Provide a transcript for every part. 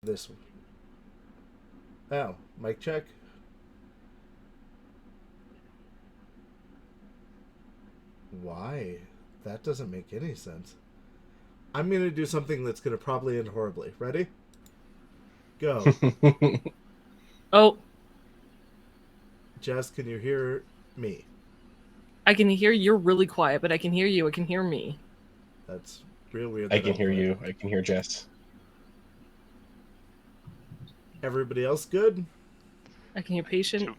This one. Oh, mic check. Why? That doesn't make any sense. I'm going to do something that's going to probably end horribly. Ready? Go. Oh, Jess, can you hear me? I can hear you're really quiet, but I can hear you. I can hear me. That's real weird I that can I'm hear quiet. you. I can hear Jess. Everybody else good? I can hear patient.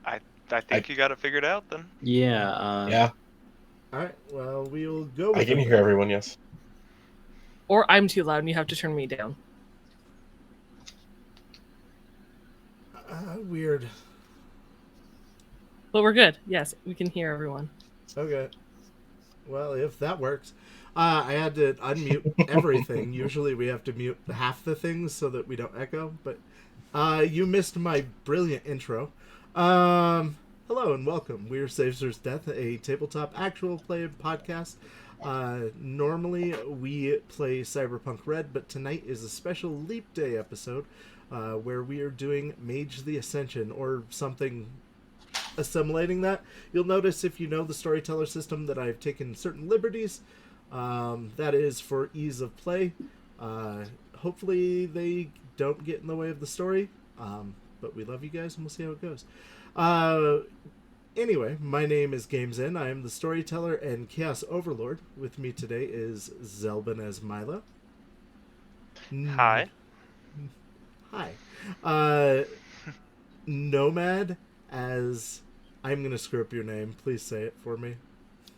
I I think you got it figured out then. Yeah, yeah. All right, well, we'll go I with can it hear then. everyone. Yes. Or I'm too loud and you have to turn me down. Weird. But we're good. Yes, we can hear everyone. Okay. Well, if that works. I had to unmute everything. Usually we have to mute half the things so that we don't echo, but you missed my brilliant intro. Hello and welcome. We're Saves There's Death, a tabletop actual play podcast. Normally we play Cyberpunk Red, but tonight is a special Leap Day episode where we are doing Mage the Ascension, or something assimilating that. You'll notice, if you know the storyteller system, that I've taken certain liberties. That is for ease of play. Hopefully they don't get in the way of the story. But we love you guys and we'll see how it goes. Anyway, my name is Games In. I am the storyteller and Chaos Overlord. With me today is Zelbin as Milo. Hi. Hi. Nomad as... I'm going to screw up your name. Please say it for me.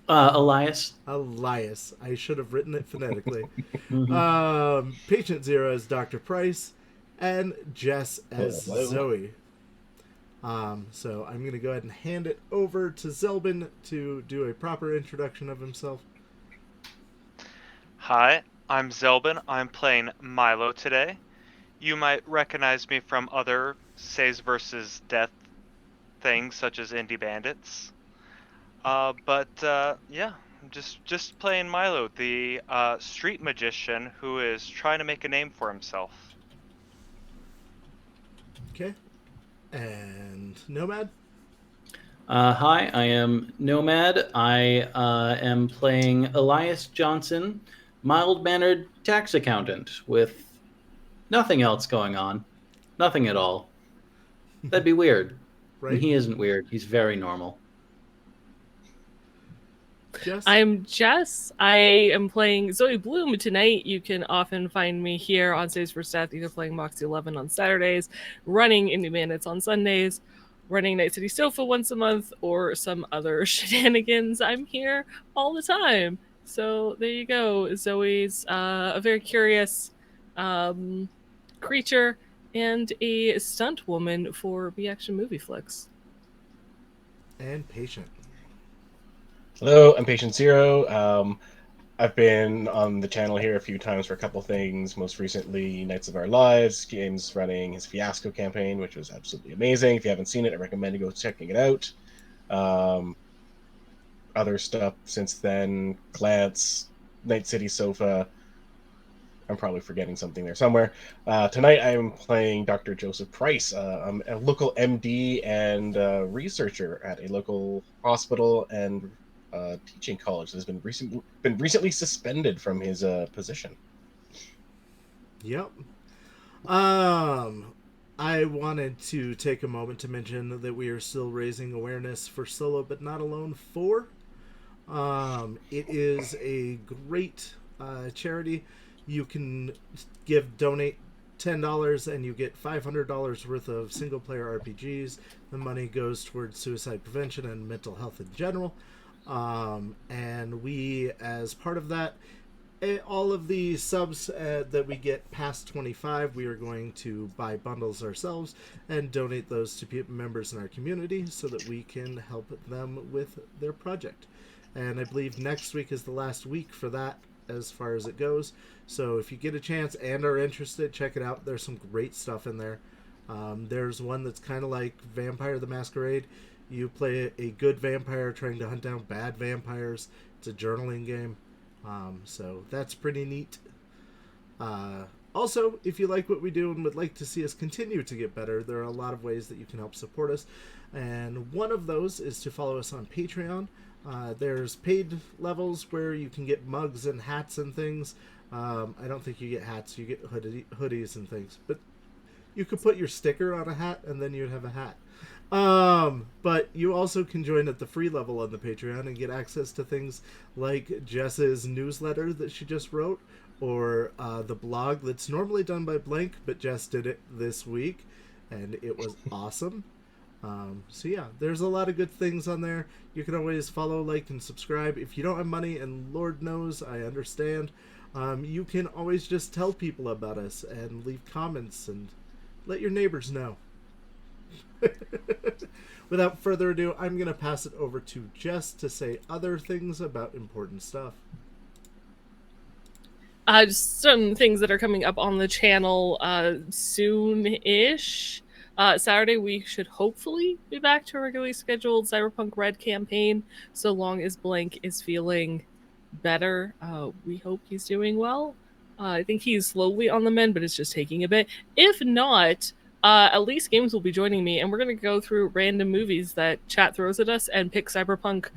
Elias. Elias. I should have written it phonetically. Mhm. Patient Zero as Dr. Price, and Jess as Hello. Zoe. So I'm going to go ahead and hand it over to Zelbin to do a proper introduction of himself. Hi, I'm Zelbin. I'm playing Milo today. You might recognize me from other Saves versus Death things such as Indie Bandits. Yeah, I'm just playing Milo, the street magician who is trying to make a name for himself. Okay. And Nomad? Hi, I am Nomad. I am playing Elias Johnson, mild-mannered tax accountant with nothing else going on. Nothing at all. That'd be weird. And Right? he isn't weird. He's very normal. Jess? I'm Jess. I am playing Zoe Bloom tonight. You can often find me here on Saves for Death, either playing Moxie 11 on Saturdays, running Indie Bandits on Sundays, running Night City Sofa once a month, or some other shenanigans. I'm here all the time. So there you go. Zoe's a very curious creature and a stunt woman for B-action movie flicks. And Patient. Hello, I'm Patient Zero. I've been on the channel here a few times for a couple things. Most recently, Knights of Our Lives. Games running his Fiasco campaign, which was absolutely amazing. If you haven't seen it, I recommend you go checking it out. Other stuff since then: Glance, Night City Sofa. I'm probably forgetting something there somewhere. Tonight I'm playing Dr. Joseph Price. I'm a local MD and researcher at a local hospital and teaching college that has been recently suspended from his position. Yep. I wanted to take a moment to mention that we are still raising awareness for Solo But Not Alone 4. It is a great charity. You can donate $10 and you get $500 worth of single player RPGs. The money goes towards suicide prevention and mental health in general. And we, as part of that, all of the subs that we get past 25, we are going to buy bundles ourselves and donate those to members in our community so that we can help them with their project. And I believe next week is the last week for that as far as it goes. So if you get a chance and are interested, check it out. There's some great stuff in there. There's one that's kind of like Vampire the Masquerade. You play a good vampire trying to hunt down bad vampires. It's a journaling game. So that's pretty neat. Also, if you like what we do and would like to see us continue to get better, there are a lot of ways that you can help support us. And one of those is to follow us on Patreon. There's paid levels where you can get mugs and hats and things. I don't think you get hats, you get hoodies and things. But you could put your sticker on a hat and then you'd have a hat. But you also can join at the free level on the Patreon and get access to things like Jess's newsletter that she just wrote, or the blog that's normally done by Blank, but Jess did it this week, and it was awesome. So yeah, there's a lot of good things on there. You can always follow, like, and subscribe. If you don't have money, and Lord knows I understand, you can always just tell people about us and leave comments and let your neighbors know. Without further ado, I'm going to pass it over to Jess to say other things about important stuff. Just some things that are coming up on the channel soon-ish. Saturday, we should hopefully be back to a regularly scheduled Cyberpunk Red campaign, so long as Blank is feeling better. We hope he's doing well. I think he's slowly on the mend, but it's just taking a bit. If not, at least Games will be joining me, and we're going to go through random movies that chat throws at us and pick Cyberpunk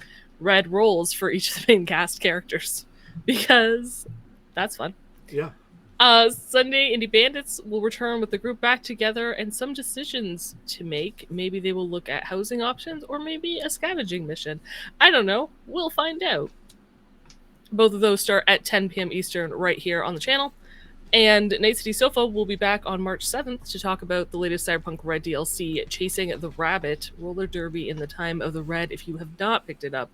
Red roles for each of the main cast characters, because that's fun. Yeah. Sunday, Indie Bandits will return with the group back together and some decisions to make. Maybe they will look at housing options or maybe a scavenging mission. I don't know. We'll find out. Both of those start at 10 p.m. Eastern right here on the channel. And Night City Sofa will be back on March 7th to talk about the latest Cyberpunk Red DLC, Chasing the Rabbit, Roller Derby in the Time of the Red. If you have not picked it up,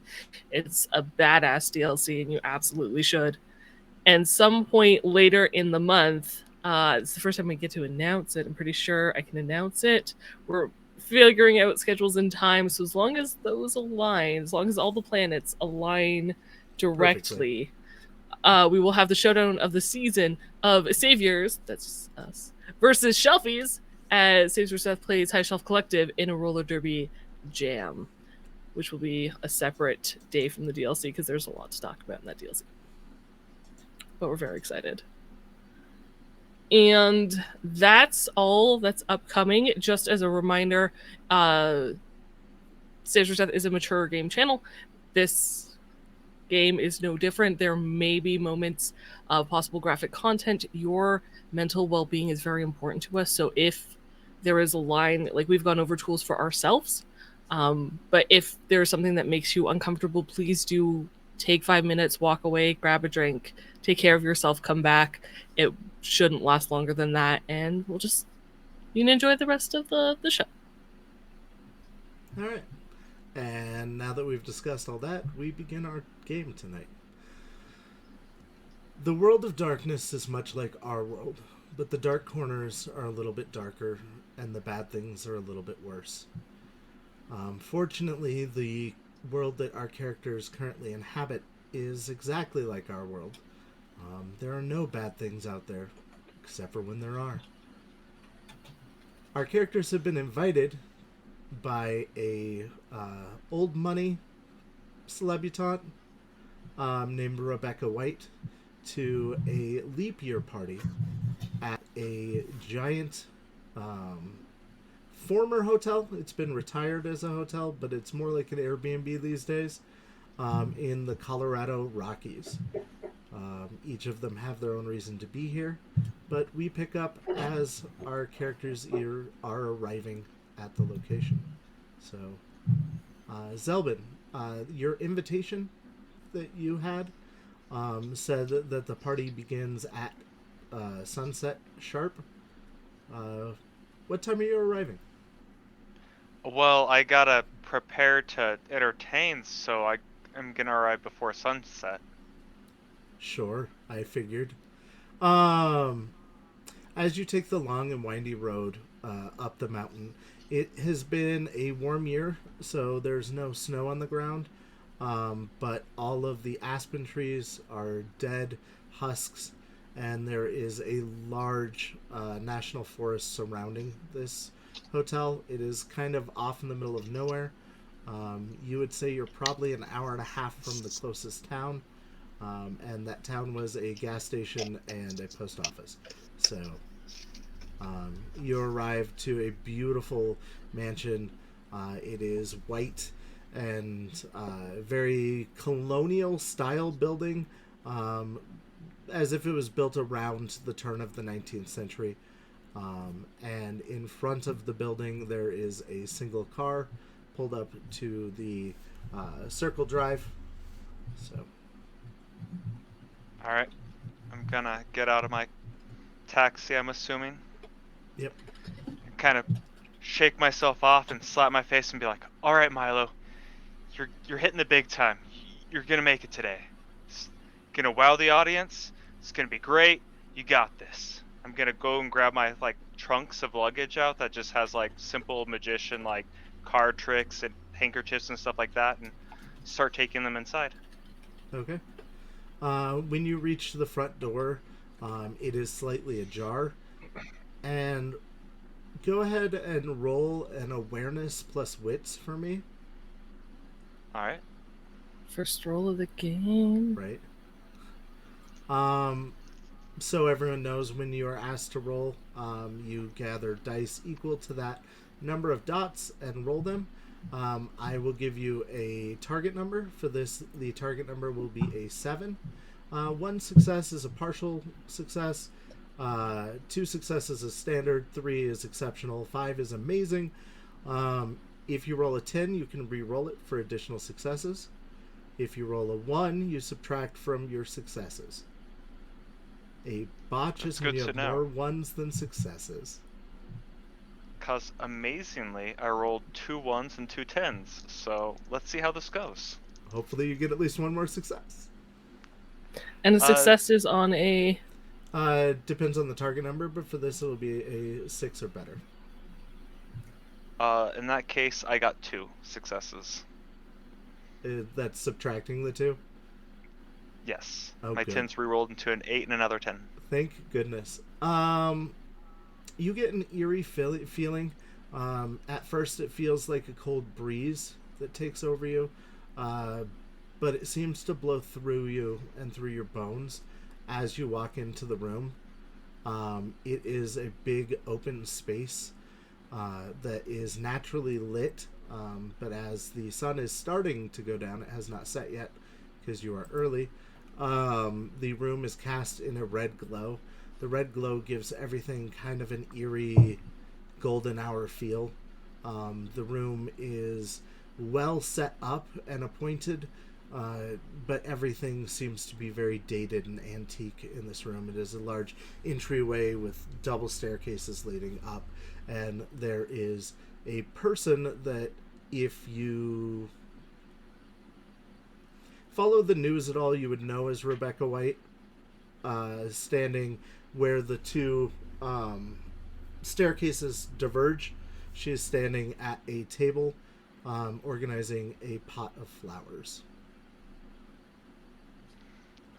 it's a badass DLC and you absolutely should. And some point later in the month, it's the first time we get to announce it. I'm pretty sure I can announce it. We're figuring out schedules and time, so as long as those align, as long as all the planets align directly, we will have the showdown of the season of Saviors, that's us, versus Shelfies, as Saves for Seth plays High Shelf Collective in a roller derby jam, which will be a separate day from the DLC because there's a lot to talk about in that DLC. But we're very excited. And that's all that's upcoming. Just as a reminder, Saves for Seth is a mature game channel. This game is no different. There may be moments of possible graphic content. Your mental well-being is very important to us. So if there is a line, like we've gone over tools for ourselves, but if there's something that makes you uncomfortable, please do take 5 minutes, walk away, grab a drink, take care of yourself, come back. It shouldn't last longer than that, and we'll just, you can enjoy the rest of the show. All right. And now that we've discussed all that, we begin our game tonight. The world of darkness is much like our world, but the dark corners are a little bit darker, and the bad things are a little bit worse. Fortunately, the world that our characters currently inhabit is exactly like our world. There are no bad things out there, except for when there are. Our characters have been invited by a old money celebutante named Rebecca White to a leap year party at a giant former hotel. It's been retired as a hotel, but it's more like an Airbnb these days, in the Colorado Rockies. Each of them have their own reason to be here, but we pick up as our characters are arriving at the location. So, Zelbin, your invitation that you had said that the party begins at sunset sharp. What time are you arriving? Well, I gotta prepare to entertain, so I'm gonna arrive before sunset. Sure, I figured. As you take the long and windy road up the mountain, it has been a warm year, so there's no snow on the ground, but all of the aspen trees are dead husks, and there is a large national forest surrounding this hotel. It is kind of off in the middle of nowhere. You would say you're probably an hour and a half from the closest town. and that town was a gas station and a post office. So you arrive to a beautiful mansion. It is white and very colonial style building, as if it was built around the turn of the 19th century. And in front of the building, there is a single car pulled up to the circle drive. So, All right. I'm gonna get out of my taxi, I'm assuming. yep. Kind of shake myself off and slap my face and be like, "All right, Milo, you're hitting the big time. You're gonna make it today. It's gonna wow the audience. It's gonna be great. You got this." I'm gonna go and grab my like trunks of luggage out that just has like simple magician like card tricks and handkerchiefs and stuff like that, and start taking them inside. Okay. When you reach the front door, it is slightly ajar. And go ahead and roll an awareness plus wits for me. All right. First roll of the game. Right. So everyone knows when you are asked to roll, you gather dice equal to that number of dots and roll them. I will give you a target number. For this, the target number will be a 7. 1 success is a partial success. 2 successes is standard. 3 is exceptional. 5 is amazing. If you roll a 10, you can re-roll it for additional successes. If you roll a 1, you subtract from your successes. A botch is when you have more 1s than successes. Because amazingly, I rolled 2 1s and 2 10s. So let's see how this goes. Hopefully you get at least one more success. And the success is on a... Depends on the target number, but for this it will be a 6 or better. In that case, I got 2 successes. That's subtracting the 2? Yes. Oh, my good. 10s re-rolled into an 8 and another 10. Thank goodness. You get an eerie feeling. At first it feels like a cold breeze that takes over you, but it seems to blow through you and through your bones as you walk into the room. It is a big open space that is naturally lit, but as the sun is starting to go down, it has not set yet because you are early. The room is cast in a red glow. The red glow gives everything kind of an eerie golden hour feel. The room is well set up and appointed, but everything seems to be very dated and antique in this room. It is a large entryway with double staircases leading up, and there is a person that, if you follow the news at all, you would know as Rebecca White, standing where the 2 staircases diverge. She is standing at a table, organizing a pot of flowers.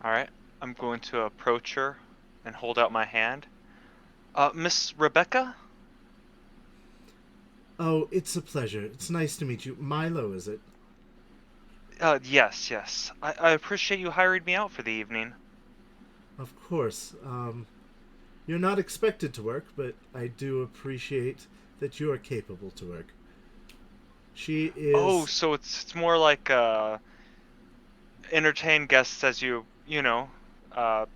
All right. I'm going to approach her and hold out my hand. Miss Rebecca? Oh, it's a pleasure. It's nice to meet you. Milo, is it? Yes. I appreciate you hiring me out for the evening. Of course. You're not expected to work, but I do appreciate that you are capable to work. She is... Oh, so it's more like entertain guests as you know, I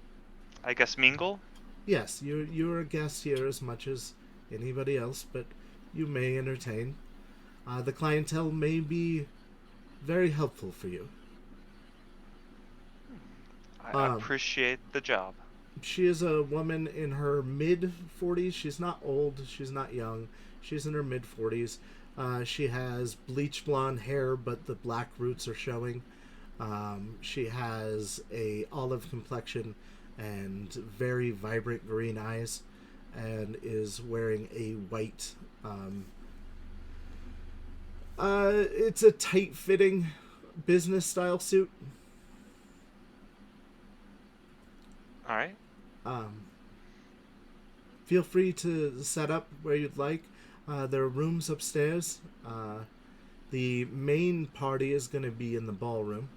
guess mingle? Yes, you're a guest here as much as anybody else, but you may entertain. The clientele may be very helpful for you. I appreciate the job. She is a woman in her mid-40s. She's not old. She's not young. She's in her mid-40s. She has bleach blonde hair, but the black roots are showing. She has a olive complexion and very vibrant green eyes, and is wearing a white... it's a tight-fitting business-style suit. All right. Feel free to set up where you'd like. There are rooms upstairs. The main party is going to be in the ballroom.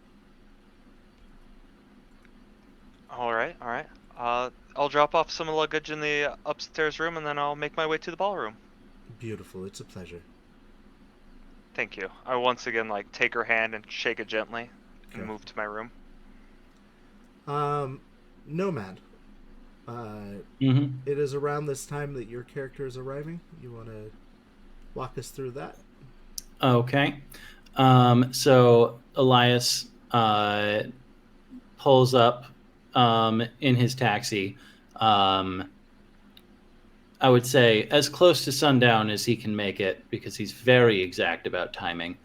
All right, all right. I'll drop off some luggage in the upstairs room, and then I'll make my way to the ballroom. Beautiful. It's a pleasure. Thank you. I once again take her hand and shake it gently, and Okay. move to my room. Nomad. Mm-hmm. It is around this time that your character is arriving. You want to walk us through that? Okay. So Elias pulls up in his taxi. I would say as close to sundown as he can make it because he's very exact about timing.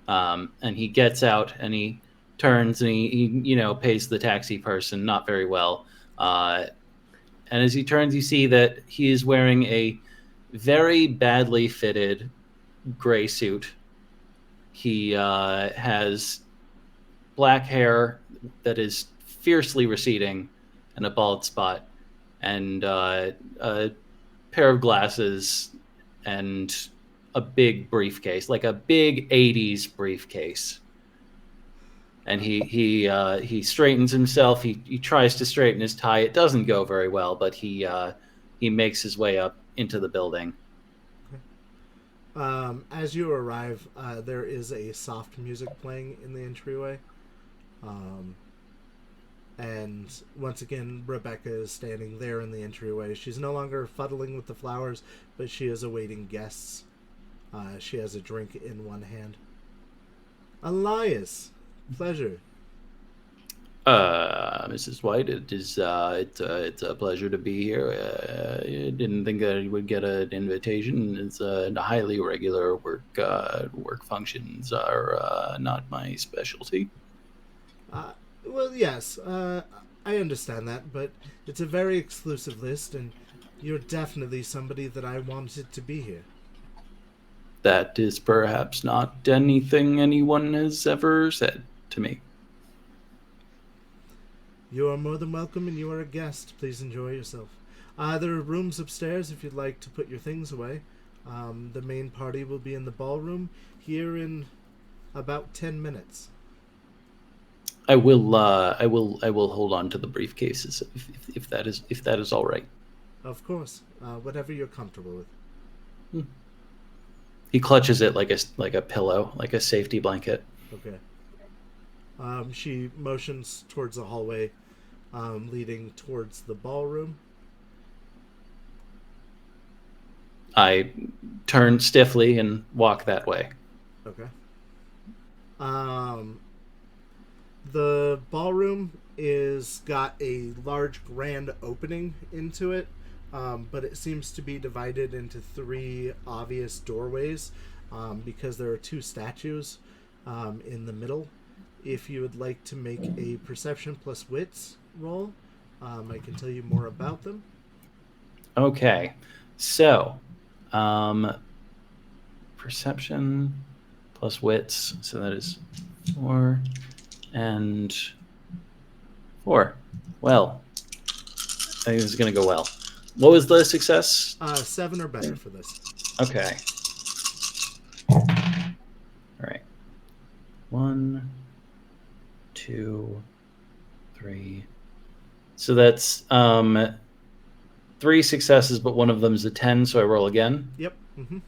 And he gets out and he turns and he pays the taxi person not very well. And as he turns, you see that he is wearing a very badly fitted gray suit. He has black hair that is fiercely receding and a bald spot, and a pair of glasses and a big briefcase, like a big 80s briefcase. And he straightens himself. He tries to straighten his tie. It doesn't go very well, but he makes his way up into the building. As you arrive, there is a soft music playing in the entryway. And once again, Rebecca is standing there in the entryway. She's no longer fuddling with the flowers, but she is awaiting guests. She has a drink in one hand. Elias, pleasure. Mrs. White, it's a pleasure to be here. I didn't think I would get an invitation. It's highly irregular work functions are not my specialty. Well, yes, I understand that, but it's a very exclusive list, and you're definitely somebody that I wanted to be here. That is perhaps not anything anyone has ever said to me. You are more than welcome, and you are a guest. Please enjoy yourself. There are rooms upstairs if you'd like to put your things away. The main party will be in the ballroom here in about 10 minutes. I will hold on to the briefcases if that is all right. Of course, whatever you're comfortable with. He clutches it like a pillow, like a safety blanket. Okay. She motions towards the hallway, leading towards the ballroom. I turn stiffly and walk that way. Okay. The ballroom is got a large grand opening into it, but it seems to be divided into 3 obvious doorways because there are 2 statues in the middle. If you would like to make a perception plus wits roll, I can tell you more about them. Okay, so perception plus wits, so that is 4 and 4. Well, I think this is going to go well. What was the success? 7 or better for this. Okay. All right. 1, 2, 3. So that's 3 successes, but one of them is a 10, so I roll again. Yep. Mm-hmm.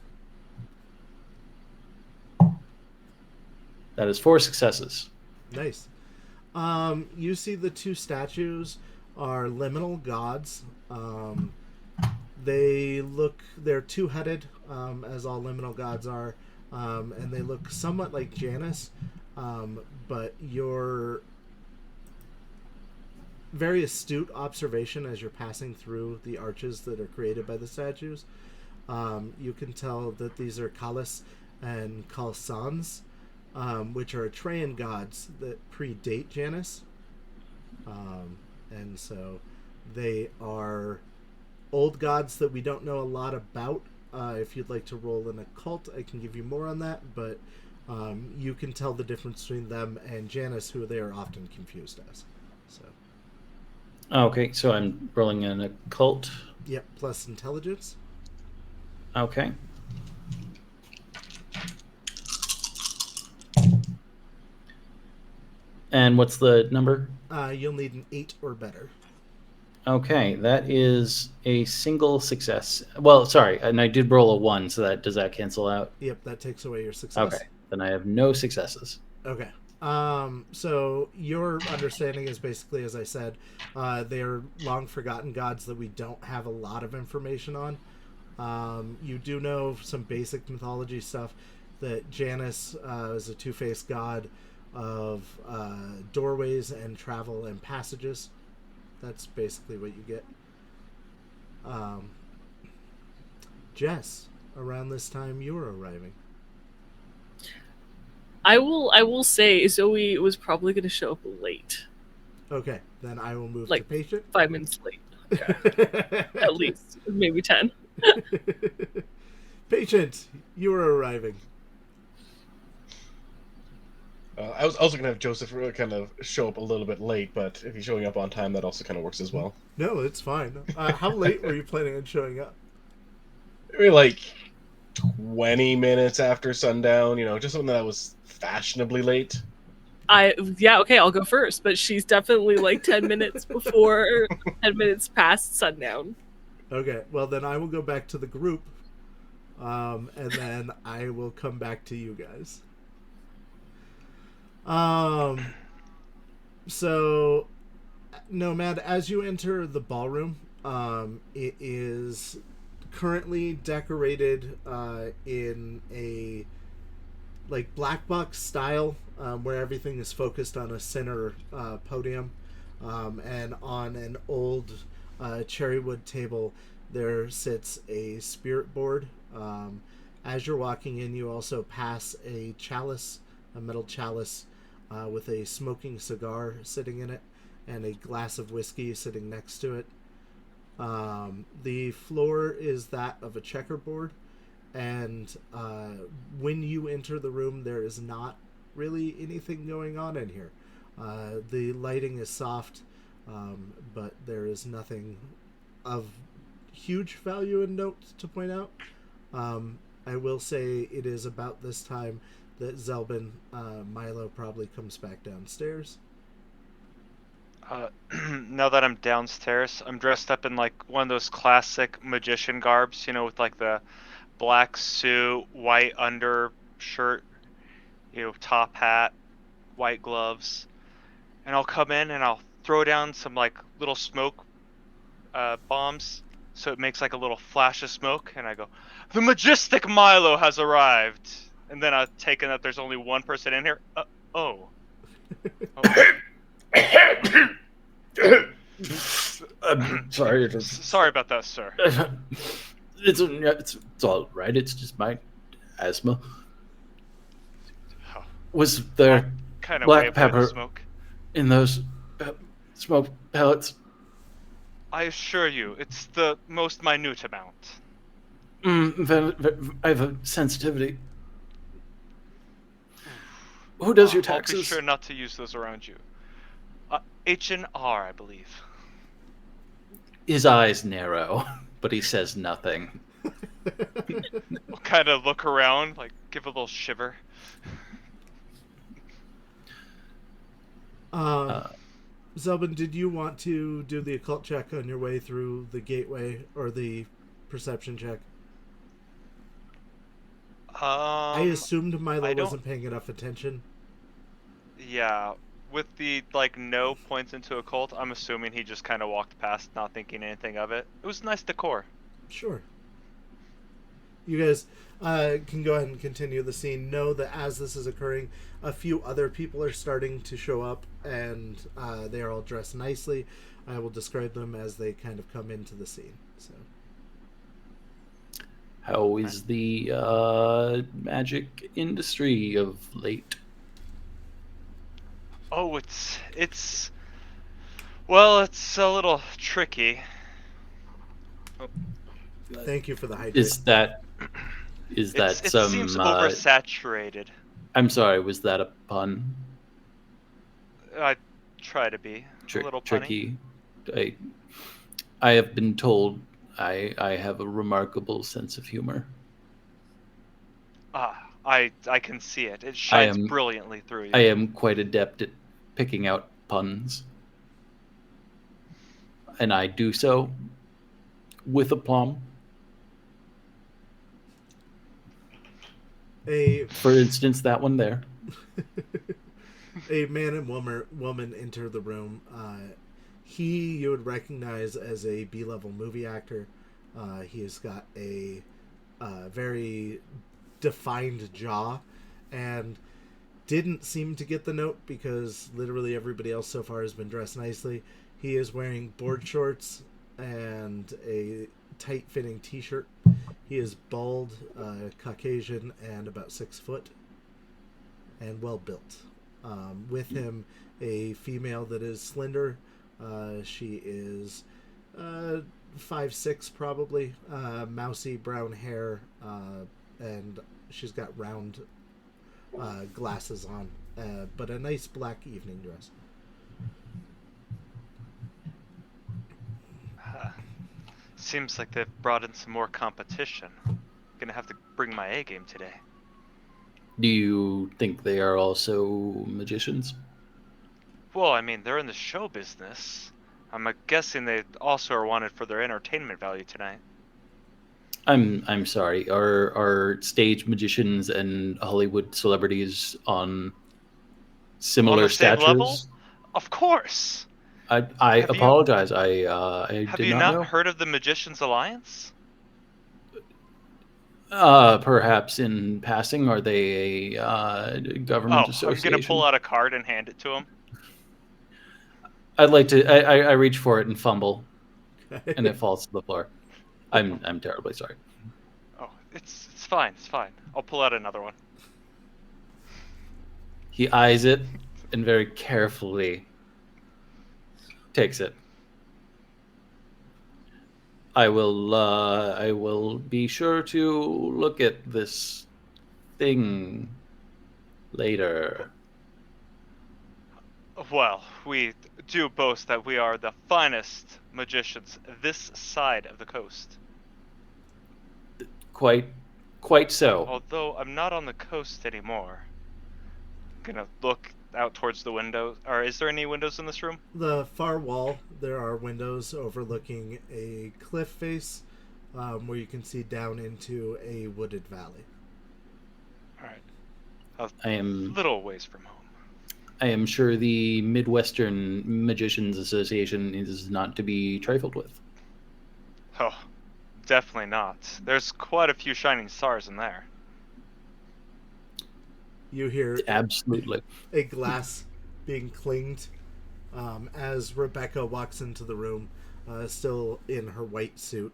That is 4 successes. Nice. You see the 2 statues are liminal gods. They're 2-headed, as all liminal gods are, and they look somewhat like Janus, but your very astute observation as you're passing through the arches that are created by the statues, you can tell that these are Kalis and Kalsans, which are Atrean gods that predate Janus. And so they are old gods that we don't know a lot about. If you'd like to roll an occult, I can give you more on that, but you can tell the difference between them and Janus, who they are often confused as. So. Okay, so I'm rolling an occult. Yep, plus intelligence. Okay. And what's the number? You'll need an 8 or better. Okay, that is a single success. Well, sorry, and I did roll a 1, so does that cancel out? Yep, that takes away your success. Okay, then I have no successes. Okay. So your understanding is basically, as I said, they're long forgotten gods that we don't have a lot of information on. You do know some basic mythology stuff that Janus is a two-faced god of doorways and travel and passages. That's basically what you get. Jess, around this time you're arriving. I will say Zoe was probably going to show up late. Okay, then I will move Like, to patient. 5 minutes late. At least. Maybe 10. Patient, you are arriving. I was also going to have Joseph kind of show up a little bit late, but if he's showing up on time, that also kind of works as well. No, it's fine. How late were you planning on showing up? Maybe like 20 minutes after sundown, just something that was fashionably late. Okay, I'll go first, but she's definitely like 10 minutes before, 10 minutes past sundown. Okay, well then I will go back to the group, and then I will come back to you guys. So, Nomad, as you enter the ballroom, it is currently decorated in a like black box style, where everything is focused on a center podium, and on an old cherrywood table there sits a spirit board. As you're walking in, you also pass a chalice, a metal chalice, with a smoking cigar sitting in it and a glass of whiskey sitting next to it. The floor is that of a checkerboard, and when you enter the room, there is not really anything going on in here. The lighting is soft, but there is nothing of huge value and note to point out. I will say it is about this time that Zelbin, Milo probably comes back downstairs. Now that I'm downstairs, I'm dressed up in like one of those classic magician garbs, with like the black suit, white undershirt, top hat, white gloves. And I'll come in and I'll throw down some like little smoke bombs, so it makes like a little flash of smoke, and I go, "The majestic Milo has arrived." And then I've taken that there's only one person in here. Oh. I'm sorry. Sorry about that, sir. It's all right. It's just my asthma. Was there Kind of black pepper smoke in those smoke pellets? I assure you, it's the most minute amount. I have a sensitivity. Who does your taxes? I'll be sure not to use those around you. H&R, I believe. His eyes narrow, but he says nothing. I'll kind of look around, like give a little shiver. Zelbin, did you want to do the occult check on your way through the gateway, or the perception check? I assumed Milo wasn't paying enough attention. Yeah, with the like no points into occult, I'm assuming he just kind of walked past, not thinking anything of it. It was nice decor. Sure. You guys can go ahead and continue the scene. Know that as this is occurring, a few other people are starting to show up, and they are all dressed nicely. I will describe them as they kind of come into the scene. So, how is the magic industry of late? Oh, it's well, it's a little tricky. Thank you for the hydrate. Is that It some? seems oversaturated. I'm sorry. Was that a pun? I try to be a little punny. Tricky. I have been told I have a remarkable sense of humor. I can see it. It shines brilliantly through you. I am quite adept at picking out puns. and I do so with aplomb. For instance, that one there. A man and woman enter the room. He you would recognize as a B-level movie actor. He has got a very defined jaw, and didn't seem to get the note because literally everybody else so far has been dressed nicely. He is wearing board shorts and a tight-fitting t-shirt. He is bald, Caucasian, and about 6 foot, and well built. With him, a female that is slender. She is 5'6", probably. Mousy brown hair, and she's got round glasses on, but a nice black evening dress. Seems like they've brought in some more competition. Gonna have to bring my A game today. Do you think they are also magicians? Well, I mean, they're in the show business. I'm guessing they also are wanted for their entertainment value tonight. I'm sorry. Are stage magicians and Hollywood celebrities on similar On the same statures? level? Of course. I Have you- apologize. I Have did you not not know. heard of the Magicians Alliance? Perhaps in passing, are they a government Oh, association? I'm gonna pull out a card and hand it to him. I'd like to. I reach for it and fumble, and it falls to the floor. I'm terribly sorry. Oh, it's fine. It's fine. I'll pull out another one. He eyes it and very carefully takes it. I will be sure to look at this thing later. Well, we do boast that we are the finest magicians this side of the coast. Quite so. Although I'm not on the coast anymore. Gonna look out towards the window. Or is there any windows in this room? The far wall, there are windows overlooking a cliff face, where you can see down into a wooded valley. Alright. I am Little ways from home. I am sure the Midwestern Magicians Association is not to be trifled with. Oh, definitely not. There's quite a few shining stars in there. You hear Absolutely. a glass being clinged as Rebecca walks into the room, still in her white suit,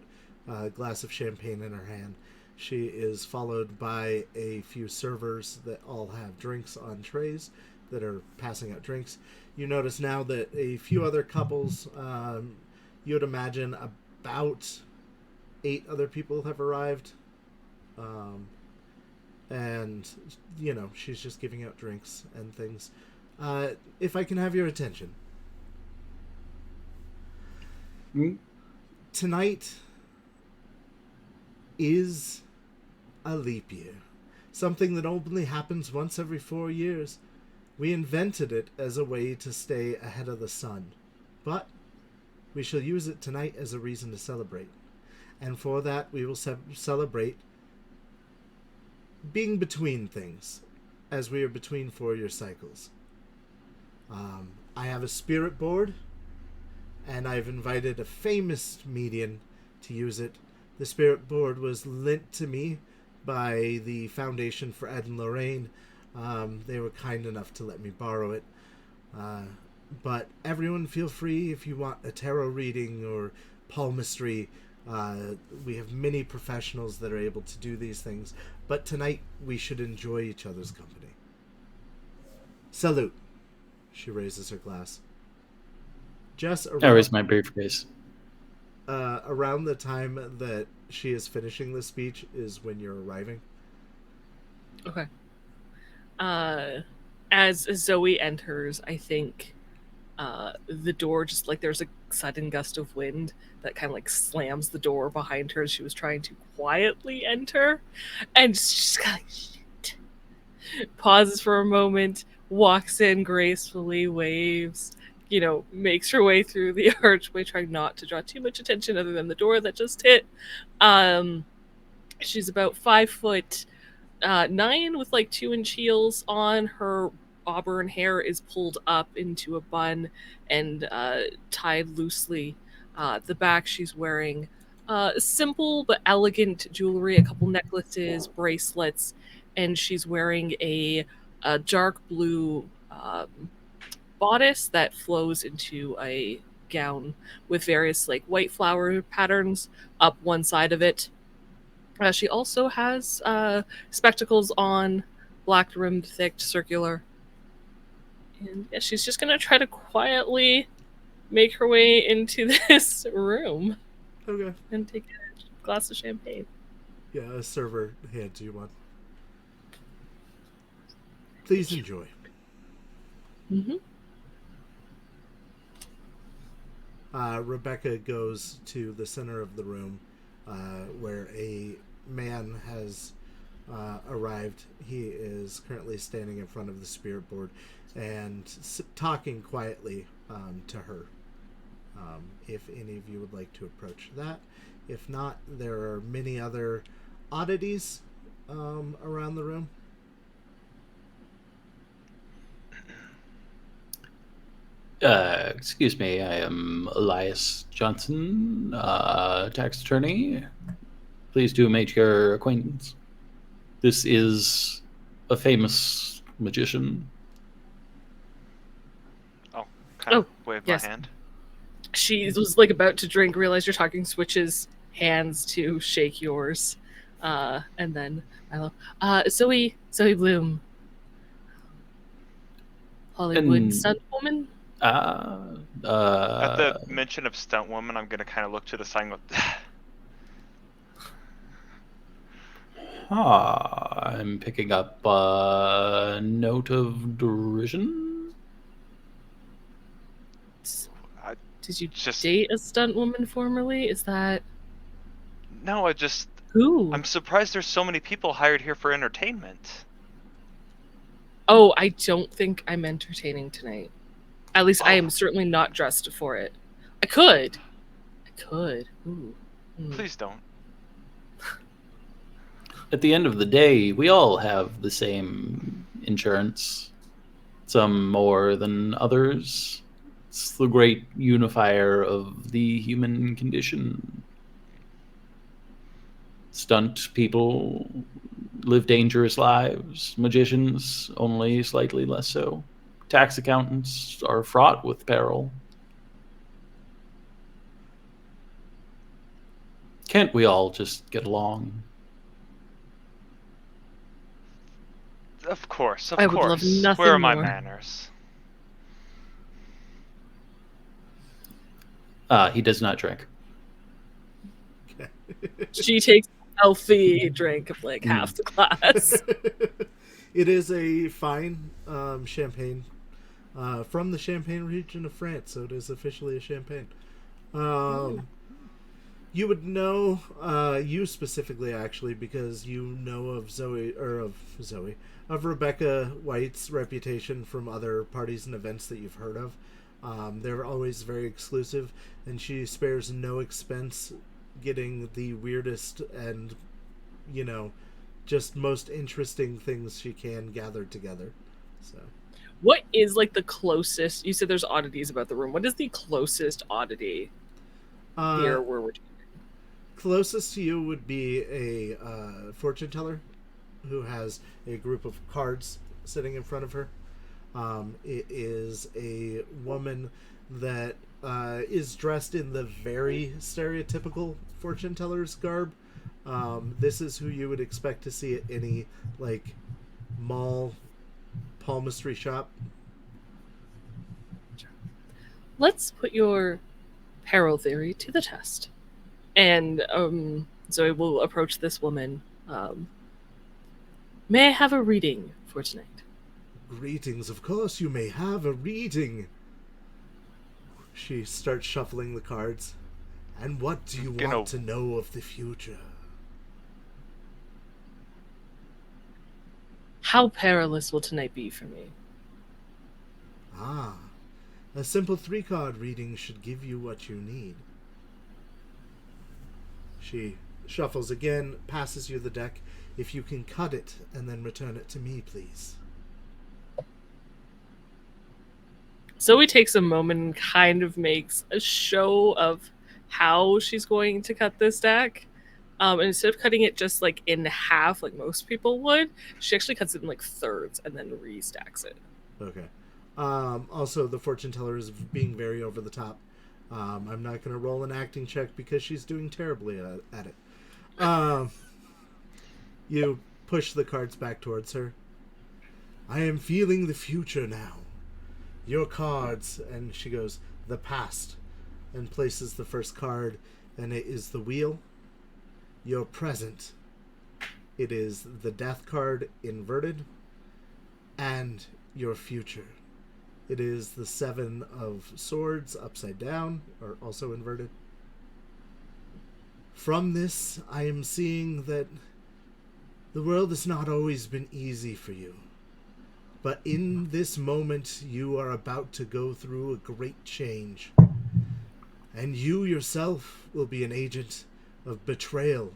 a glass of champagne in her hand. She is followed by a few servers that all have drinks on trays that are passing out drinks. You notice now that a few other couples, you would imagine about 8 other people have arrived. And, you know, she's just giving out drinks and things. If I can have your attention. Tonight is a leap year. Something that only happens once every 4 years. We invented it as a way to stay ahead of the sun. But we shall use it tonight as a reason to celebrate. And for that, we will celebrate being between things, as we are between 4-year cycles. I have a spirit board, and I've invited a famous medium to use it. The spirit board was lent to me by the Foundation for Ed and Lorraine. They were kind enough to let me borrow it. But everyone feel free if you want a tarot reading or palmistry. We have many professionals that are able to do these things. But tonight we should enjoy each other's company. Salute. She raises her glass. Jess, I raise my briefcase. around the time that she is finishing the speech is when you're arriving. Okay. As Zoe enters, I think the door just like there's a sudden gust of wind that kind of like slams the door behind her as she was trying to quietly enter, and she's kind of like, shit. Pauses for a moment, walks in gracefully, waves, makes her way through the archway, trying not to draw too much attention other than the door that just hit. She's about 5'9" with like 2-inch heels on. Her auburn hair is pulled up into a bun and tied loosely. The back, she's wearing simple but elegant jewelry, a couple necklaces, bracelets, and she's wearing a dark blue bodice that flows into a gown with various like white flower patterns up one side of it. She also has spectacles on, black rimmed, thick, circular. And yeah, she's just gonna try to quietly make her way into this room Okay. and take a glass of champagne. Yeah, a server hands you one. Please enjoy. Mm-hmm. Rebecca goes to the center of the room where a man has arrived. He is currently standing in front of the spirit board and talking quietly to her. If any of you would like to approach that. If not, there are many other oddities around the room. Excuse me, I am Elias Johnson, tax attorney. Please do make your acquaintance. This is a famous magician. Oh, kind of wave yes. my hand. She was like about to drink, realize you're talking, switches hands to shake yours. And then Zoe Bloom. Hollywood stunt woman. At the mention of stunt woman, I'm gonna kind of look to the side and go, I'm picking up a note of derision. Did you date a stunt woman formerly? Is that... No, Who? I'm surprised there's so many people hired here for entertainment. Oh, I don't think I'm entertaining tonight. At least I am certainly not dressed for it. I could. Ooh. Please don't. At the end of the day, we all have the same insurance. Some more than others. It's the great unifier of the human condition. Stunt people live dangerous lives. Magicians, only slightly less so. Tax accountants are fraught with peril. Can't we all just get along? Of course. I would love nothing Where are my more. manners? He does not drink. She takes a healthy drink of like half the glass. It is a fine champagne from the Champagne region of France, so it is officially a champagne. You would know, you specifically actually, because you know of Rebecca White's reputation from other parties and events that you've heard of. They're always very exclusive, and she spares no expense getting the weirdest and, just most interesting things she can gathered together. So, what is like the closest? You said there's oddities about the room. What is the closest oddity here where we're doing? Closest to you would be a fortune teller who has a group of cards sitting in front of her. It is a woman that is dressed in the very stereotypical fortune teller's garb. This is who you would expect to see at any mall palmistry shop. Let's put your peril theory to the test. And Zoe will approach this woman. May I have a reading for tonight? Greetings, of course you may have a reading. She starts shuffling the cards. And what do you want to know of the future? How perilous will tonight be for me? A simple 3-card reading should give you what you need. She shuffles again, passes you the deck. If you can cut it and then return it to me, please. Zoe takes a moment and kind of makes a show of how she's going to cut this deck. And instead of cutting it just like in half, like most people would, she actually cuts it in like thirds and then restacks it. Okay. Also, the fortune teller is being very over the top. I'm not going to roll an acting check because she's doing terribly at it. You push the cards back towards her. I am feeling the future now. Your cards, and she goes, the past, and places the first card, and it is the wheel. Your present, it is the death card inverted, and your future. It is the 7 of swords upside down, or also inverted. From this, I am seeing that the world has not always been easy for you. But in this moment, you are about to go through a great change. And you yourself will be an agent of betrayal.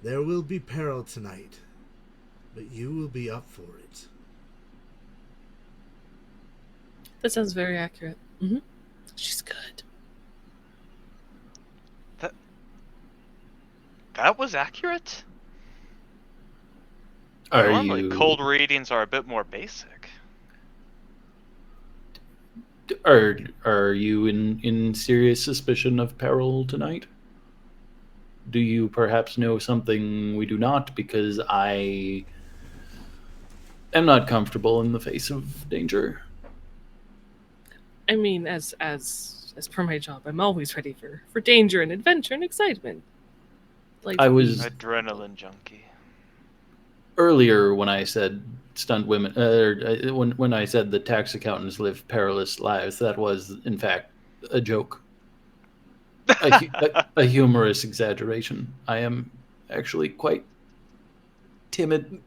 There will be peril tonight, but you will be up for it. That sounds very accurate. Mm-hmm. She's good. That was accurate? Are Normally, you cold readings are a bit more basic. are you in serious suspicion of peril tonight? Do you perhaps know something we do not? Because I am not comfortable in the face of danger. I mean, as per my job, I'm always ready for danger and adventure and excitement. Like I was Adrenaline junkie. earlier when I said stunt women, when I said the tax accountants live perilous lives. That was in fact a joke, a humorous exaggeration. I am actually quite timid.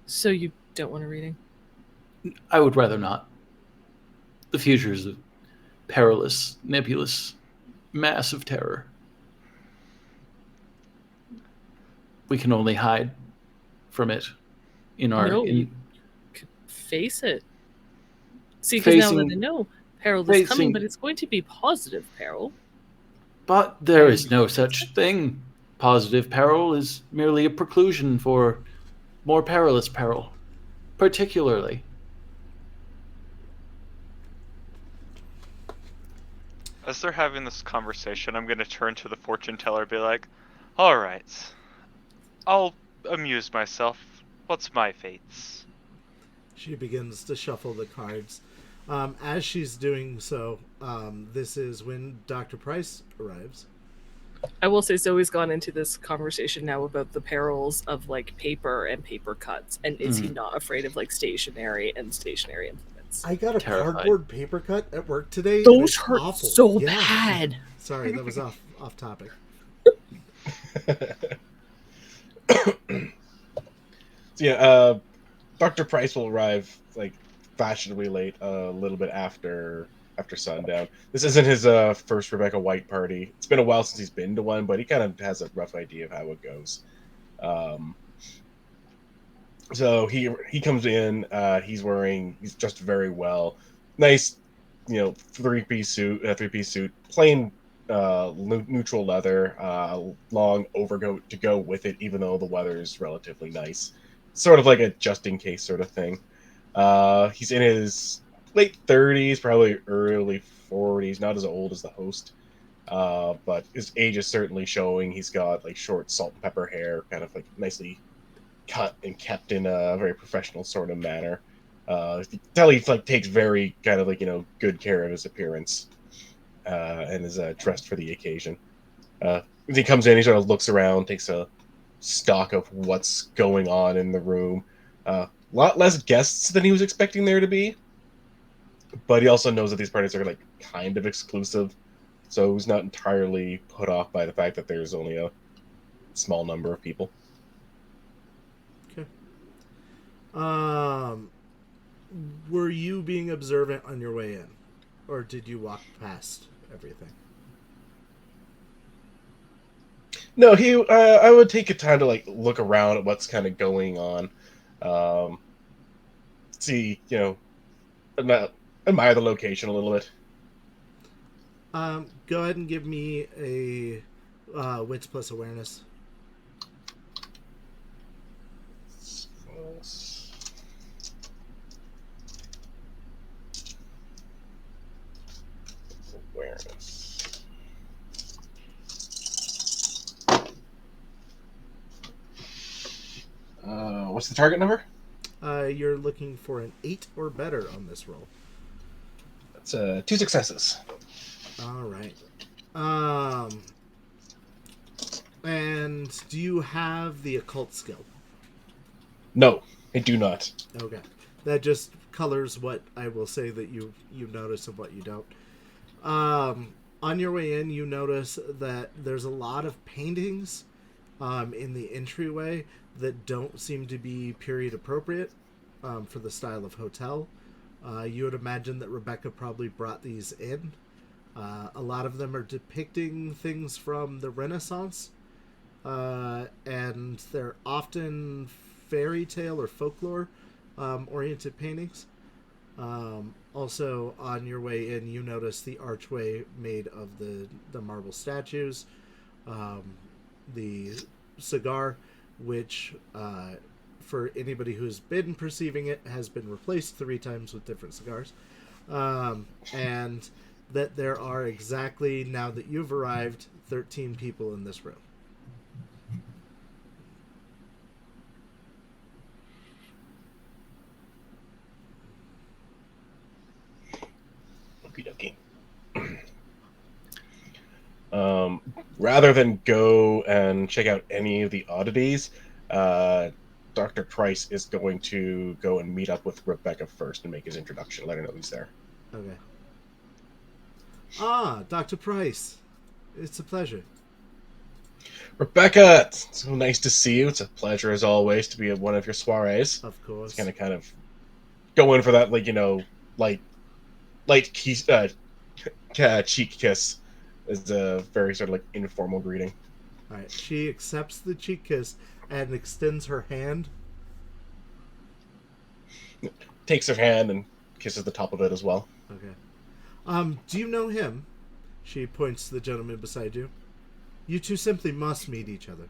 So you don't want a reading? I would rather not. The future is a perilous, nebulous mass of terror. We can only hide from it in our. No, you could face it. See, because now that I know peril is coming, but it's going to be positive peril. But there is no such thing. Positive peril is merely a preclusion for more perilous peril, particularly. As they're having this conversation, I'm going to turn to the fortune teller and be like, all right, I'll amuse myself. What's my fates? She begins to shuffle the cards. As she's doing so, this is when Dr. Price arrives. I will say Zoe's gone into this conversation now about the perils of like paper and paper cuts, and is he not afraid of like stationary implements? I got a cardboard paper cut at work today. Those hurt awful. so bad. Sorry, that was off topic. So yeah, Dr. Price will arrive like fashionably late, a little bit after sundown. This isn't his first Rebecca White party. It's been a while since he's been to one, but he kind of has a rough idea of how it goes. So he comes in. He's dressed very well. Nice, three-piece suit, plain neutral leather, long overcoat to go with it, even though the weather is relatively nice. Sort of like a just-in-case sort of thing. He's in his late 30s, probably early 40s, not as old as the host. But his age is certainly showing. He's got like short salt and pepper hair, kind of like nicely cut and kept in a very professional sort of manner. You tell he like takes very kind of like good care of his appearance, and is dressed for the occasion. As he comes in, he sort of looks around, takes a stock of what's going on in the room. A lot less guests than he was expecting there to be, but he also knows that these parties are like kind of exclusive, so he's not entirely put off by the fact that there's only a small number of people. Okay. Um, were you being observant on your way in, or did you walk past everything? No, I would take a time to like look around at what's kind of going on, um, see, admire the location a little bit. Go ahead and give me a wits plus awareness. Awareness. What's the target number? You're looking for an 8 or better on this roll. That's 2 successes. All right. And do you have the occult skill? No, I do not. Okay. That just colors what I will say that you notice and what you don't. On your way in, you notice that there's a lot of paintings in the entryway that don't seem to be period appropriate for the style of hotel. You would imagine that Rebecca probably brought these in. A lot of them are depicting things from the Renaissance, and they're often fairy tale or folklore oriented paintings. Also, on your way in, you notice the archway made of the marble statues, the cigar, which, for anybody who's been perceiving it, has been replaced 3 times with different cigars, and that there are exactly, now that you've arrived, 13 people in this room. Okie dokie. Rather than go and check out any of the oddities, Dr. Price is going to go and meet up with Rebecca first and make his introduction. Let her know he's there. Okay. Ah, Dr. Price. It's a pleasure. Rebecca, it's so nice to see you. It's a pleasure as always to be at one of your soirees. Of course. It's kind of go in for that, light kiss, cheek kiss is a very sort of like informal greeting. All right. She accepts the cheek kiss and extends her hand. Takes her hand and kisses the top of it as well. Okay. Do you know him? She points to the gentleman beside you. You two simply must meet each other.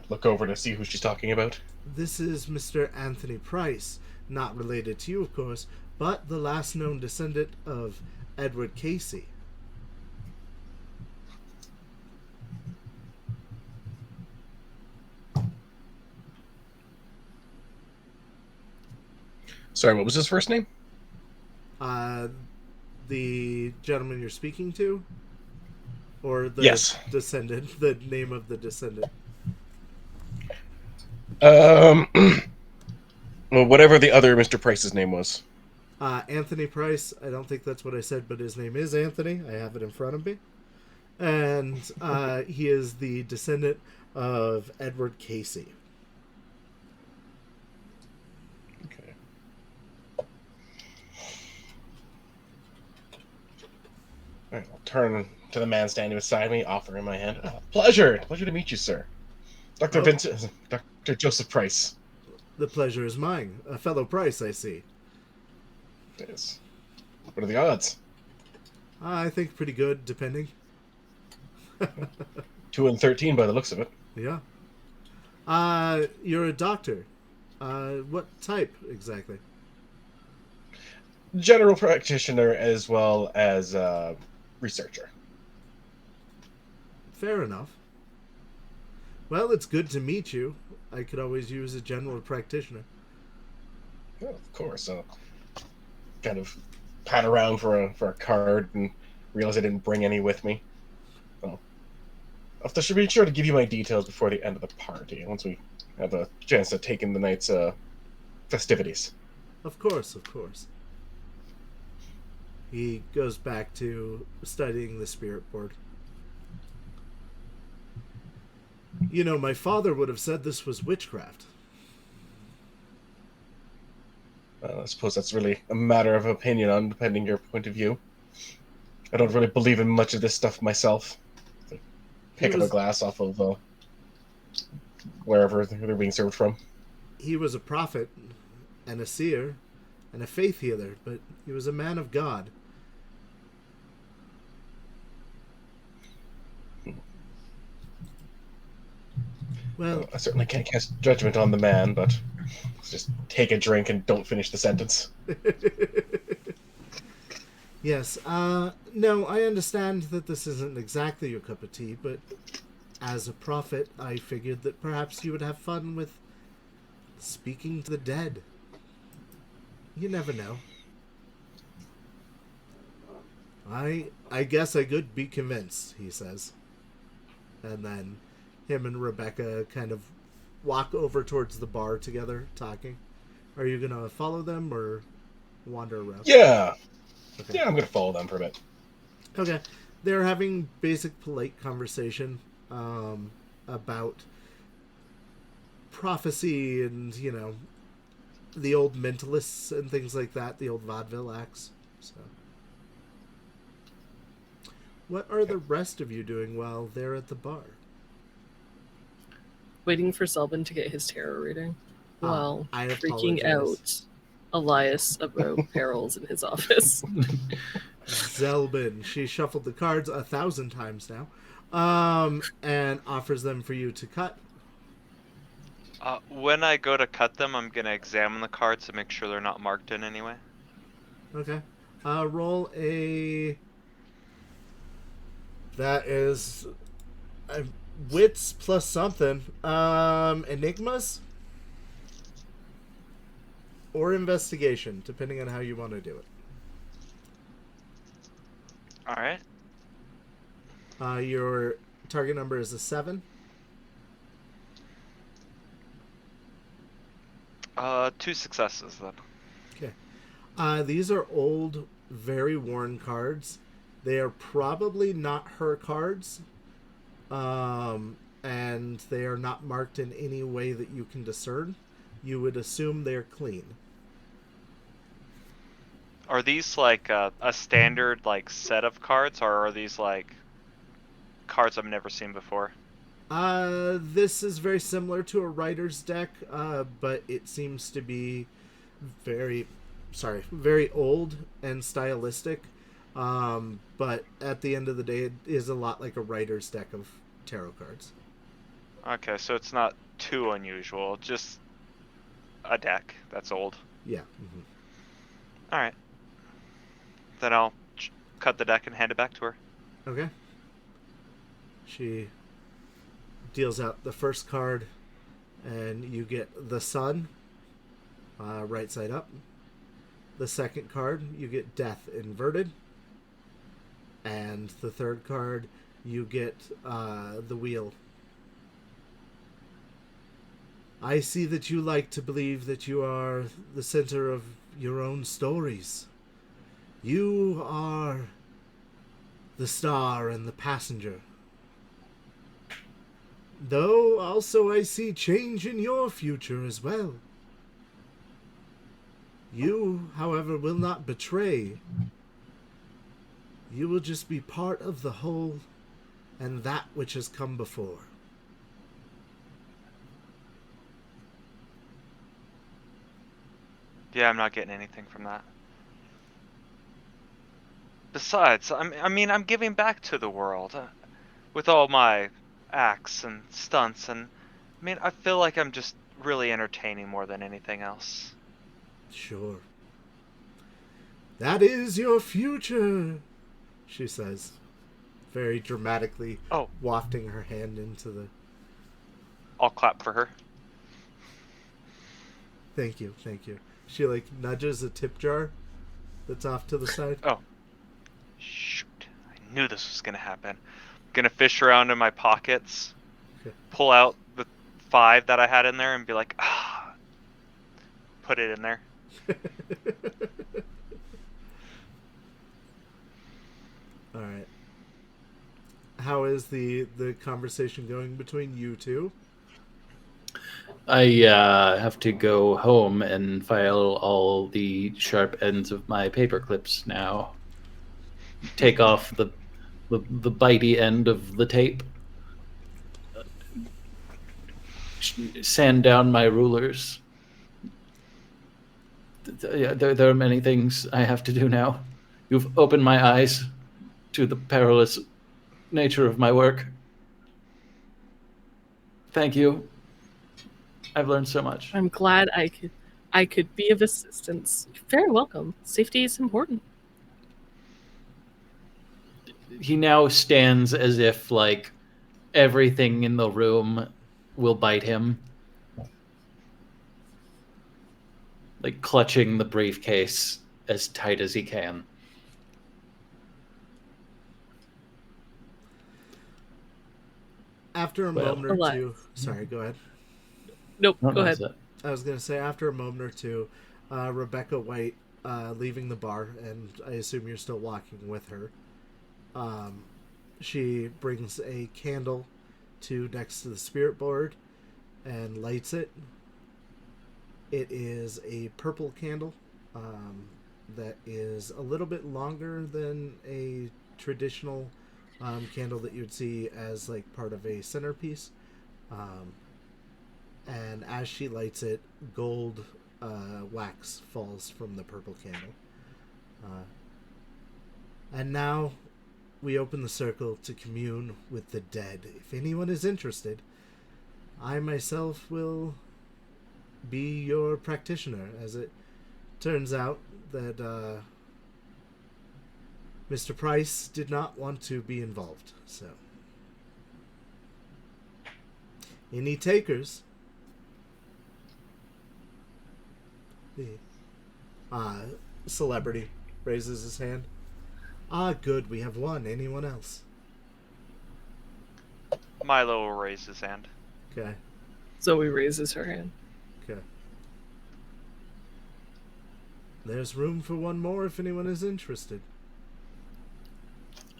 Look over to see who she's talking about. This is Mr. Anthony Price, not related to you, of course, but the last known descendant of Edward Casey. Sorry, what was his first name? The gentleman you're speaking to? Or the Yes. descendant, the name of the descendant? Well, whatever the other Mr. Price's name was. Anthony Price. I don't think that's what I said, but his name is Anthony. I have it in front of me. And he is the descendant of Edward Casey. Okay. All right, I'll turn to the man standing beside me, offer him my hand. Pleasure to meet you, sir. Dr. Vincent, Dr. Joseph Price. The pleasure is mine. A fellow Price, I see. Yes. What are the odds? I think pretty good, depending. 2 and 13 by the looks of it. Yeah. You're a doctor. What type, exactly? General practitioner as well as researcher. Fair enough. Well, it's good to meet you. I could always use a general practitioner. Oh, of course. Kind of pat around for a card and realize I didn't bring any with me. So I should be sure to give you my details before the end of the party, once we have a chance to take in the night's festivities. Of course, of course. He goes back to studying the spirit board. You know, my father would have said this was witchcraft. I suppose that's really a matter of opinion on depending your point of view. I don't really believe in much of this stuff myself. Pick up a glass off of wherever they're being served from. He was a prophet and a seer and a faith healer, but he was a man of God. Well, I certainly can't cast judgment on the man, but let's just take a drink and don't finish the sentence. yes. No, I understand that this isn't exactly your cup of tea, but as a prophet, I figured that perhaps you would have fun with speaking to the dead. You never know. I guess I could be convinced, he says. And then him and Rebecca kind of walk over towards the bar together, talking. Are you going to follow them or wander around? Yeah. Okay. Yeah, I'm going to follow them for a bit. Okay. They're having basic, polite conversation about prophecy and, you know, the old mentalists and things like that, the old vaudeville acts. So, what are the rest of you doing while they're at the bar? Waiting for Selbin to get his tarot reading. While I freaking apologize. out Elias about perils in his office. Zelbin. She shuffled the cards 1,000 times now, and offers them for you to cut. When I go to cut them, I'm gonna examine the cards to make sure they're not marked in any way. Okay. Roll a... That is... wits plus something. Enigmas? Or investigation, depending on how you want to do it. Alright. Your target number is a 7. 2 successes then. Okay. These are old, very worn cards. They are probably not her cards. And they are not marked in any way that you can discern. You would assume they're clean. Are these like a standard like set of cards, or are these like cards I've never seen before? This is very similar to a writer's deck, but it seems to be very old and stylistic. But at the end of the day, it is a lot like a writer's deck of tarot cards. Okay, so it's not too unusual, just a deck that's old. Yeah. Mm-hmm. Alright. Then I'll cut the deck and hand it back to her. Okay. She deals out the first card, and you get the sun, right side up. The second card, you get death inverted. And the third card, you get the wheel. I see that you like to believe that you are the center of your own stories. You are the star and the passenger. Though also I see change in your future as well. You, however, will not betray. You will just be part of the whole and that which has come before. Yeah, I'm not getting anything from that. Besides, I'm giving back to the world with all my acts and stunts, and I feel like I'm just really entertaining more than anything else. Sure. That is your future, she says, very dramatically, wafting her hand into the... I'll clap for her. Thank you. She, nudges a tip jar that's off to the side. Oh. Shoot. I knew this was going to happen. I'm going to fish around in my pockets, pull out the 5 that I had in there, and be like, put it in there. All right. How is the conversation going between you two? I have to go home and file all the sharp ends of my paper clips now. Take off the bitey end of the tape. Sand down my rulers. There are many things I have to do now. You've opened my eyes to the perilous nature of my work. Thank you. I've learned so much. I'm glad I could be of assistance. You're very welcome. Safety is important. He now stands as if like everything in the room will bite him. Like clutching the briefcase as tight as he can. After a Well, moment or Elias. two, sorry, go ahead. Nope, No, go ahead. that's it. I was gonna say after a moment or two, Rebecca White leaving the bar, and I assume you're still walking with her. She brings a candle to next to the spirit board and lights it. It is a purple candle that is a little bit longer than a traditional candle that you'd see as like part of a centerpiece. And as she lights it, gold wax falls from the purple candle. And now we open the circle to commune with the dead. If anyone is interested, I myself will be your practitioner, as it turns out that Mr. Price did not want to be involved. So, any takers? The celebrity raises his hand. Ah, good, we have one. Anyone else? Milo will raise his hand. Okay, Zoe raises her hand. okay. There's room for one more if anyone is interested.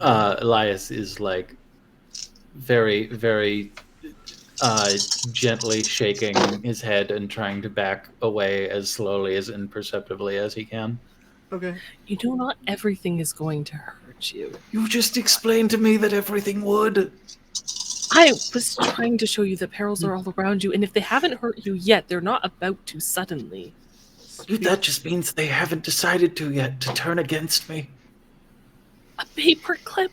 Elias is like very, very gently shaking his head and trying to back away as slowly as imperceptibly as he can. Okay. You know, not everything is going to hurt you. You just explained to me that everything would. I was trying to show you that perils are all around you, and if they haven't hurt you yet, they're not about to suddenly. That just means they haven't decided to yet to turn against me. A paperclip?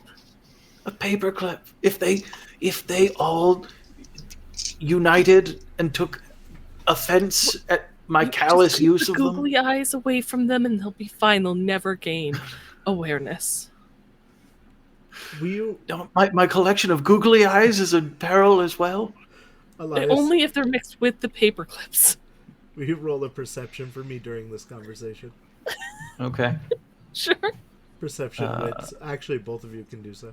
A paperclip. If they all united and took offense at my callous Just keep use the of them. googly eyes away from them, and they'll be fine. They'll never gain awareness. No, my collection of googly eyes is in peril as well. Elias, Only if they're mixed with the paperclips. will you roll a perception for me during this conversation? Okay. Sure. Perception, wits. Actually, both of you can do so.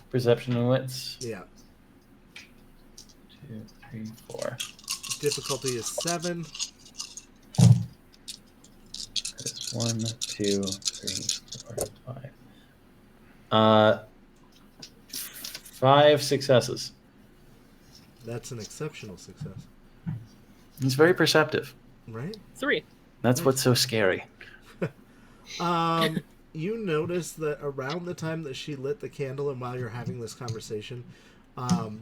Perception and wits. Yeah. 2, 3, 4. Difficulty is 7. That's 1, 2, 3, 4, 5. 5 successes. That's an exceptional success. It's very perceptive. Right? 3. That's what's so scary. You notice that around the time that she lit the candle and while you're having this conversation,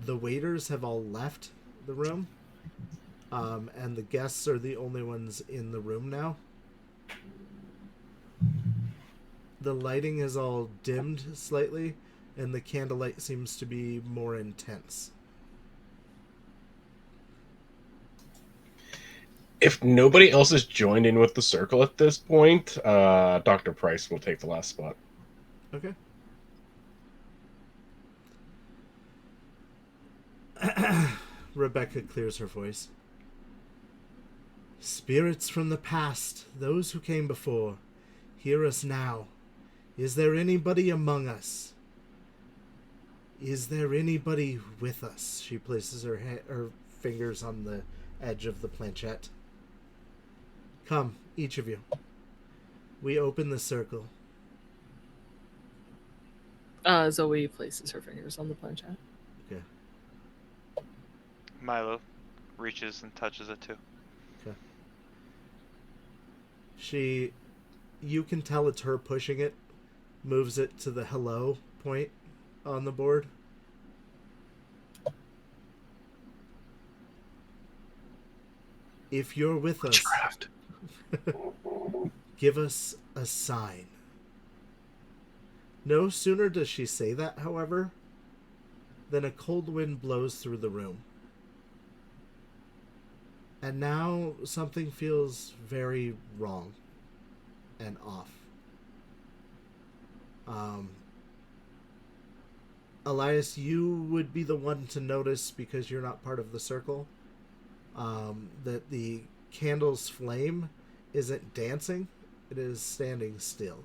the waiters have all left the room. And the guests are the only ones in the room now. The lighting is all dimmed slightly, and the candlelight seems to be more intense. If nobody else has joined in with the circle at this point, Dr. Price will take the last spot. Okay. Rebecca clears her voice. Spirits from the past, those who came before, hear us now. Is there anybody among us? Is there anybody with us? She places her fingers on the edge of the planchette. Come, each of you. We open the circle. Zoe places her fingers on the planchette. Okay. Milo reaches and touches it too. Okay. You can tell it's her pushing it, moves it to the hello point on the board. If you're with us, Witchcraft. give us a sign. No sooner does she say that, however, than a cold wind blows through the room. And now something feels very wrong and off. Elias, you would be the one to notice because you're not part of the circle. That the candle's flame isn't dancing, it is standing still.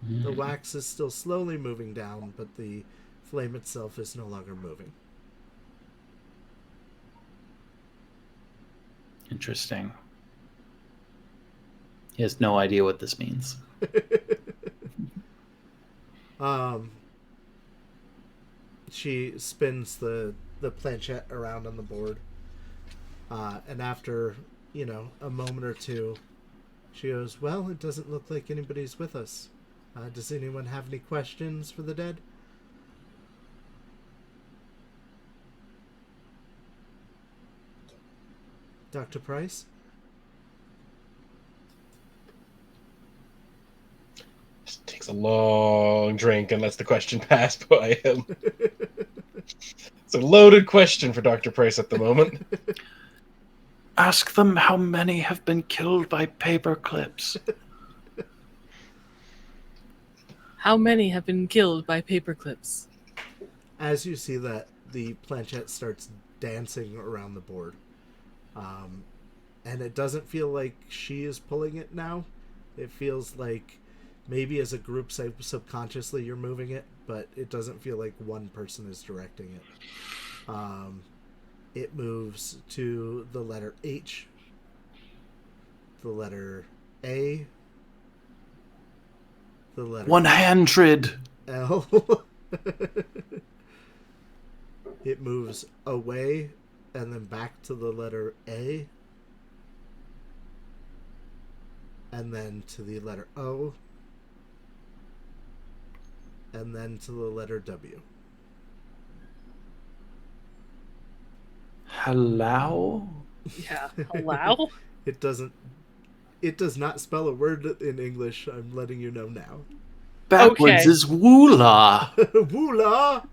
The wax is still slowly moving down, but the flame itself is no longer moving. Interesting. He has no idea what this means. She spins the planchette around on the board. And after, a moment or two, she goes, well, it doesn't look like anybody's with us. Does anyone have any questions for the dead? Dr. Price? Just takes a long drink and lets the question pass by him. It's a loaded question for Dr. Price at the moment. Ask them how many have been killed by paper clips. How many have been killed by paper clips? As you see that, the planchette starts dancing around the board. And it doesn't feel like she is pulling it now. It feels like maybe as a group subconsciously you're moving it, but it doesn't feel like one person is directing it. It moves to the letter H, the letter A, the letter 100. L. It moves away and then back to the letter A, and then to the letter O, and then to the letter W. Hello? Yeah. Allow? It does not spell a word in English. I'm letting you know now. Backwards Okay. is Woola. Woola!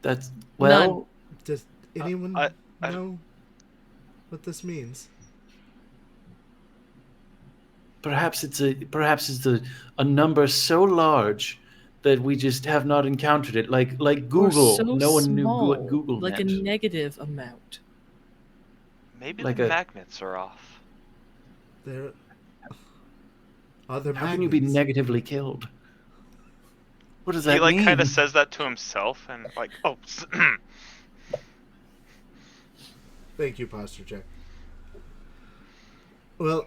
That's, well, Does anyone I- know what this means? perhaps it's a number so large that we just have not encountered it. Like Or Google. so No one knew small, what Google like meant. a negative amount. Maybe Like the a- magnets are off. There are there How can you be magnets? negatively killed? What does He that like mean? kind of says that to himself and like, oh, Thank you, posture check. Well,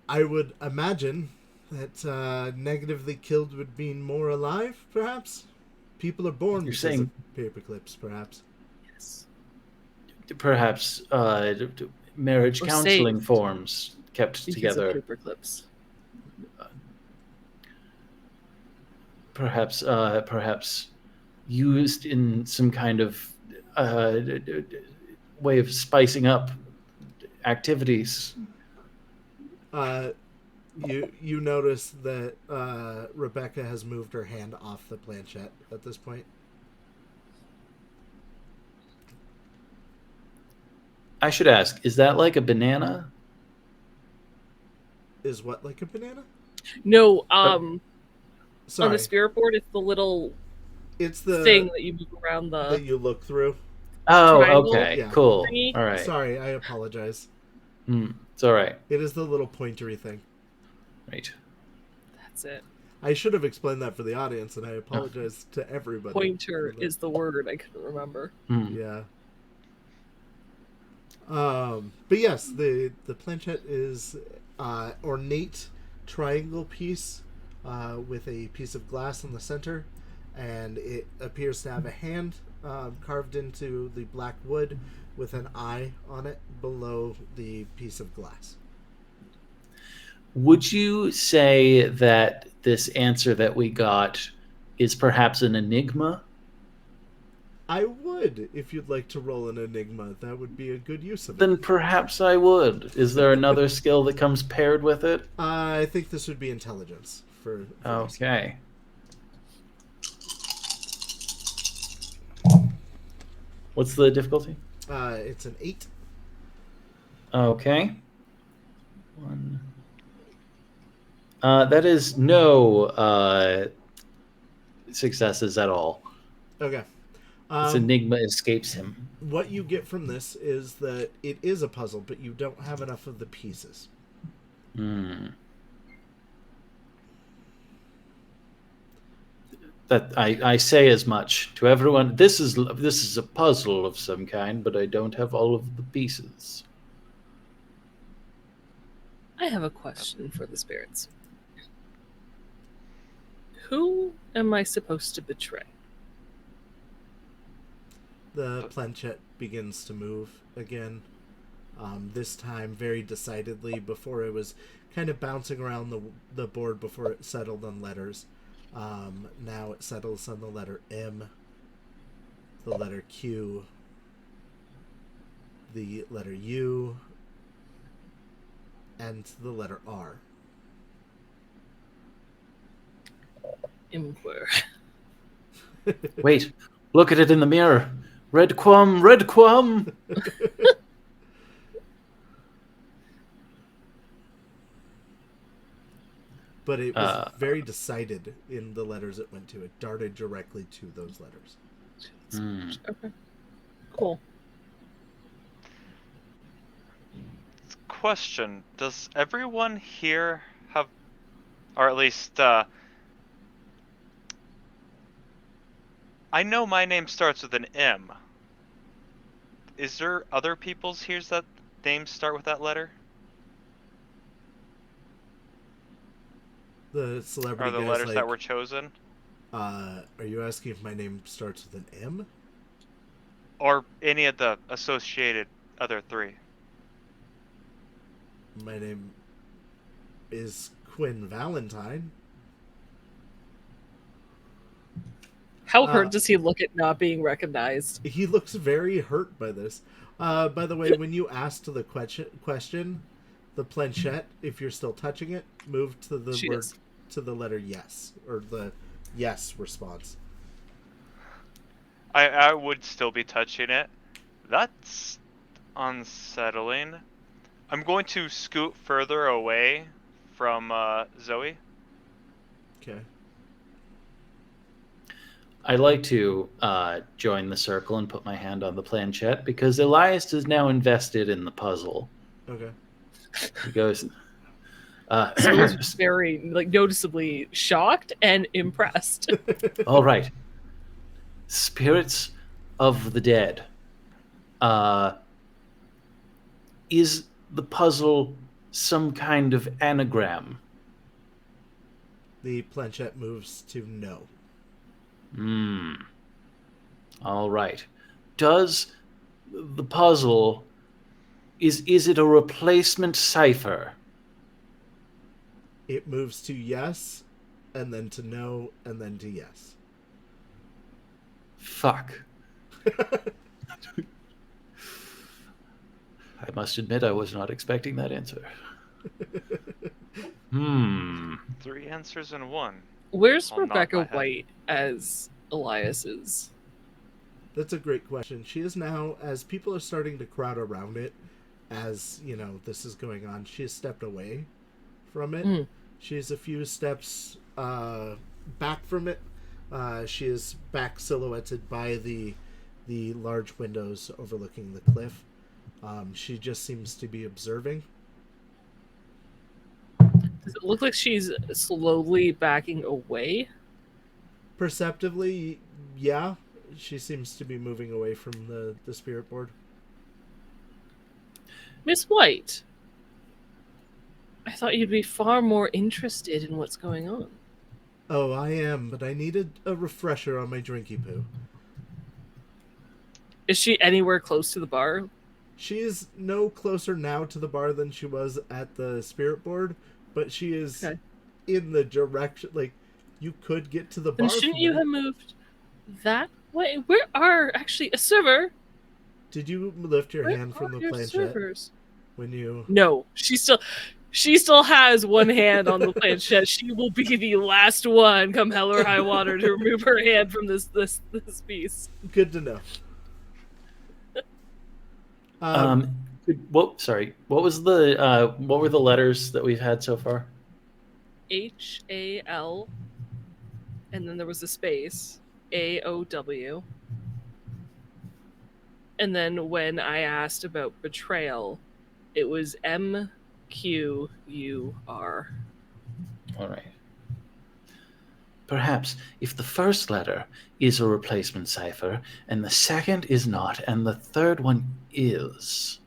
I would imagine that negatively killed would mean more alive, perhaps? People are born You're because saying- of paper clips, perhaps. Yes. Perhaps marriage Or counseling saved. forms kept Because together. of paper clips. Perhaps used in some kind of way of spicing up activities. You notice that Rebecca has moved her hand off the planchette at this point. I should ask, is that like a banana? Is what like a banana? No, Sorry, on the spirit board, it's the little it's the thing that you move around that the. you look through. Oh, Triangle okay, Yeah. cool. thingy? All right. Sorry, I apologize. It's all right. It is the little pointery thing. Right. That's it. I should have explained that for the audience, and I apologize to everybody. Pointer for that. is the word I couldn't remember. Yeah. But yes, the planchette is ornate triangle piece with a piece of glass in the center, and it appears to have a hand carved into the black wood with an eye on it below the piece of glass. Would you say that this answer that we got is perhaps an enigma? I would, if you'd like to roll an enigma. That would be a good use of it. Then perhaps I would. Is there another skill that comes paired with it? I think this would be intelligence for this. Okay. What's the difficulty? It's an 8. Okay. 1. That is no successes at all. Okay. This enigma escapes him. What you get from this is that it is a puzzle, but you don't have enough of the pieces. That I say as much to everyone. This is a puzzle of some kind, but I don't have all of the pieces. I have a question for the spirits. Who am I supposed to betray? The planchette begins to move again. This time very decidedly. Before it was kind of bouncing around the board before it settled on letters. Now it settles on the letter M, the letter Q, the letter U, and the letter R. Inquire. Wait, look at it in the mirror. Red Quam, Red Quam. But it was very decided in the letters it went to. It darted directly to those letters. Okay. Cool. Question: does everyone here have, or at least, I know my name starts with an M. Is there other people's here's that names start with that letter? The celebrity Or the guy's letters like, that were chosen? are you asking if my name starts with an M? Or any of the associated other 3? My name is Quinn Valentine. How hurt does he look at not being recognized? He looks very hurt by this. By the way, when you asked the question, the planchette, if you're still touching it, moved to the word to the letter yes, or the yes response. I would still be touching it. That's unsettling. I'm going to scoot further away from Zoe. Okay. I'd like to join the circle and put my hand on the planchette because Elias is now invested in the puzzle. Okay. He goes. He's very noticeably shocked and impressed. All right. Spirits of the dead. Is the puzzle some kind of anagram? The planchette moves to no. All right. Does the puzzle is it a replacement cipher? It moves to yes, and then to no, and then to yes. Fuck. I must admit I was not expecting that answer. 3 answers in 1. Where's I'll nod my Rebecca head. White as Elias's? That's a great question. She is now, as people are starting to crowd around it, as, this is going on, she has stepped away from it. She's a few steps back from it. She is back silhouetted by the large windows overlooking the cliff. She just seems to be observing. Does it look like she's slowly backing away? Perceptively, yeah. She seems to be moving away from the spirit board. Miss White, I thought you'd be far more interested in what's going on. Oh, I am, but I needed a refresher on my drinky poo. Is she anywhere close to the bar? She is no closer now to the bar than she was at the spirit board, but she is Okay. in the direction. Like, you could get to the Then bar shouldn't from you there. have moved that way? Where are actually a server? Did you lift your Where hand from are the your planchette servers? when you? No, she still has one hand on the planchette. She will be the last one, come hell or high water, to remove her hand from this piece. Good to know. Sorry. What was the what were the letters that we've had so far? HAL, and then there was a space, AOW. And then when I asked about betrayal, it was MQUR. All right. Perhaps if the first letter is a replacement cipher, and the second is not, and the third one is,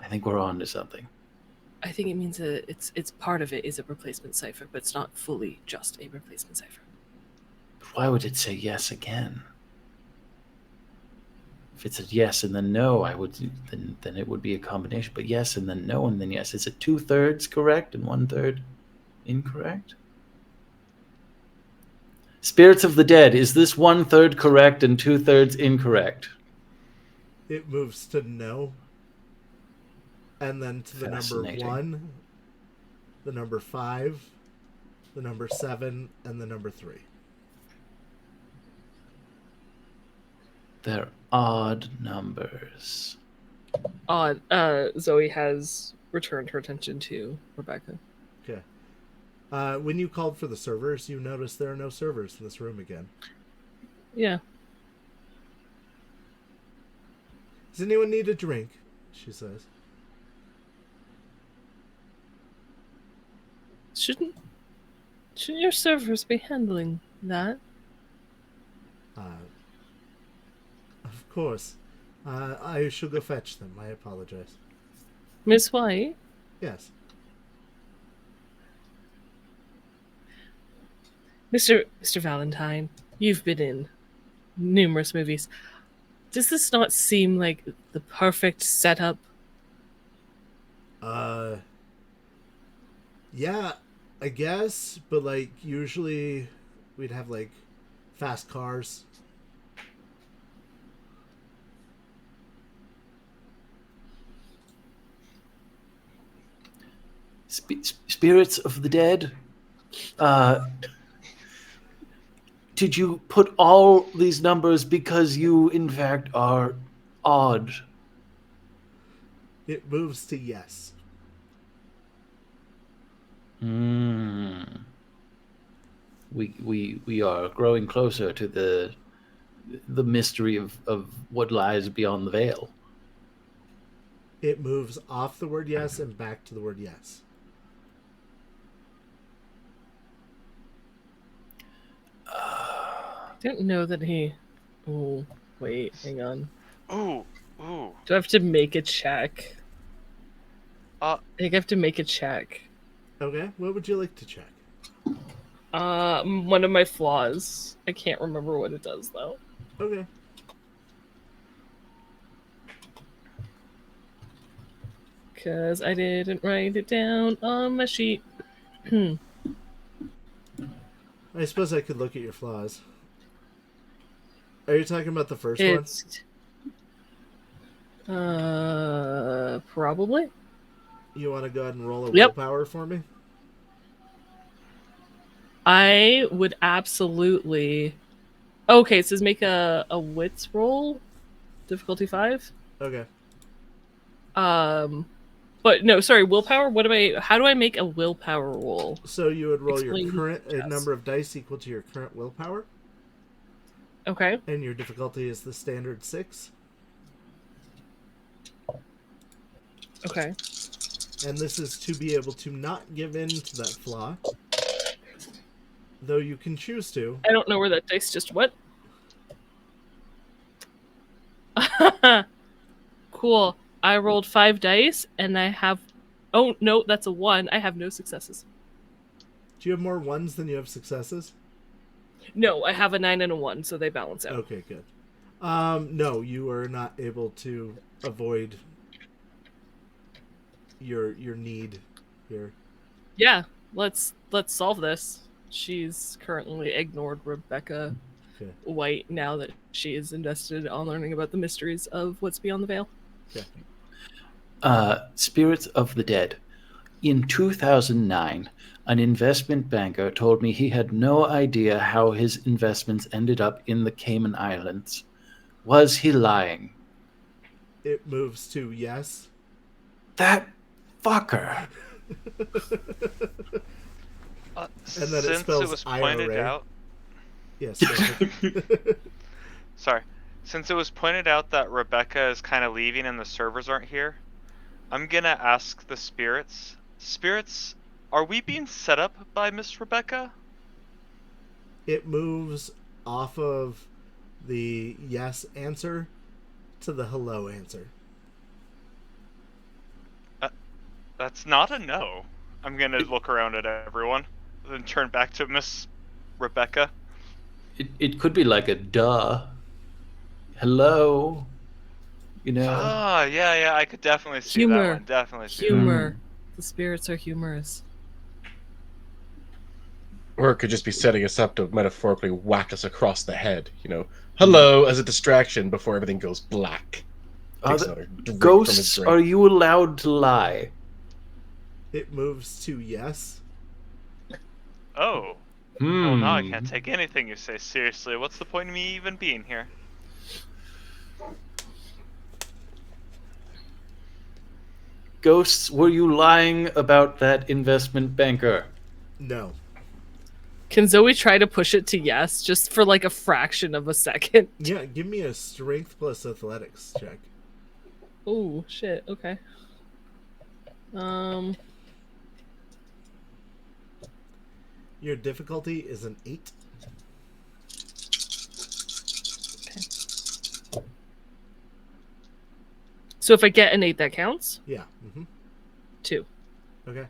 I think we're on to something. I think it means it's part of it is a replacement cipher, but it's not fully just a replacement cipher. But why would it say yes again? If it's a yes and then no, then it would be a combination. But yes and then no and then yes. Is it 2/3 correct and 1/3 incorrect? Spirits of the Dead, is this 1/3 correct and 2/3 incorrect? It moves to no. And then to the number Fascinating. 1, the number 5, the number 7, and the number 3. They're odd numbers. Odd. Zoe has returned her attention to Rebecca. Okay. When you called for the servers, you noticed there are no servers in this room again. Yeah. Does anyone need a drink? She says. Shouldn't your servers be handling that? Of course. I should go fetch them. I apologize. Miss White? Yes. Mr. Valentine, you've been in numerous movies. Does this not seem like the perfect setup? Yeah, I guess, but like usually we'd have like fast cars. Spirits of the Dead? Did you put all these numbers because you, in fact, are odd? It moves to yes. We are growing closer to the mystery of what lies beyond the veil. It moves off the word yes and back to the word yes. I don't know that he... Oh, wait, hang on. Ooh. Do I have to make a check? Uh, I think I have to make a check. Okay, what would you like to check? One of my flaws. I can't remember what it does, though. Okay. Because I didn't write it down on my sheet. I suppose I could look at your flaws. Are you talking about the first It's... probably? one? You want to go ahead and roll a Yep. willpower for me? I would absolutely... Okay, it says make a wits roll. Difficulty 5. Okay. But no, sorry, willpower? How do I make a willpower roll? So you would roll Explain your current yes. number of dice equal to your current willpower, Okay. and your difficulty is the standard 6. Okay. And this is to be able to not give in to that flaw, though you can choose to. I don't know where that dice just went. Cool. I rolled 5 dice, and I have... Oh, no, that's a 1. I have no successes. Do you have more ones than you have successes? No, I have a 9 and a 1, so they balance out. Okay, good. No, you are not able to avoid your need here. Yeah, let's solve this. She's currently ignored Rebecca Okay. White now that she is invested on learning about the mysteries of what's beyond the veil. Okay. Spirits of the Dead. In 2009, an investment banker told me he had no idea how his investments ended up in the Cayman Islands. Was he lying? It moves to yes. That fucker. And then it Since spells it was pointed IRA. out, Yes. Go ahead. sorry, since it was pointed out that Rebecca is kind of leaving and the servers aren't here, I'm gonna ask the spirits. Spirits, are we being set up by Miss Rebecca? It moves off of the yes answer to the hello answer. That's not a no. I'm gonna look around at everyone, then turn back to Miss Rebecca. It could be like a duh. Hello. You know? Ah, yeah, I could definitely see that Humor. one. Definitely see Humor. The spirits are humorous. Or it could just be setting us up to metaphorically whack us across the head, Hello, as a distraction before everything goes black. Takes another drink from his Ghosts, drink. are you allowed to lie? It moves to yes. that. Oh. Oh, now I can't take anything you say seriously. What's the point of me even being here? Ghosts, were you lying about that investment banker? No. Can Zoe try to push it to yes, just for like a fraction of a second? Yeah, give me a strength plus athletics check. Oh shit. Okay. Your difficulty is an 8. So if I get an 8, that counts. Yeah. Mm-hmm. 2. Okay.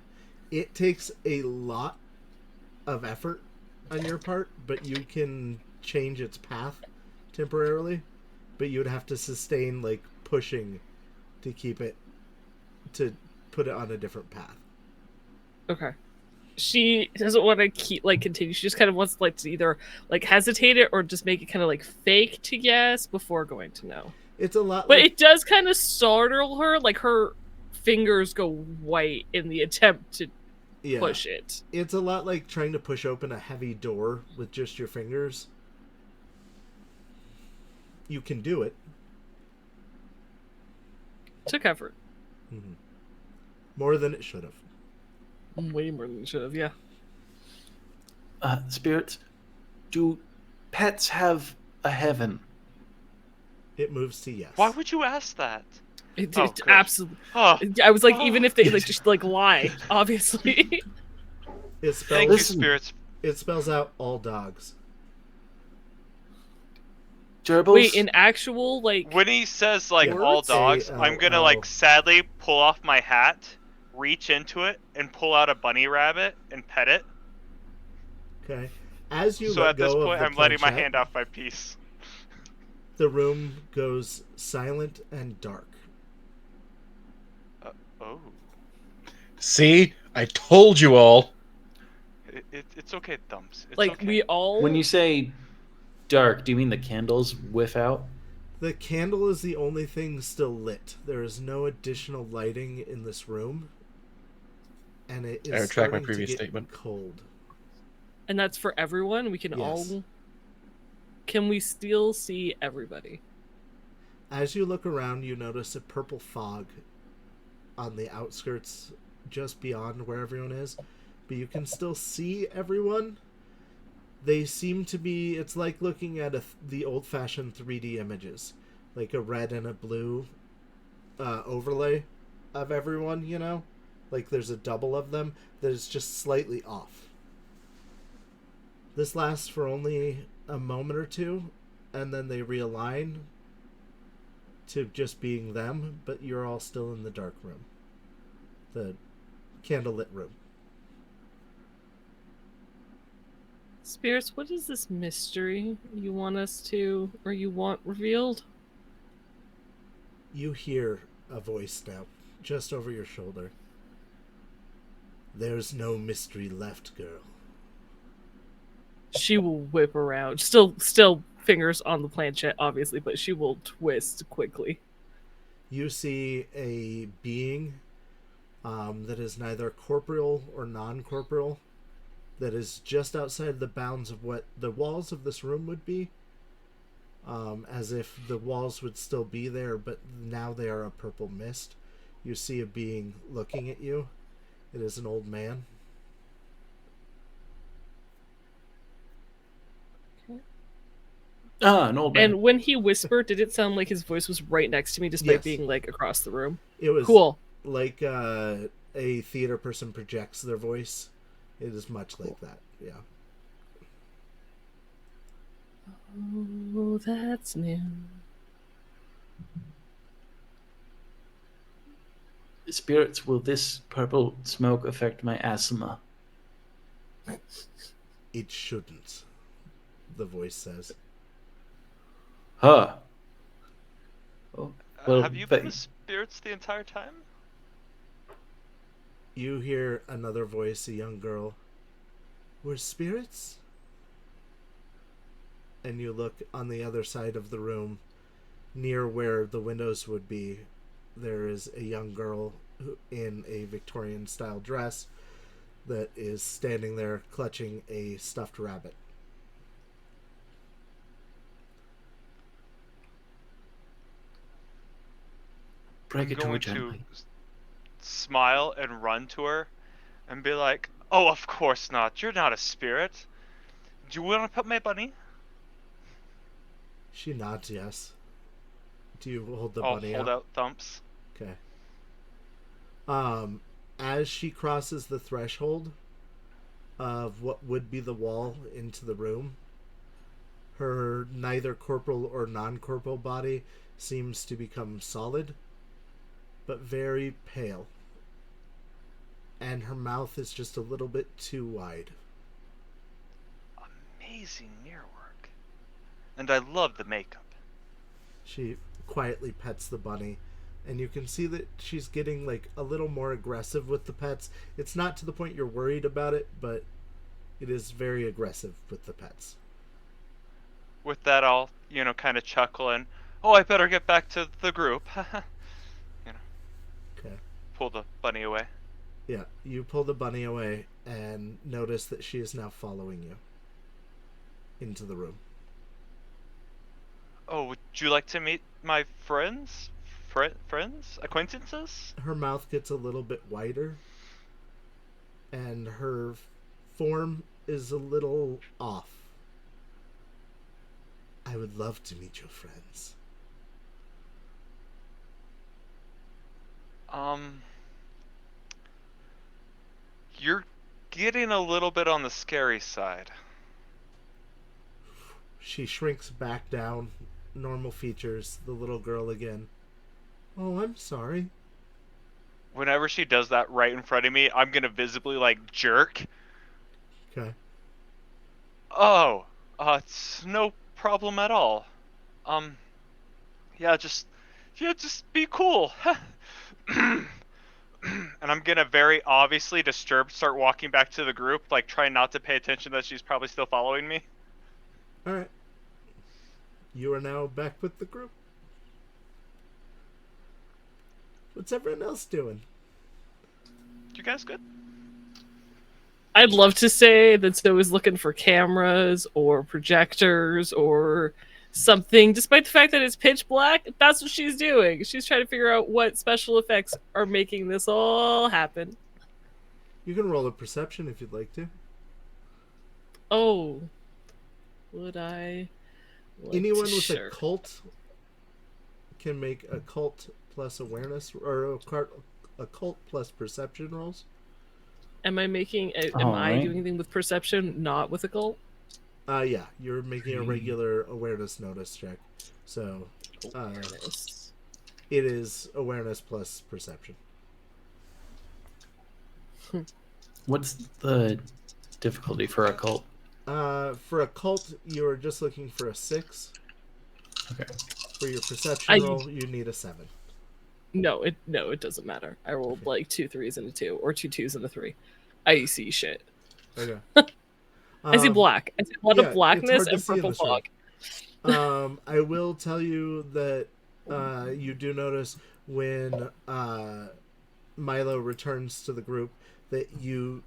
It takes a lot of effort on your part, but you can change its path temporarily. But you would have to sustain like pushing to keep it to put it on a different path. Okay. She doesn't want to continue. She just kind of wants to either hesitate it or just make it kind of fake to yes before going to no. It's a lot, but it does kind of startle her. Like her fingers go white in the attempt to push it. It's a lot like trying to push open a heavy door with just your fingers. You can do it. Took effort. Mm-hmm. More than it should have. Way more than it should have, yeah. Spirits, do pets have a heaven? It moves to yes. Why would you ask that? It good. absolutely. Oh. I was even if they just lie, obviously. It spells, Thank you, spirits. It spells out all dogs. Gerbils? Wait, in actual when he says all dogs, I'm gonna A-L-L. sadly pull off my hat, reach into it, and pull out a bunny rabbit and pet it. Okay. As you So let at this go point, of I'm the letting my planchette, hand off my piece. the room goes silent and dark. Oh. See? I told you all. It's okay, Thumbs. It's like okay. we all. When you say dark, do you mean the candles whiff out? The candle is the only thing still lit. There is no additional lighting in this room. And it is I retract my starting previous to get statement. cold. And that's for everyone. We can Yes. all. Can we still see everybody? As you look around, you notice a purple fog on the outskirts just beyond where everyone is. But you can still see everyone. They seem to be... It's like looking at the old-fashioned 3D images. Like a red and a blue overlay of everyone, Like there's a double of them that is just slightly off. This lasts for only a moment or two, and then they realign to just being them, but you're all still in the dark room. The candlelit room. Spirits, what is this mystery you want us to, or you want revealed? You hear a voice now, just over your shoulder. There's no mystery left, girl. She will whip around. Still fingers on the planchette, obviously, but she will twist quickly. You see a being that is neither corporeal or non-corporeal, that is just outside the bounds of what the walls of this room would be, as if the walls would still be there, but now they are a purple mist. You see a being looking at you. It is an old man. An old man. And when he whispered, did it sound like his voice was right next to me, despite Yes. being like across the room? It was Cool. like a theater person projects their voice. It is much like that, yeah. Oh, that's new. Spirits, will this purple smoke affect my asthma? It shouldn't, the voice says. Huh. Oh, well, Have you been the spirits the entire time? You hear another voice, a young girl. We're spirits? And you look on the other side of the room, near where the windows would be. There is a young girl in a Victorian-style dress that is standing there clutching a stuffed rabbit. break it to her Going gently. to smile and run to her and be like, "Oh, of course not. You're not a spirit. Do you want to pet my bunny?" She nods yes. Do you hold the I'll bunny hold out? out thumps. Okay. As she crosses the threshold of what would be the wall into the room, her neither corporal or non-corporal body seems to become solid, but very pale. And her mouth is just a little bit too wide. Amazing mirror work. And I love the makeup. She quietly pets the bunny, and you can see that she's getting like a little more aggressive with the pets. It's not to the point you're worried about it, but it is very aggressive with the pets. With that, I'll, kind of chuckle and, "Oh, I better get back to the group." Okay. Pull the bunny away. Yeah, you pull the bunny away and notice that she is now following you into the room. "Oh, would you like to meet my friends? Friends? Acquaintances?" Her mouth gets a little bit wider, and her form is a little off. I would love to meet your friends. You're getting a little bit on the scary side. She shrinks back down, normal features, the little girl again. Oh, I'm sorry. Whenever she does that right in front of me, I'm gonna visibly, jerk. Okay. Oh, it's no problem at all. Yeah, just be cool. And I'm gonna very obviously disturbed start walking back to the group, trying not to pay attention that she's probably still following me. Alright. You are now back with the group. What's everyone else doing? You guys good? I'd love to say that Zoe is looking for cameras or projectors or something, despite the fact that it's pitch black. That's what she's doing. She's trying to figure out what special effects are making this all happen. You can roll a perception if you'd like to. Oh. Would I? Anyone with a cult can make a cult plus awareness or a cult plus perception rolls. Am I making? Am I doing anything with perception, not with occult? Yeah, you're making a regular awareness notice check. So, Awareness. it is awareness plus perception. What's the difficulty for occult? For a cult, you're just looking for a 6. Okay. For your perception roll, you need a 7. No, it doesn't matter. I rolled like 2 3s and a 2, or 2 2s and a 3. I see shit. Okay. I see black. I see a lot of blackness and purple fog. I will tell you that you do notice when Milo returns to the group that you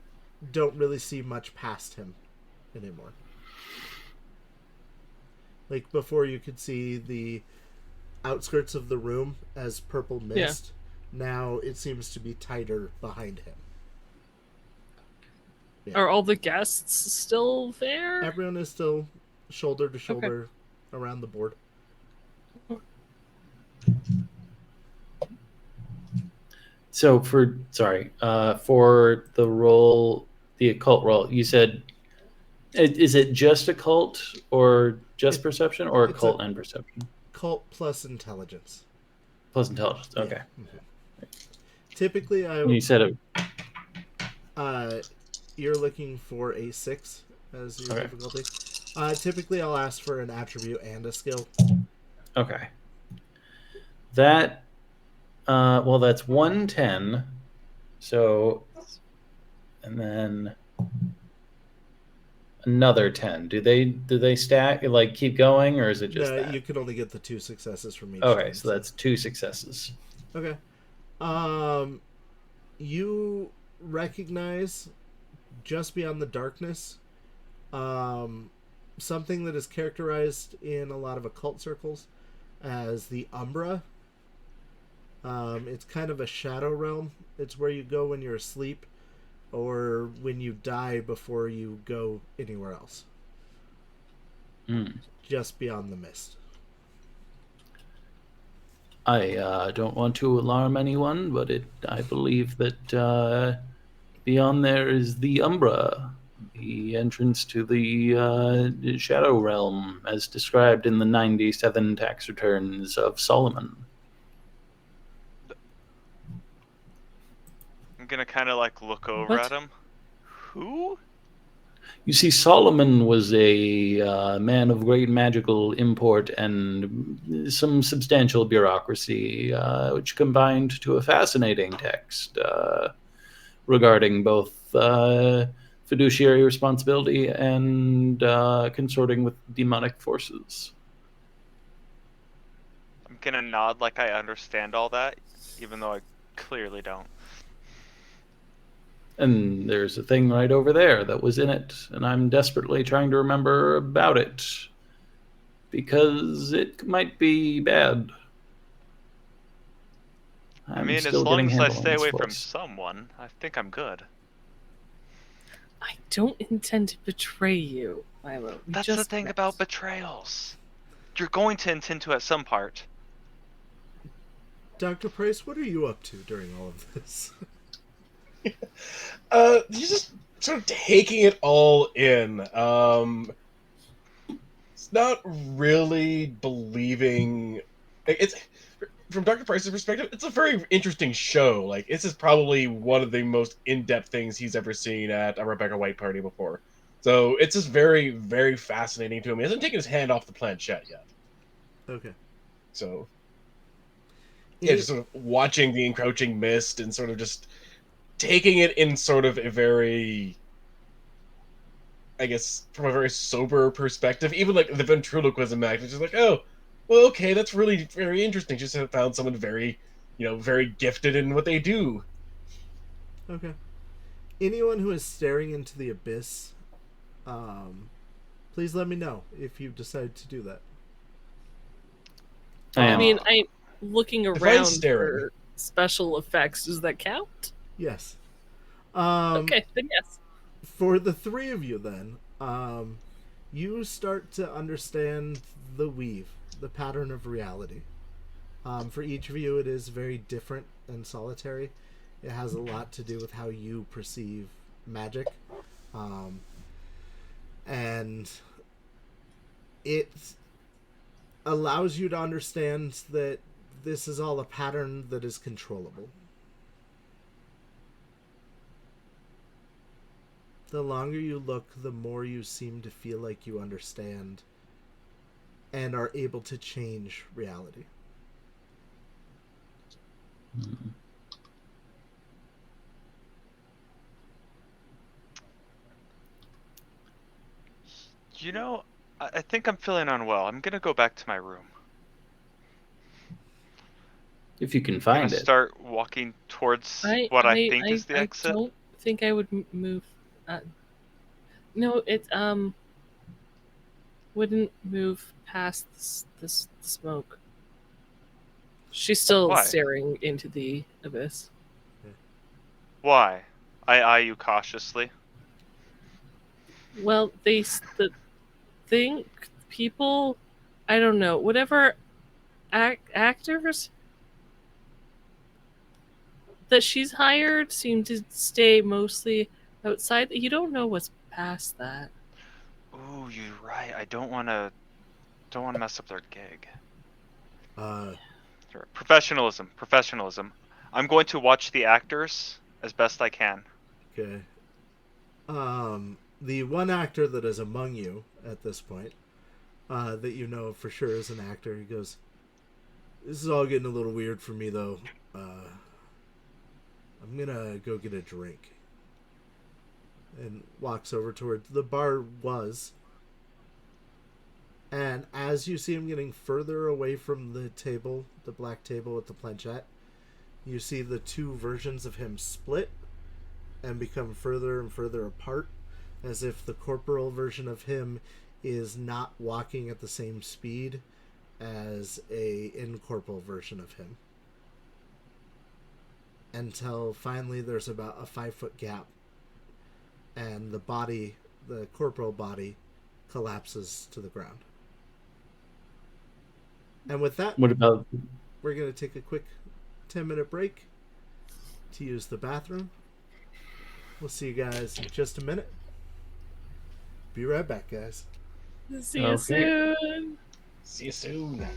don't really see much past him anymore. Like before, you could see the outskirts of the room as purple mist. Yeah. Now it seems to be tighter behind him. Yeah. Are all the guests still there? Everyone is still shoulder to shoulder around the board. So for the roll, the occult roll, you said, is it just occult or just perception, or occult and perception? Occult plus intelligence. Plus intelligence. Okay. Yeah. Mm-hmm. Typically, you said it. You're looking for a 6 as your difficulty. Typically, I'll ask for an attribute and a skill. Okay. That. Well, that's 110. So, and then another 10. Do they stack, like, keep going, or is it just that? You can only get the 2 successes from each. Okay, so that's 2 successes. Okay. You recognize just beyond the darkness something that is characterized in a lot of occult circles as the Umbra. It's kind of a shadow realm. It's where you go when you're asleep or when you die before you go anywhere else. Just beyond the mist. I don't want to alarm anyone, but I believe that beyond there is the Umbra, the entrance to the Shadow Realm, as described in the 97 tax returns of Solomon. I'm gonna kind of like look over at him. Who? You see, Solomon was a man of great magical import and some substantial bureaucracy, which combined to a fascinating text regarding both fiduciary responsibility and consorting with demonic forces. I'm gonna nod like I understand all that, even though I clearly don't. And there's a thing right over there that was in it, and I'm desperately trying to remember about it, because it might be bad. I mean, as long as I stay away from someone, I think I'm good. I don't intend to betray you, Milo. That's the thing about betrayals. You're going to intend to at some part. Dr. Price, what are you up to during all of this? You're just sort of taking it all in. It's not really believing. It's from Dr. Price's perspective, it's a very interesting show. Like, this is probably one of the most in-depth things he's ever seen at a Rebecca White party before. So it's just very, very fascinating to him. He hasn't taken his hand off the planchette yet. Okay. So, yeah, just sort of watching the encroaching mist and sort of just taking it in sort of a very, I guess, from a very sober perspective. Even like the ventriloquism act, which is like, oh, well, okay, that's really very interesting. Just found someone very, very gifted in what they do. Okay. Anyone who is staring into the abyss, please let me know if you decide to do that. I mean, I'm looking around for special effects. Does that count? Yes. Okay, then yes. For the 3 of you, then, you start to understand the weave, the pattern of reality. For each of you, it is very different and solitary. It has a lot to do with how you perceive magic. And it allows you to understand that this is all a pattern that is controllable. the longer you look, the more you seem to feel like you understand and are able to change reality. You know, I think I'm feeling unwell. I'm gonna go back to my room. If you can I'm find gonna it. start walking towards what I think is the exit. I don't think I would move. No, it wouldn't move past the smoke. She's still Why? staring into the abyss. Why? I eye you cautiously. Well, think people, I don't know, whatever actors that she's hired seem to stay mostly outside. You don't know what's past that. Ooh, you're right. I don't wanna mess up their gig. Sure. Professionalism. I'm going to watch the actors as best I can. Okay. The one actor that is among you at this point, that you know for sure is an actor, he goes, "This is all getting a little weird for me, though. I'm gonna go get a drink." And walks over towards the bar was. And as you see him getting further away from the table, the black table with the planchette, you see the two versions of him split and become further and further apart, as if the corporal version of him is not walking at the same speed as a incorporeal version of him. Until finally there's about a 5-foot gap, and the body, the corporal body, collapses to the ground. And with that, What about we're going to take a quick 10-minute break to use the bathroom. We'll see you guys in just a minute. Be right back, guys. See you Okay. soon. See you soon.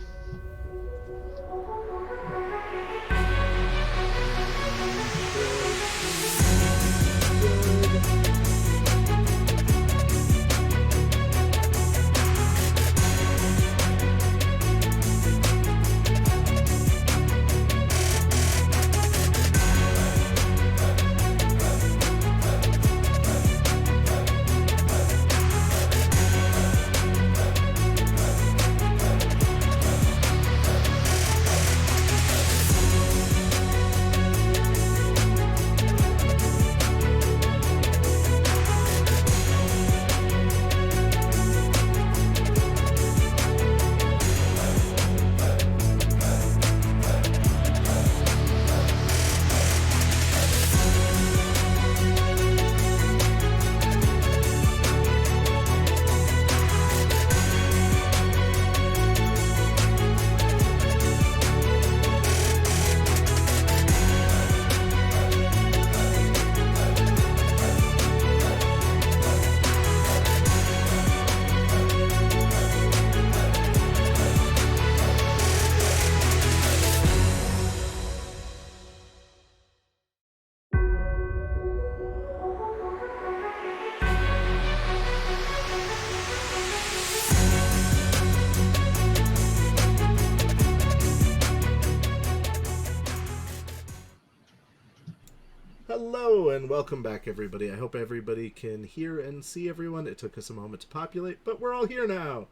Hello and welcome back, everybody. I hope everybody can hear and see everyone. It took us a moment to populate, but we're all here now.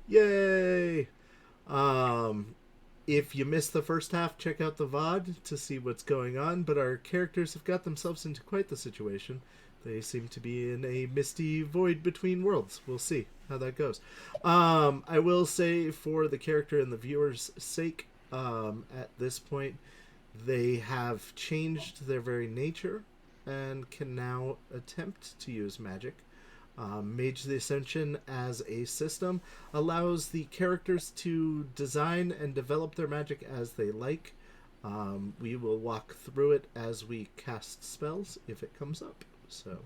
Yay! If you missed the first half, check out the VOD to see what's going on, but our characters have got themselves into quite the situation. They seem to be in a misty void between worlds. We'll see how that goes. I will say, for the character and the viewer's sake, at this point, they have changed their very nature and can now attempt to use magic. Mage the Ascension as a system allows the characters to design and develop their magic as they like. We will walk through it as we cast spells if it comes up. So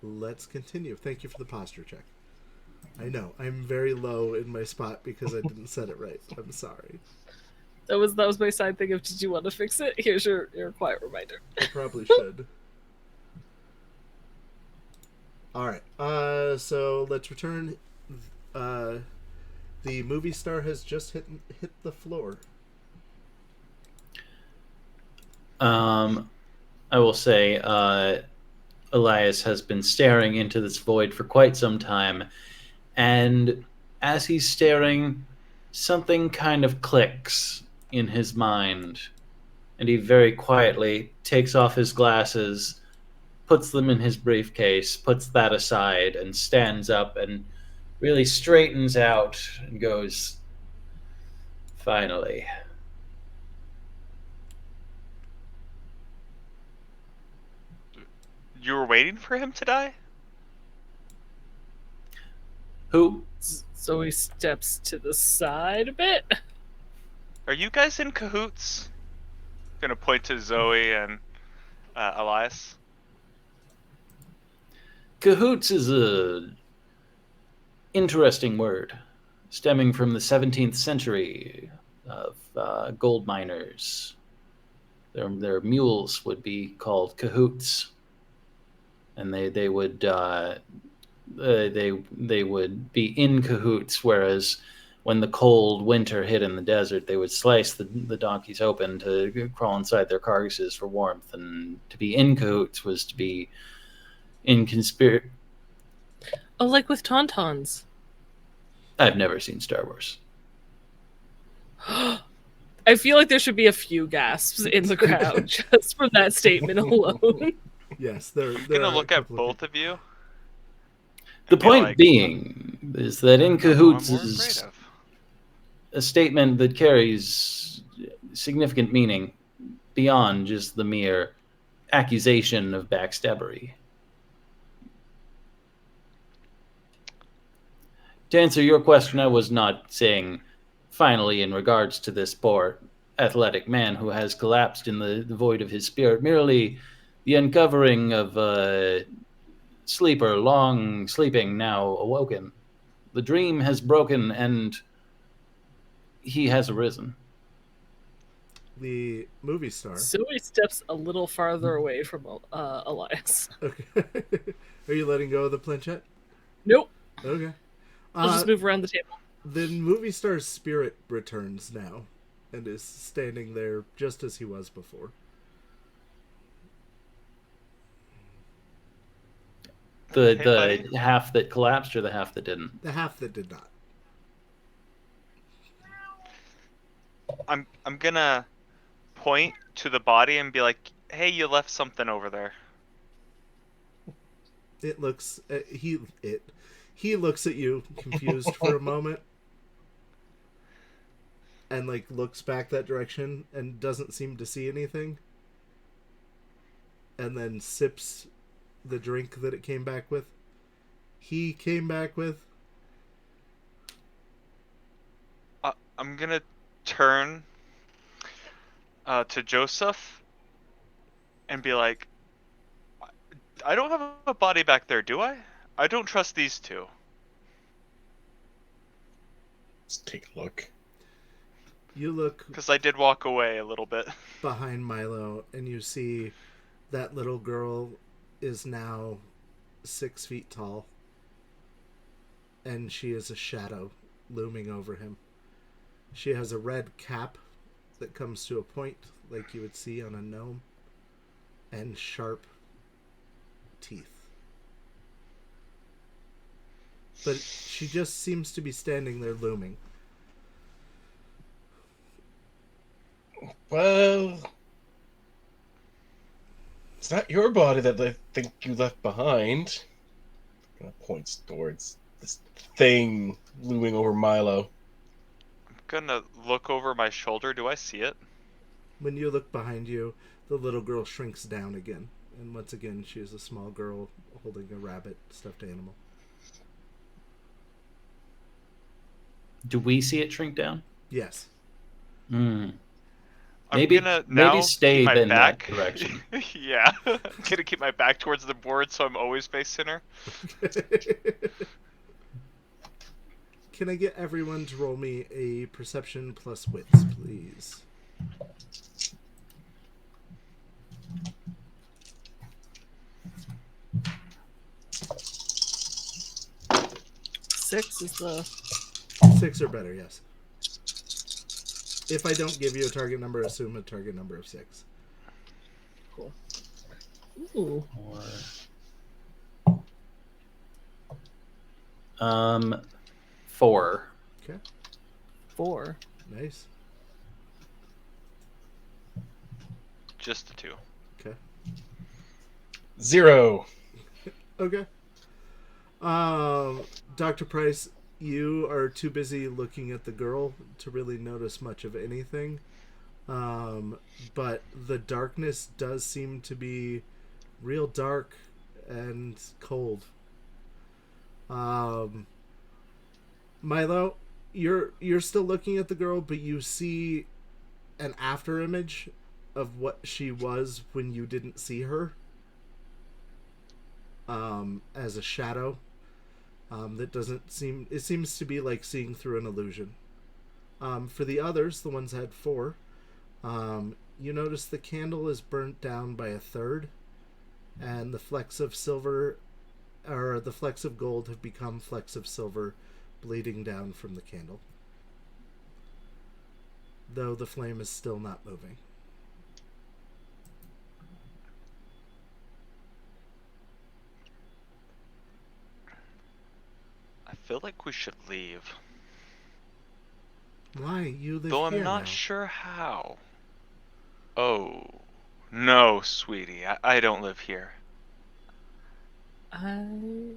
let's continue. Thank you for the posture check. I know, I'm very low in my spot because I didn't set it right. I'm sorry. That was my side thing of, did you want to fix it? Here's your quiet reminder. I probably should. All right. So let's return. The movie star has just hit the floor. I will say, Elias has been staring into this void for quite some time, and as he's staring, something kind of clicks in his mind, and he very quietly takes off his glasses, puts them in his briefcase, puts that aside, and stands up and really straightens out and goes, "Finally." You were waiting for him to die? Who? Zoe steps to the side a bit. Are you guys in cahoots? Gonna point to Zoe and Elias. Cahoots is a interesting word, stemming from the 17th century of gold miners. Their mules would be called cahoots, and they would they would be in cahoots. Whereas when the cold winter hit in the desert, they would slice the donkeys open to crawl inside their carcasses for warmth. And to be in cahoots was to be in conspiracy. Oh, like with tauntauns. I've never seen Star Wars. I feel like there should be a few gasps in the crowd just from that statement alone. Yes, they're I'm gonna look at both of you. The and be point like, being is that in "I don't know cahoots what I'm more is afraid of." a statement that carries significant meaning beyond just the mere accusation of backstabbery. To answer your question, I was not saying finally in regards to this poor athletic man who has collapsed in the void of his spirit, merely the uncovering of a sleeper long sleeping, now awoken. The dream has broken and he has arisen. The movie star. Zoe steps a little farther away from Elias. Okay. Are you letting go of the planchette? Nope. Okay. I'll just move around the table. The movie star's spirit returns now and is standing there just as he was before. The Hey, buddy. half that collapsed or the half that didn't? The half that did not. I'm gonna point to the body and be like, "Hey, you left something over there." It looks he looks at you confused for a moment and like looks back that direction and doesn't seem to see anything and then sips the drink that it came back with. He came back with. I'm gonna turn to Joseph and be like, "I don't have a body back there, do I? I don't trust these two." Let's take a look. You look Because I did walk away a little bit. behind Milo and you see that little girl is now 6 feet tall and she is a shadow looming over him. She has a red cap that comes to a point like you would see on a gnome and sharp teeth. But she just seems to be standing there looming. Well, it's not your body that I think you left behind. Kind of points towards this thing looming over Milo. I'm gonna look over my shoulder. Do I see it? When you look behind you, the little girl shrinks down again. And once again, she is a small girl holding a rabbit stuffed animal. Do we see it shrink down? Yes. Mm. I'm Maybe gonna now stay keep my in that back. direction. Yeah. I'm gonna keep my back towards the board so I'm always facing her. Can I get everyone to roll me a perception plus wits, please? 6 is the... 6 or better, yes. If I don't give you a target number, assume a target number of 6. Cool. Ooh. Or, 4. Okay, 4. nice. Just the 2. Okay. 0. Okay. Dr. Price, you are too busy looking at the girl to really notice much of anything. But the darkness does seem to be real dark and cold. Milo, you're still looking at the girl, but you see an after image of what she was when you didn't see her. As a shadow. That doesn't seem... It seems to be like seeing through an illusion. For the others, the ones that had 4, you notice the candle is burnt down by a third, and the flecks of silver, or the flecks of gold, have become flecks of silver bleeding down from the candle. Though the flame is still not moving. I feel like we should leave. Why? You live Though here I'm not now. sure how. Oh. No, sweetie. I don't live here. I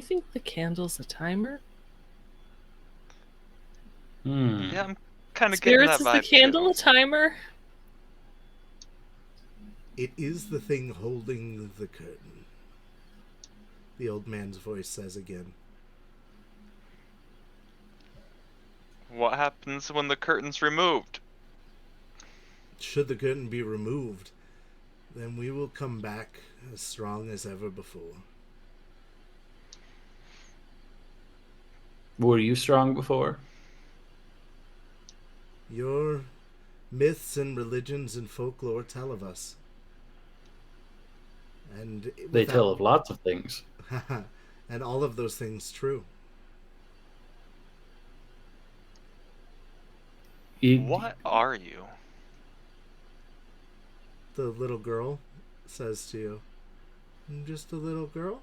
think the candle's a timer. Yeah, I'm kind of getting Spirits, that is vibe the candle too. a timer? It is the thing holding the curtain. The old man's voice says again. What happens when the curtain's removed? Should the curtain be removed, then we will come back as strong as ever before. Were you strong before? Your myths and religions and folklore tell of us. And They tell of lots of things. and all of those things true. What are you? The little girl says to you, "I'm just a little girl?"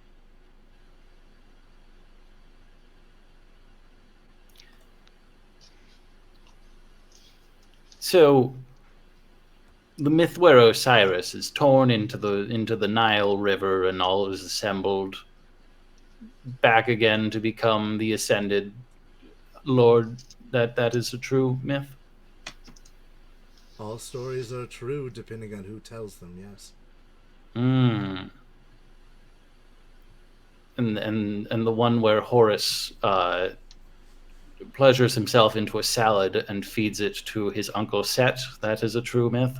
So, the myth where Osiris is torn into the Nile River and all is assembled back again to become the ascended Lord, that is a true myth? All stories are true depending on who tells them, yes. And the one where Horus pleasures himself into a salad and feeds it to his uncle Set, that is a true myth?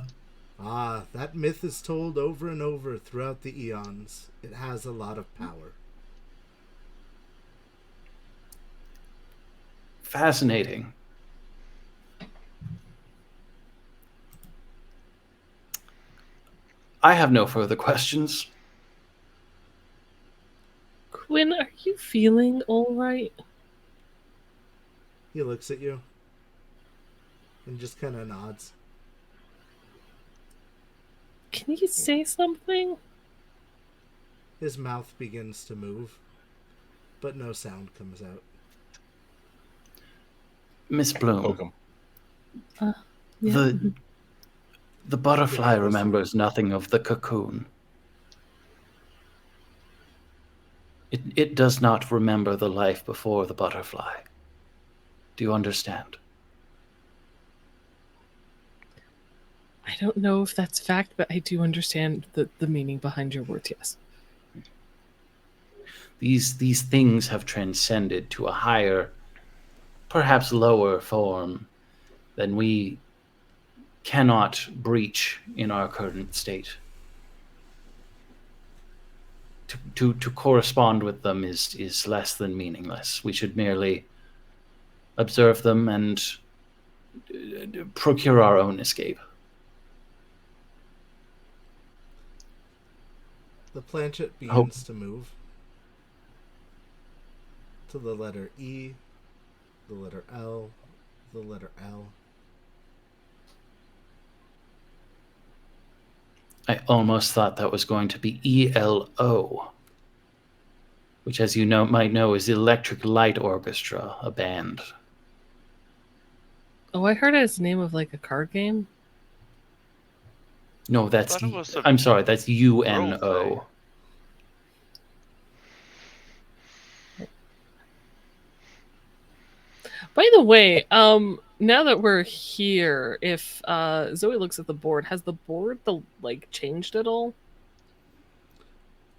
Ah, that myth is told over and over throughout the eons. It has a lot of power. Fascinating. I have no further questions. Quinn, are you feeling all right? He looks at you and just kind of nods. Can you say something? His mouth begins to move, but no sound comes out. Miss Bloom, Poke him. Yeah. the butterfly Yeah, remembers nothing of the cocoon. It does not remember the life before the butterfly. Do you understand? I don't know if that's fact, but I do understand the meaning behind your words, yes. These things have transcended to a higher, perhaps lower form than we cannot breach in our current state. To correspond with them is less than meaningless. We should merely observe them and procure our own escape. The planchet begins to move. to the letter E, the letter L, the letter L. I almost thought that was going to be ELO, which, as you might know, is Electric Light Orchestra, a band. Oh, I heard it's the name of like a card game. No, that's. Thought it was a I'm sorry, that's role play. UNO. By the way, now that we're here, if Zoe looks at the board, has the board changed at all?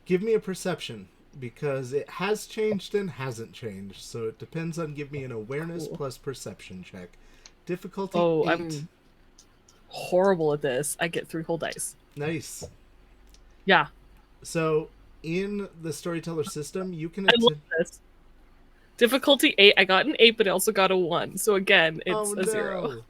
Give me a perception, because it has changed and hasn't changed. So it depends on, give me an awareness plus perception check. Difficulty 8. I'm horrible at this. I get 3 whole dice. Nice. Yeah. So in the storyteller system, you can I love this. Difficulty 8. I got an 8, but I also got a 1. So again, it's a 0.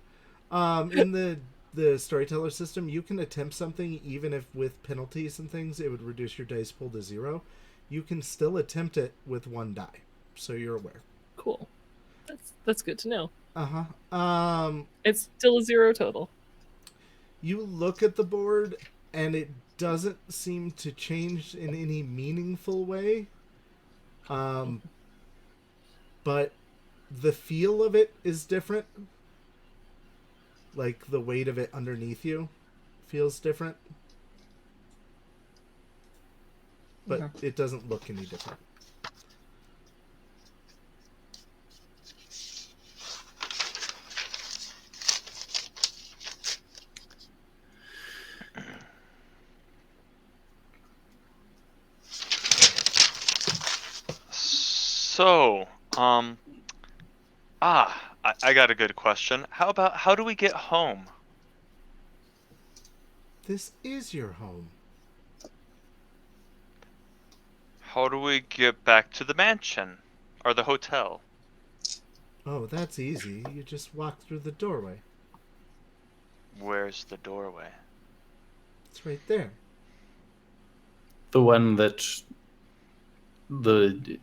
In the storyteller system, you can attempt something even if with penalties and things, it would reduce your dice pool to 0. You can still attempt it with 1 die, so you're aware. Cool. That's good to know. It's still a 0 total. You look at the board, and it doesn't seem to change in any meaningful way. But the feel of it is different. Like, the weight of it underneath you feels different. But it doesn't look any different. So, I got a good question. How do we get home? This is your home. How do we get back to the mansion? Or the hotel? Oh, that's easy. You just walk through the doorway. Where's the doorway? It's right there. The one that the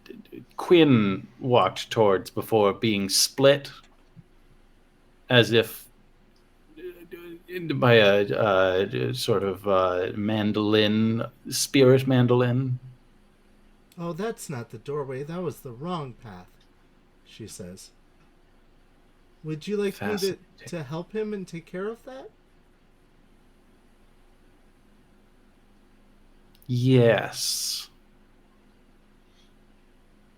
Quinn walked towards before being split, as if by a sort of mandolin, spirit mandolin. Oh, that's not the doorway. That was the wrong path, she says. Would you like me to help him and take care of that? Yes.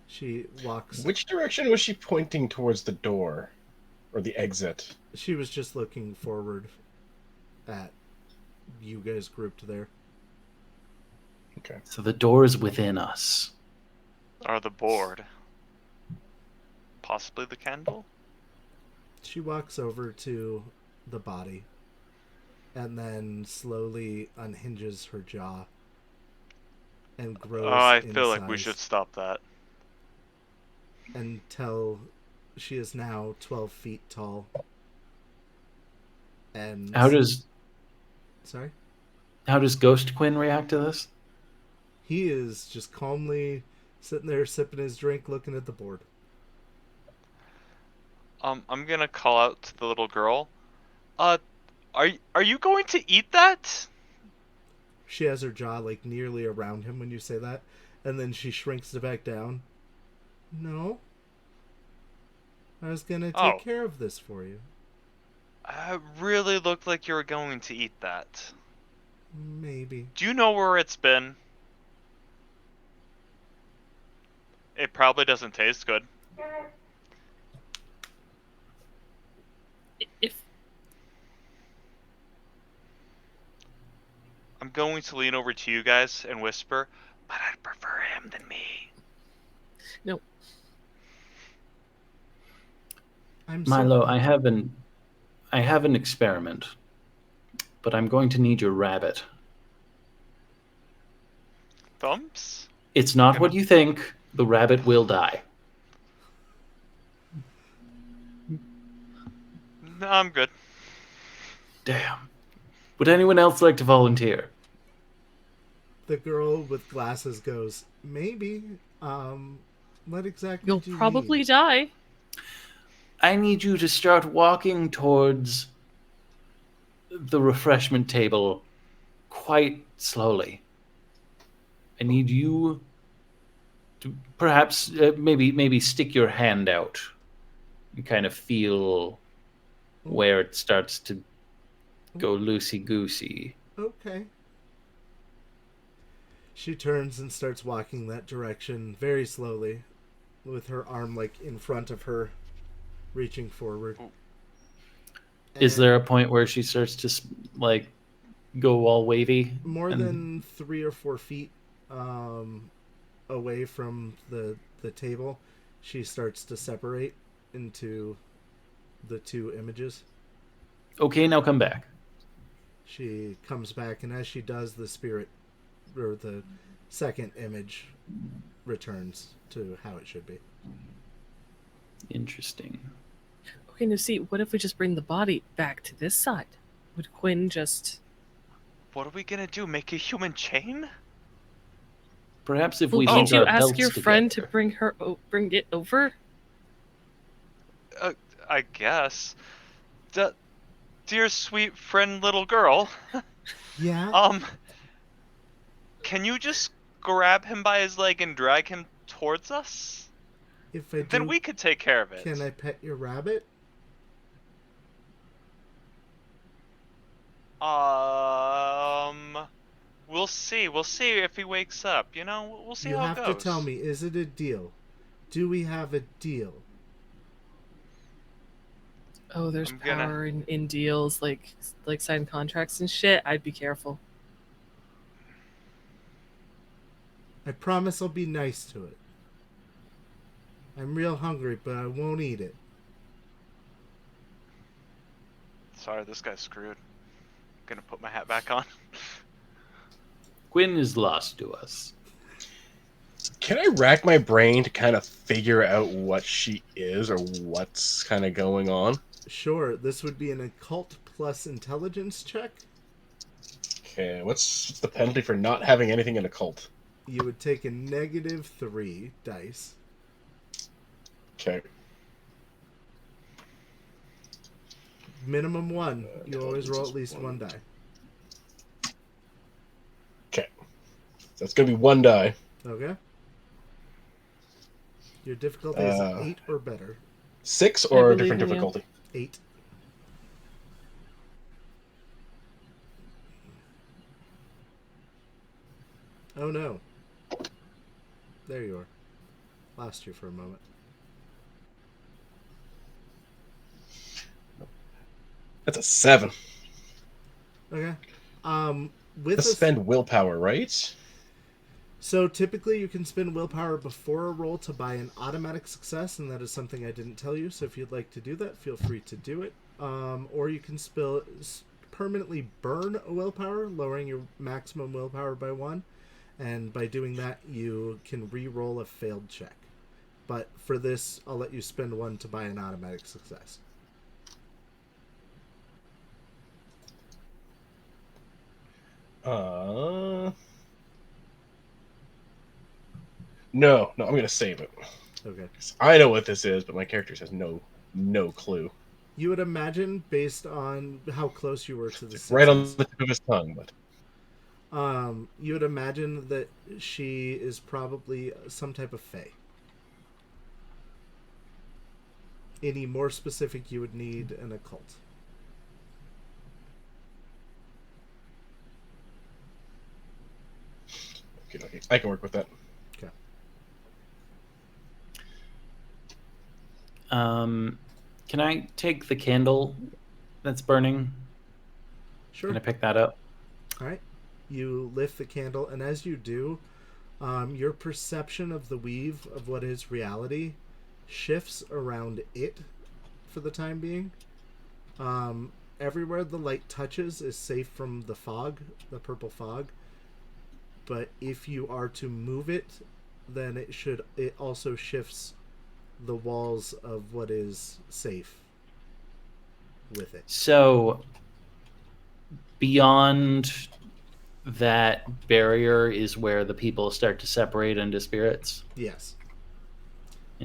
She walks. Which direction was she pointing towards the door? Or the exit? She was just looking forward at you guys grouped there. Okay. So the door is within us. Or the board? Possibly the candle? She walks over to the body and then slowly unhinges her jaw and grows I in feel like we size should stop that. until she is now 12 feet tall. And How does Ghost Quinn react to this? He is just calmly sitting there sipping his drink, looking at the board. I'm gonna call out to the little girl. Are you going to eat that? She has her jaw like nearly around him when you say that, and then she shrinks it back down. No. I was gonna take care of this for you. It really looked like you were going to eat that. Maybe. Do you know where it's been? It probably doesn't taste good. I'm going to lean over to you guys and whisper, but I'd prefer him than me. No. Milo, I have an experiment, but I'm going to need your rabbit. Thumps? It's not what you think. The rabbit will die. No, I'm good. Damn. Would anyone else like to volunteer? The girl with glasses goes, maybe. What exactly You'll do you probably need? die. I need you to start walking towards the refreshment table quite slowly. I need you to perhaps maybe stick your hand out and kind of feel where it starts to go loosey goosey. Okay. She turns and starts walking that direction very slowly, with her arm like in front of her, reaching forward. Is And there a point where she starts to like go all wavy? more And than 3 or 4 feet away from the table, she starts to separate into the two images. okay, now come back. She comes back, and as she does, the spirit, or the second image, returns to how it should be. Interesting. Okay, now see, what if we just bring the body back to this side? Would Quinn just... What are we gonna do? Make a human chain? Perhaps if Well, we can't link you our ask your belts friend to together. bring it over? I guess. Dear sweet friend little girl, Yeah? can you just grab him by his leg and drag him towards us? If I Then do, we could take care of it. can I pet your rabbit? We'll see. We'll see if he wakes up. You know, we'll see You how it have goes. to tell me, is it a deal? Do we have a deal? Oh, there's I'm gonna- power in deals, like sign contracts and shit. I'd be careful. I promise I'll be nice to it. I'm real hungry, but I won't eat it. Sorry, this guy's screwed. Gonna put my hat back on. Gwyn is lost to us. Can I rack my brain to kind of figure out what she is or what's kind of going on? Sure, this would be an occult plus intelligence check. Okay, what's the penalty for not having anything in a cult? You would take a -3 dice. Okay. Minimum 1. You always roll at least 1 die. Okay. That's going to be 1 die. Okay? Your difficulty is 8 or better. 6 or a believe different in you. difficulty? 8. Oh no. There you are. Lost you for a moment. That's a 7. Okay. With Let's spend willpower, right? So typically you can spend willpower before a roll to buy an automatic success, and that is something I didn't tell you. So if you'd like to do that, feel free to do it. Or you can permanently burn a willpower, lowering your maximum willpower by 1. And by doing that, you can re-roll a failed check. But for this, I'll let you spend 1 to buy an automatic success. No, I'm going to save it. Okay. I know what this is, but my character has no clue. You would imagine, based on how close you were to the It's right on senses, the tip of his tongue, but you would imagine that she is probably some type of fae. Any more specific, you would need an occult. okay, I can work with that. Okay. Can I take the candle that's burning? Sure. Can I pick that up? All right. You lift the candle, and as you do, your perception of the weave of what is reality shifts around it for the time being. Everywhere the light touches is safe from the fog, the purple fog. But if you are to move it, then it also shifts the walls of what is safe with it. So, beyond that barrier is where the people start to separate into spirits? Yes.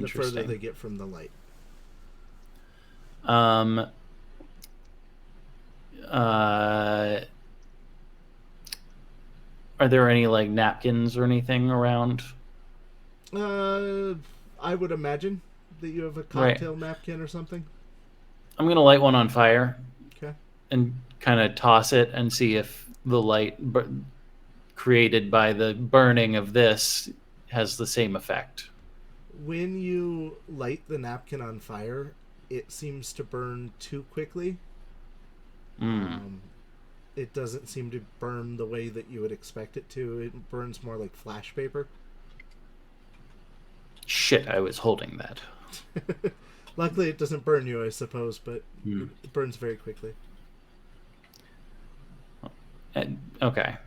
the further Interesting. they get from the light. Are there any like napkins or anything around? I would imagine that you have a Right. cocktail napkin or something. I'm gonna light one on fire Okay. and kind of toss it and see if the light created by the burning of this has the same effect. When you light the napkin on fire, it seems to burn too quickly. It doesn't seem to burn the way that you would expect it to. It burns more like flash paper. Shit, I was holding that. Luckily, it doesn't burn you, I suppose, but it burns very quickly. Okay.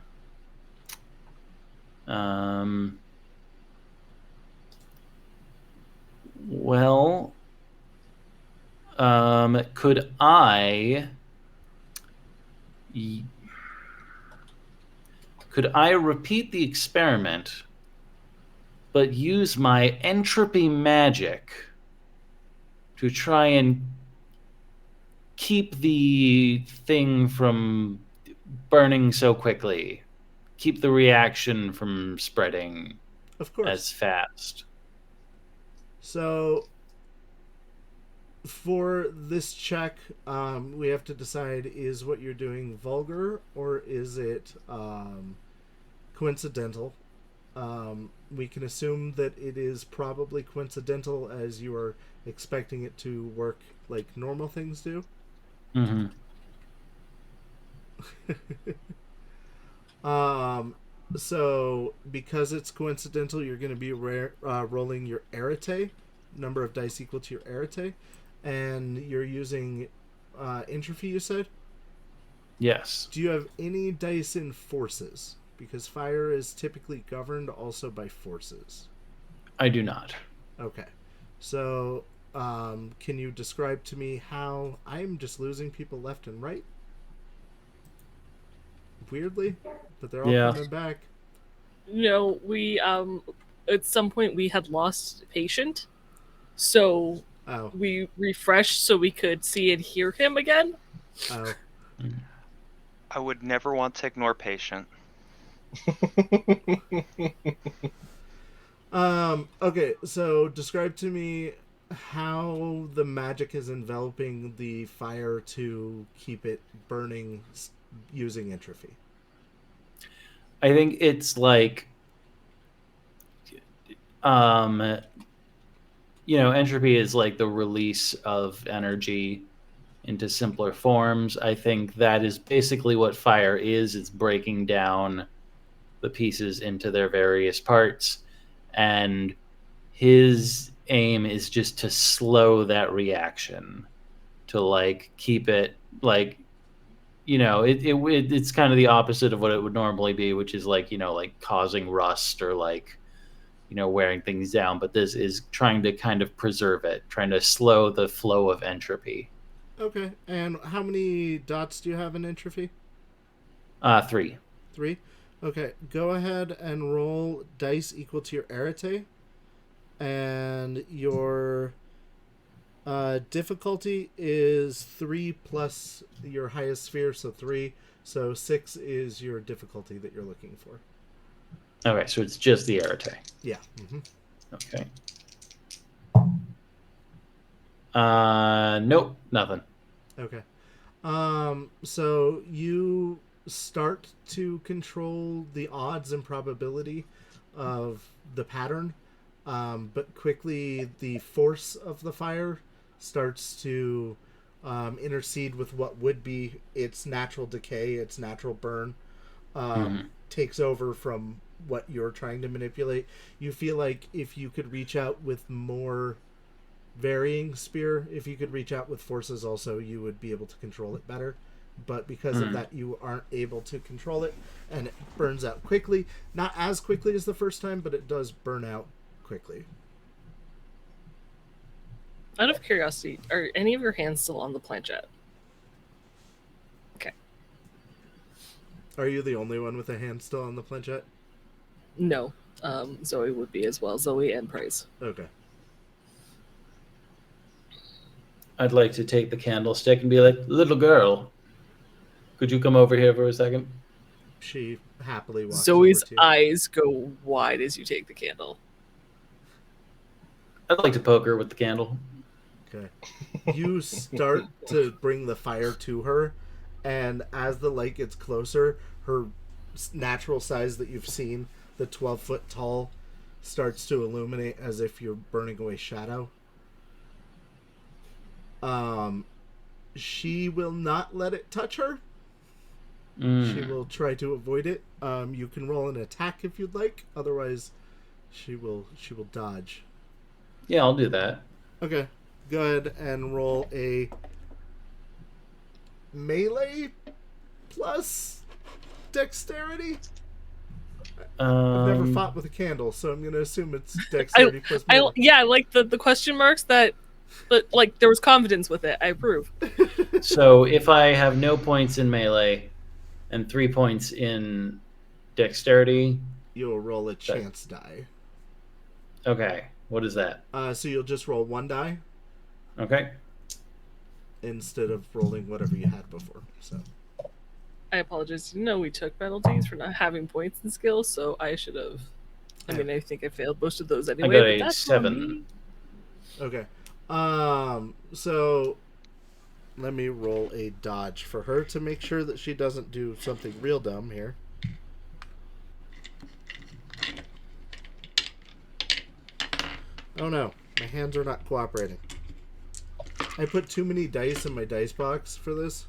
Well, could I repeat the experiment, but use my entropy magic to try and keep the thing from burning so quickly, keep the reaction from spreading Of course. as fast? So, for this check, we have to decide, is what you're doing vulgar or is it coincidental? We can assume that it is probably coincidental, as you are expecting it to work like normal things do. Mm-hmm. So because it's coincidental, you're going to be rolling your arete, number of dice equal to your arete, and you're using entropy, you said? Yes. Do you have any dice in forces? Because fire is typically governed also by forces. I do not. Okay. So, can you describe to me how I'm just losing people left and right? Weirdly, but they're all coming back. No, we at some point we had lost a patient, so we refreshed so we could see and hear him again. Oh. I would never want to ignore patient. Okay, so describe to me how the magic is enveloping the fire to keep it burning using entropy. I think it's like, entropy is like the release of energy into simpler forms. I think that is basically what fire is. It's breaking down the pieces into their various parts. And his aim is just to slow that reaction, to like keep it like, it's kind of the opposite of what it would normally be, which is like, like causing rust or like, wearing things down. But this is trying to kind of preserve it, trying to slow the flow of entropy. Okay, and how many dots do you have in entropy? 3. 3? Okay, go ahead and roll dice equal to your arete. And your difficulty is 3 plus your highest sphere, so 3. So 6 is your difficulty that you're looking for. Okay, so it's just the arete. Yeah. Mm-hmm. Okay. Nope, nothing. Okay. So you start to control the odds and probability of the pattern, but quickly the force of the fire starts to intercede with what would be its natural decay, its natural burn, takes over from what you're trying to manipulate. You feel like if you could reach out with more varying spear, if you could reach out with forces also, you would be able to control it better. But because of that, you aren't able to control it, and it burns out quickly. Not as quickly as the first time, but it does burn out quickly. Out of curiosity, are any of your hands still on the planchette? Okay. Are you the only one with a hand still on the planchette? No. Zoe would be as well. Zoe and Praise. Okay. I'd like to take the candlestick and be like, little girl, could you come over here for a second? She happily walks Zoe's over to you. eyes go wide as you take the candle. I'd like to poke her with the candle. Okay. You start to bring the fire to her, and as the light gets closer, her natural size that you've seen, the 12-foot tall, starts to illuminate as if you're burning away shadow. She will not let it touch her. She will try to avoid it. You can roll an attack if you'd like. Otherwise, she will dodge. Yeah, I'll do that. Okay. Go ahead and roll a melee plus dexterity. I've never fought with a candle, so I'm going to assume it's dexterity plus melee. I like the question marks that, but like there was confidence with it. I approve. So if I have no points in melee and 3 points in dexterity, You'll roll a chance die. okay, what is that? So you'll just roll one die Okay. instead of rolling whatever you had before. So I apologize. You know we took penalties for not having points and skills, so I should have. I mean, I think I failed most of those anyway. I got but a that's 7. on me. okay. So let me roll a dodge for her to make sure that she doesn't do something real dumb here. Oh no, my hands are not cooperating. I put too many dice in my dice box for this,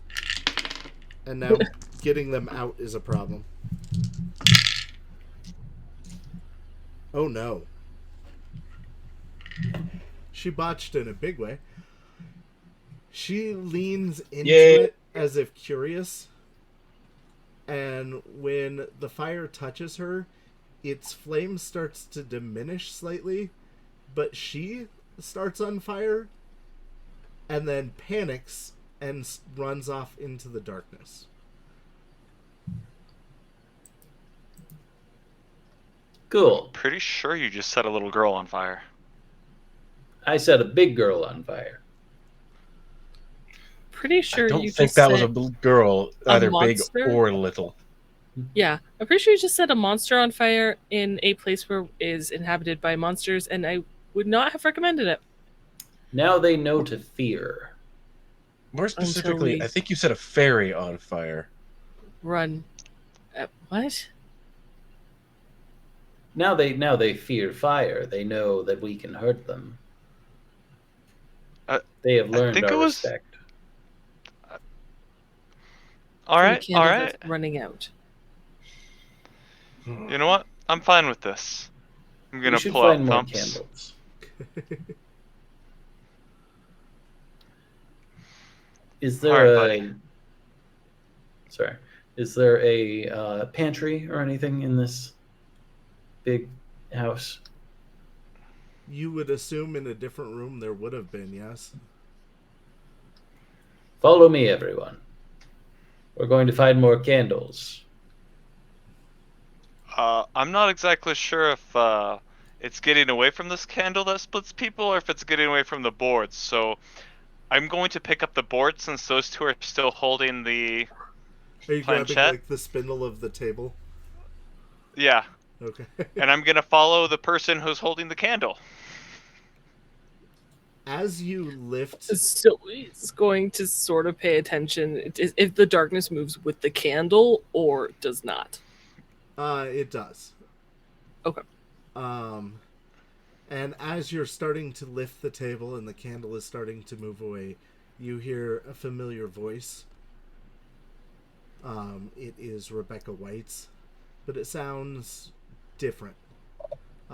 and now getting them out is a problem. Oh no. She botched in a big way. She leans into it as if curious, and when the fire touches her, its flame starts to diminish slightly, but she starts on fire and then panics and runs off into the darkness. Cool. Pretty sure you just set a little girl on fire. I set a big girl on fire. Pretty sure I don't you think just that was a set girl, a either big monster? or little. Yeah, I'm pretty sure you just set a monster on fire in a place where is inhabited by monsters, and I would not have recommended it. Now they know to fear. More specifically, we- I think you set a fairy on fire. Run. What? Now they fear fire. They know that we can hurt them. They have learned think our it was- respect. All For the right, candle all right. that's running out. You know what? I'm fine with this. I'm We gonna should pull out find more thumps. candles. Is there All right, a buddy. sorry? Is there a pantry or anything in this big house? You would assume in a different room there would have been, yes. Follow me, everyone. We're going to find more candles. I'm not exactly sure if it's getting away from this candle that splits people or if it's getting away from the boards. So I'm going to pick up the board since those two are still holding the... Are you grabbing Planchette? like the spindle of the table? Yeah. Okay. And I'm going to follow the person who's holding the candle. As you lift, So he's going to sort of pay attention if the darkness moves with the candle or does not. it does. Okay. And as you're starting to lift the table and the candle is starting to move away, you hear a familiar voice. It is Rebecca White's, but it sounds different.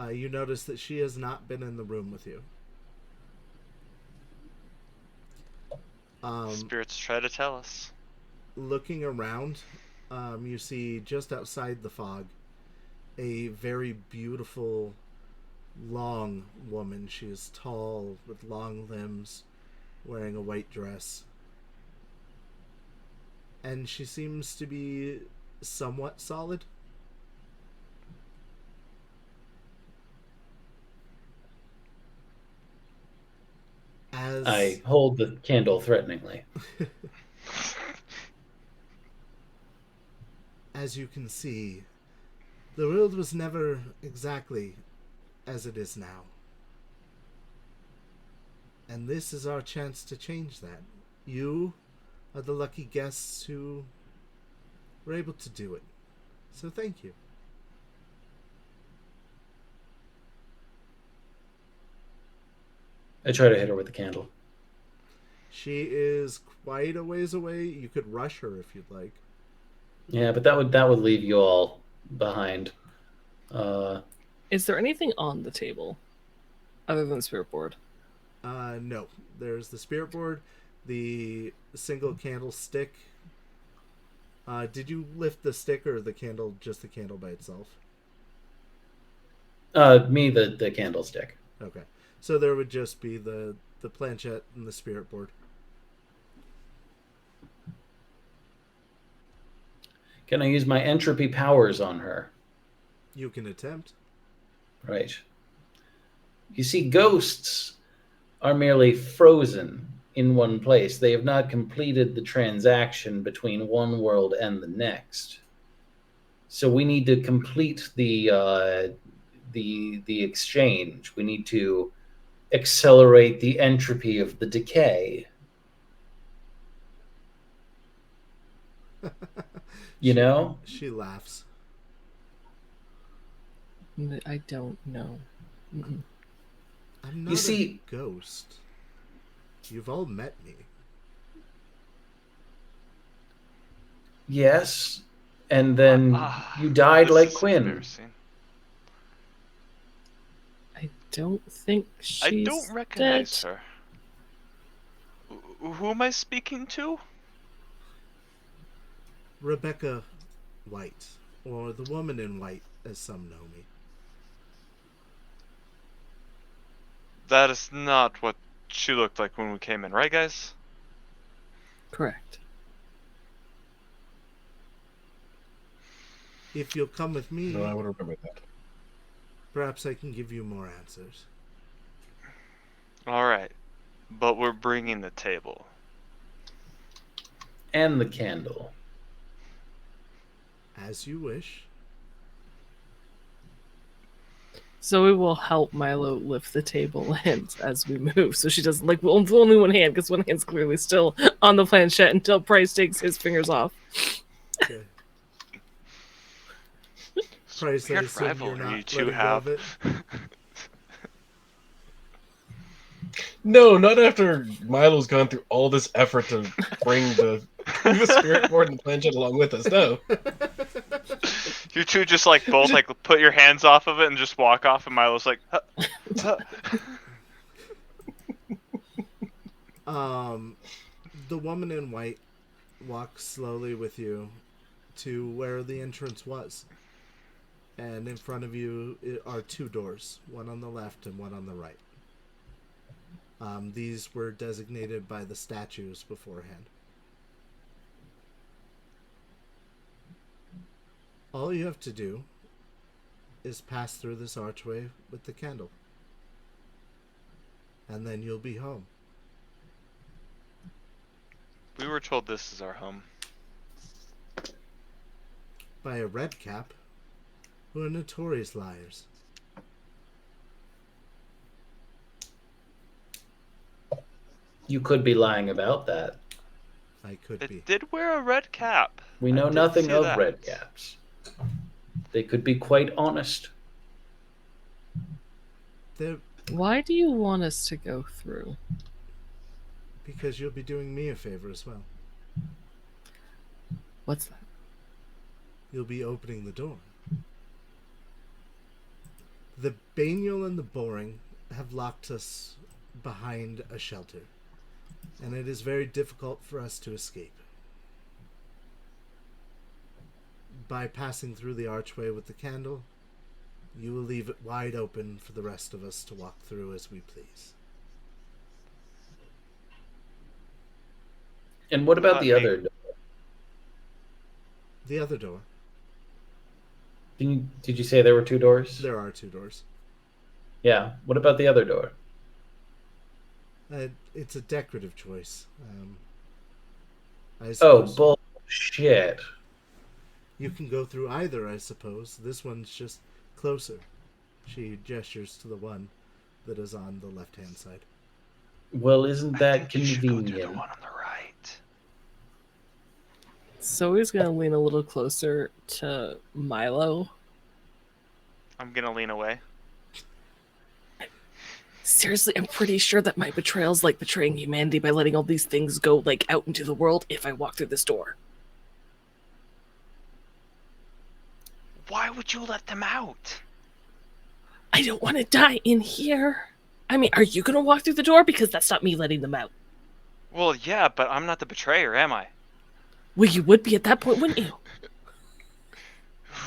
You notice that she has not been in the room with you. Spirits try to tell us. Looking around, you see just outside the fog a very beautiful, long woman. She is tall with long limbs, wearing a white dress. And she seems to be somewhat solid. I hold the candle threateningly. As you can see, the world was never exactly as it is now. And this is our chance to change that. You are the lucky guests who were able to do it. So thank you. I try to hit her with the candle. She is quite a ways away. You could rush her if you'd like. Yeah, but that would leave you all behind. Is there anything on the table other than the spirit board? No. There's the spirit board, the single candlestick. Did you lift the stick or the candle, just the candle by itself? Me, the candlestick. Okay. So there would just be the planchette and the spirit board. Can I use my entropy powers on her? You can attempt. Right. You see, ghosts are merely frozen in one place. They have not completed the transaction between one world and the next. So we need to complete the exchange. We need to accelerate the entropy of the decay. You know? She laughs. I don't know. Mm-mm. I'm not You see, a ghost. You've all met me. yes, and then you died This like is Quinn. embarrassing. I don't think she's I don't recognize dead. her. Who am I speaking to? Rebecca White, or the woman in white, as some know me. That is not what she looked like when we came in, right, guys? Correct. If you'll come with me, No, I would remember that. perhaps I can give you more answers. Alright. But we're bringing the table. And the candle. As you wish. Zoe will help Milo lift the table and as we move, so she doesn't like only one hand because one hand's clearly still on the planchette until Price takes his fingers off. Okay. Price, I Weird assume you're rivalry you not two letting go of have. it. No, not after Milo's gone through all this effort to bring the spirit board and the planchette along with us. No. You two just like both like put your hands off of it and just walk off, and Milo's like, huh, huh. The woman in white walks slowly with you to where the entrance was. And in front of you are two doors, one on the left and one on the right. These were designated by the statues beforehand. All you have to do is pass through this archway with the candle. And then you'll be home. We were told this is our home. By a red cap who are notorious liars. You could be lying about that. I could be. It did wear a red cap. We I know did nothing see of that. red caps. They could be quite honest. They're, Why do you want us to go through? because you'll be doing me a favor as well. What's that? You'll be opening the door. The Banial and the Boring have locked us behind a shelter, and it is very difficult for us to escape. By passing through the archway with the candle, you will leave it wide open for the rest of us to walk through as we please. And what about Let the me- other door? The other door. Did you say there were two doors? There are two doors. Yeah. What about the other door? It's a decorative choice. I Oh, suppose bullshit. you can go through either, I suppose. This one's just closer. She gestures to the one that is on the left-hand side. Well, isn't I that think you should go through the convenient? one on the right. Zoe's gonna lean a little closer to Milo. I'm gonna lean away. Seriously, I'm pretty sure that my betrayal's like betraying humanity by letting all these things go like out into the world if I walk through this door. Why would you let them out? I don't want to die in here. I mean, are you gonna walk through the door? Because that's not me letting them out. Well, yeah, but I'm not the betrayer, am I? Well, you would be at that point, wouldn't you?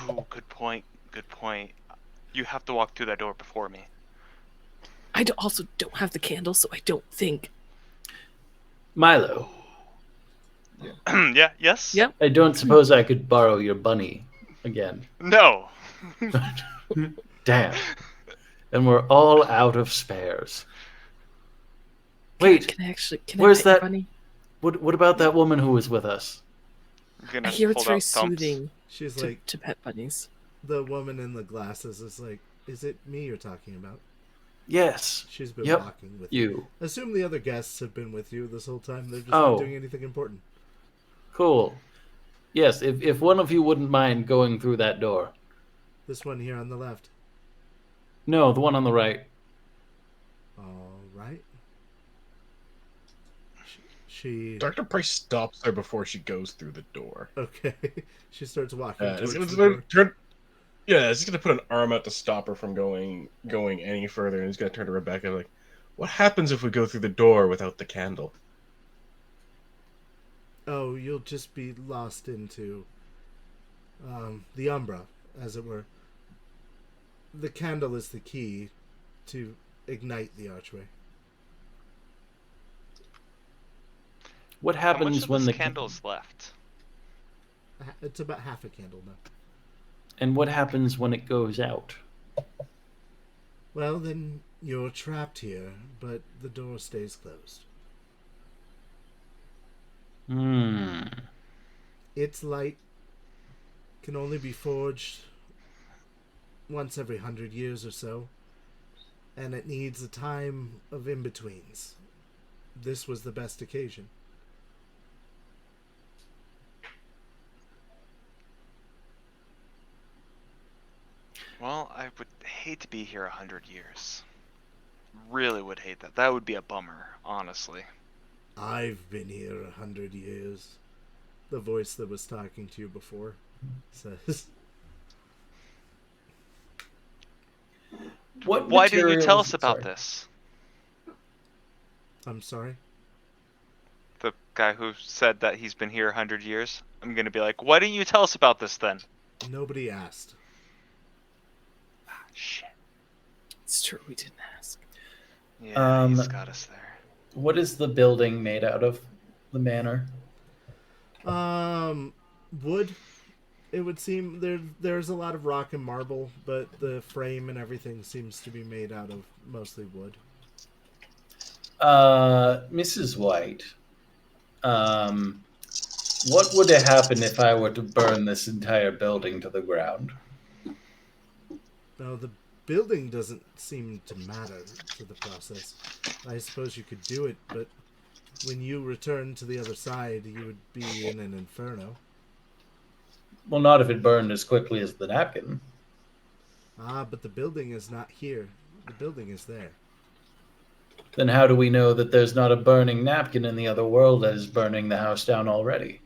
Ooh, good point. Good point. You have to walk through that door before me. Also don't have the candle, so I don't think. Milo, Yeah, yes? Yep. I don't suppose I could borrow your bunny again. No. Damn. And we're all out of spares. Wait, Can I where's pet your that- bunny? what about that woman who was with us? I'm I gonna hear it's hold very out thumps. soothing She's to, like, to pet bunnies. the woman in the glasses is like, is it me you're talking about? Yes, She's been Yep, walking with you. Assume the other guests have been with you this whole time. They're just Oh. not doing anything important. Cool. Yes, if one of you wouldn't mind going through that door. This one here on the left. No, the one on the right. All right. She Dr. Price stops her before she goes through the door. okay. She starts walking It's towards the gonna door. turn. Yeah, he's gonna put an arm out to stop her from going any further, and he's gonna turn to Rebecca like, "What happens if we go through the door without the candle?" Oh, you'll just be lost into the umbra, as it were. The candle is the key to ignite the archway. What How much happens of when this the candle's left? It's about half a candle now. And what happens when it goes out? Well, then you're trapped here, but the door stays closed. Its light can only be forged once every 100 years or so, and it needs a time of in-betweens. This was the best occasion. Well, I would hate to be here 100 years. Really would hate that. That would be a bummer, honestly. I've been here 100 years. The voice that was talking to you before says. Why didn't you tell materials- us about sorry. this? I'm sorry? The guy who said that he's been here 100 years? I'm gonna be like, why didn't you tell us about this then? Nobody asked. Ah, shit. It's true, we didn't ask. Yeah, he's got us there. What is the building made out of? The manor? Wood. It would seem there's a lot of rock and marble, but the frame and everything seems to be made out of mostly wood. Mrs. White, what would happen if I were to burn this entire building to the ground? Now, the building doesn't seem to matter to the process. I suppose you could do it, but when you return to the other side, you would be in an inferno. Well, not if it burned as quickly as the napkin. Ah, but the building is not here. The building is there. Then how do we know that there's not a burning napkin in the other world that is burning the house down already?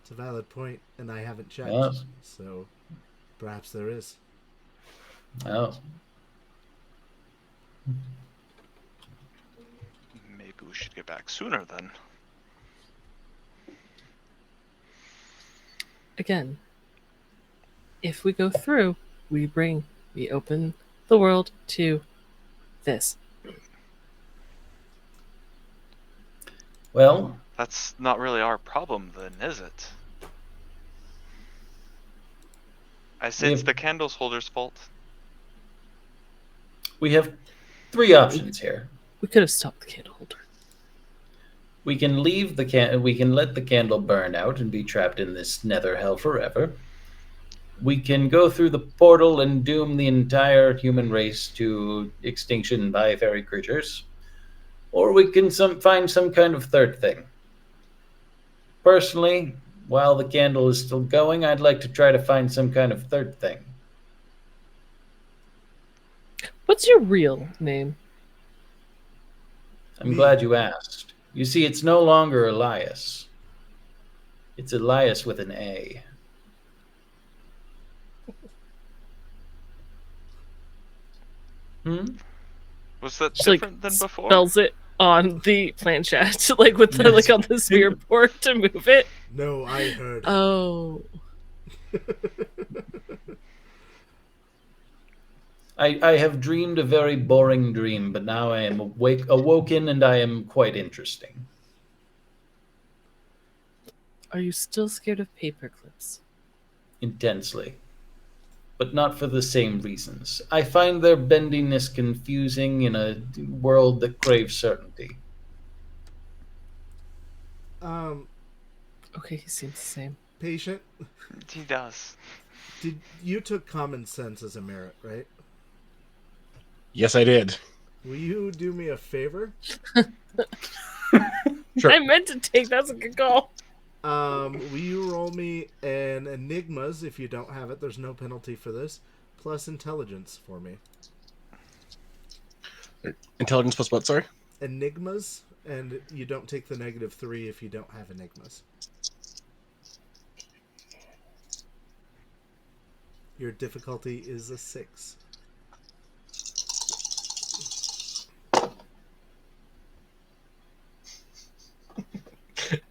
It's a valid point, and I haven't checked. Yes. So, perhaps there is. Oh. Maybe we should get back sooner then. Again, if we go through, we open the world to this. Well, That's not really our problem then, is it? I say it's Yeah. the candles holder's fault. we have three options here. We could have stopped the candle holder. We can leave we can let the candle burn out and be trapped in this nether hell forever. We can go through the portal and doom the entire human race to extinction by fairy creatures. Or we can find some kind of third thing. Personally, while the candle is still going, I'd like to try to find some kind of third thing. What's your real name? I'm glad you asked. You see, it's no longer Elias. It's Elias with an A. Was that She, different than before? Spells it on the planchette, like with the, like on the sphere board to move it. No, I heard. Oh. I have dreamed a very boring dream, but now I am awoken and I am quite interesting. Are you still scared of paper clips? Intensely. But not for the same reasons. I find their bendiness confusing in a world that craves certainty. Okay, he seems the same. Patient, He does. you took common sense as a merit, right? Yes, I did. Will you do me a favor? Sure. I meant to take. That's a good call. Will you roll me an Enigmas? If you don't have it, there's no penalty for this. Plus intelligence for me. Intelligence plus what, sorry? Enigmas, and you don't take the -3 if you don't have Enigmas. Your difficulty is a 6.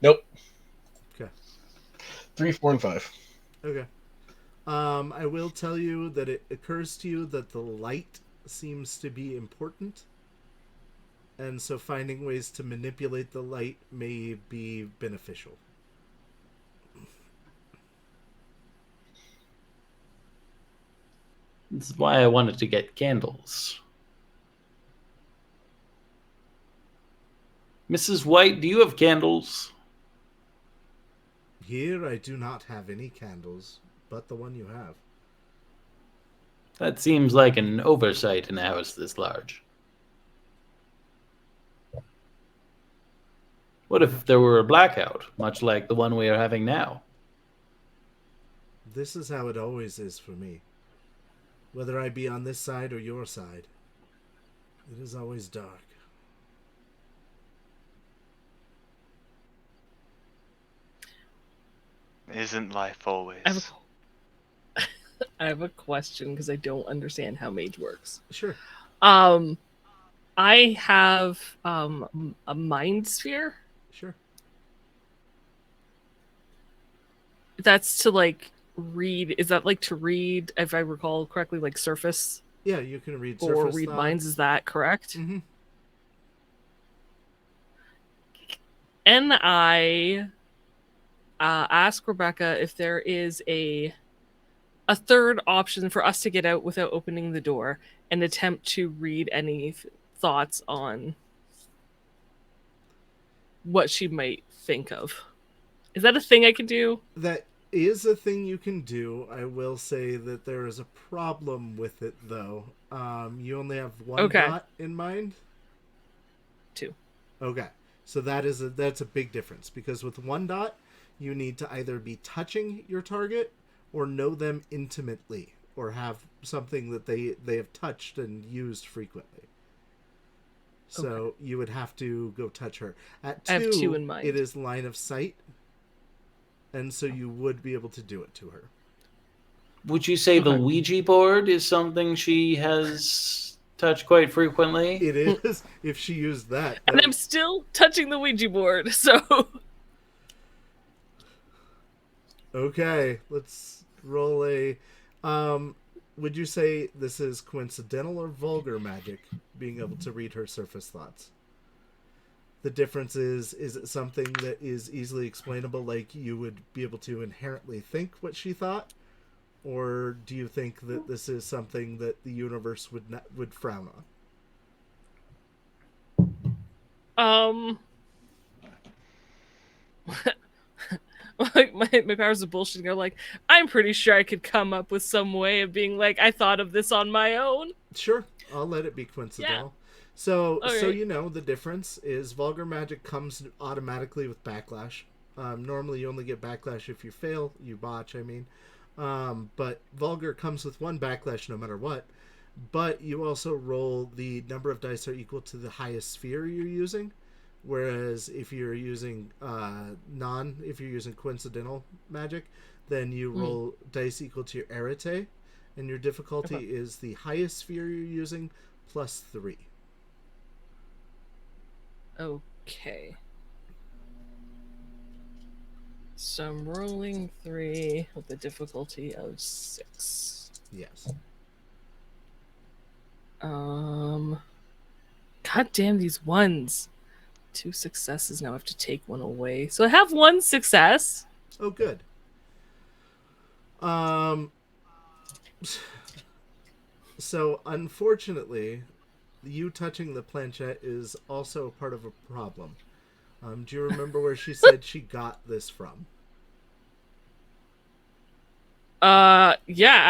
Nope. Okay. 3, 4, and 5. Okay. I will tell you that it occurs to you that the light seems to be important. And so finding ways to manipulate the light may be beneficial. This is why I wanted to get candles. Mrs. White, do you have candles? Here I do not have any candles, but the one you have. That seems like an oversight in a house this large. What if there were a blackout, much like the one we are having now? This is how it always is for me. Whether I be on this side or your side, it is always dark. Isn't life always? I have a question because I don't understand how Mage works. Sure. I have a mind sphere. Sure. That's to like read. Is that like to read, if I recall correctly, like surface Yeah, you can read or surface read thought. minds? Is that correct? Mm-hmm. And I ask Rebecca if there is a third option for us to get out without opening the door and attempt to read any thoughts on what she might think of. Is that a thing I can do? That is a thing you can do. I will say that there is a problem with it, though. You only have one dot in mind? 2. Okay. So that's a big difference, because with one dot, you need to either be touching your target or know them intimately, or have something that they have touched and used frequently. So you would have to go touch her. At 2, I have 2 in mind. It is line of sight, and so you would be able to do it to her. Would you say the Ouija board is something she has touched quite frequently? It is, if she used that. And I'm still touching the Ouija board, so... Okay, let's roll a... would you say this is coincidental or vulgar magic, being able to read her surface thoughts? The difference is it something that is easily explainable, like you would be able to inherently think what she thought? Or do you think that this is something that the universe would frown on? Um, like my powers of bullshit are like, I'm pretty sure I could come up with some way of being like, I thought of this on my own. Sure, I'll let it be coincidental. So Alright. you know the difference is vulgar magic comes automatically with backlash. Normally, you only get backlash if you fail, you botch. I mean, but vulgar comes with one backlash no matter what. But you also roll the number of dice are equal to the highest sphere you're using. Whereas if you're using if you're using coincidental magic, then you roll dice equal to your arete, and your difficulty is the highest sphere you're using plus 3. Okay. So I'm rolling 3 with a difficulty of 6. Yes. God damn these ones. 2 successes now. I have to take one away. So I have 1 success. Oh, good. So unfortunately, you touching the planchette is also part of a problem. Do you remember where she said she got this from? Yeah,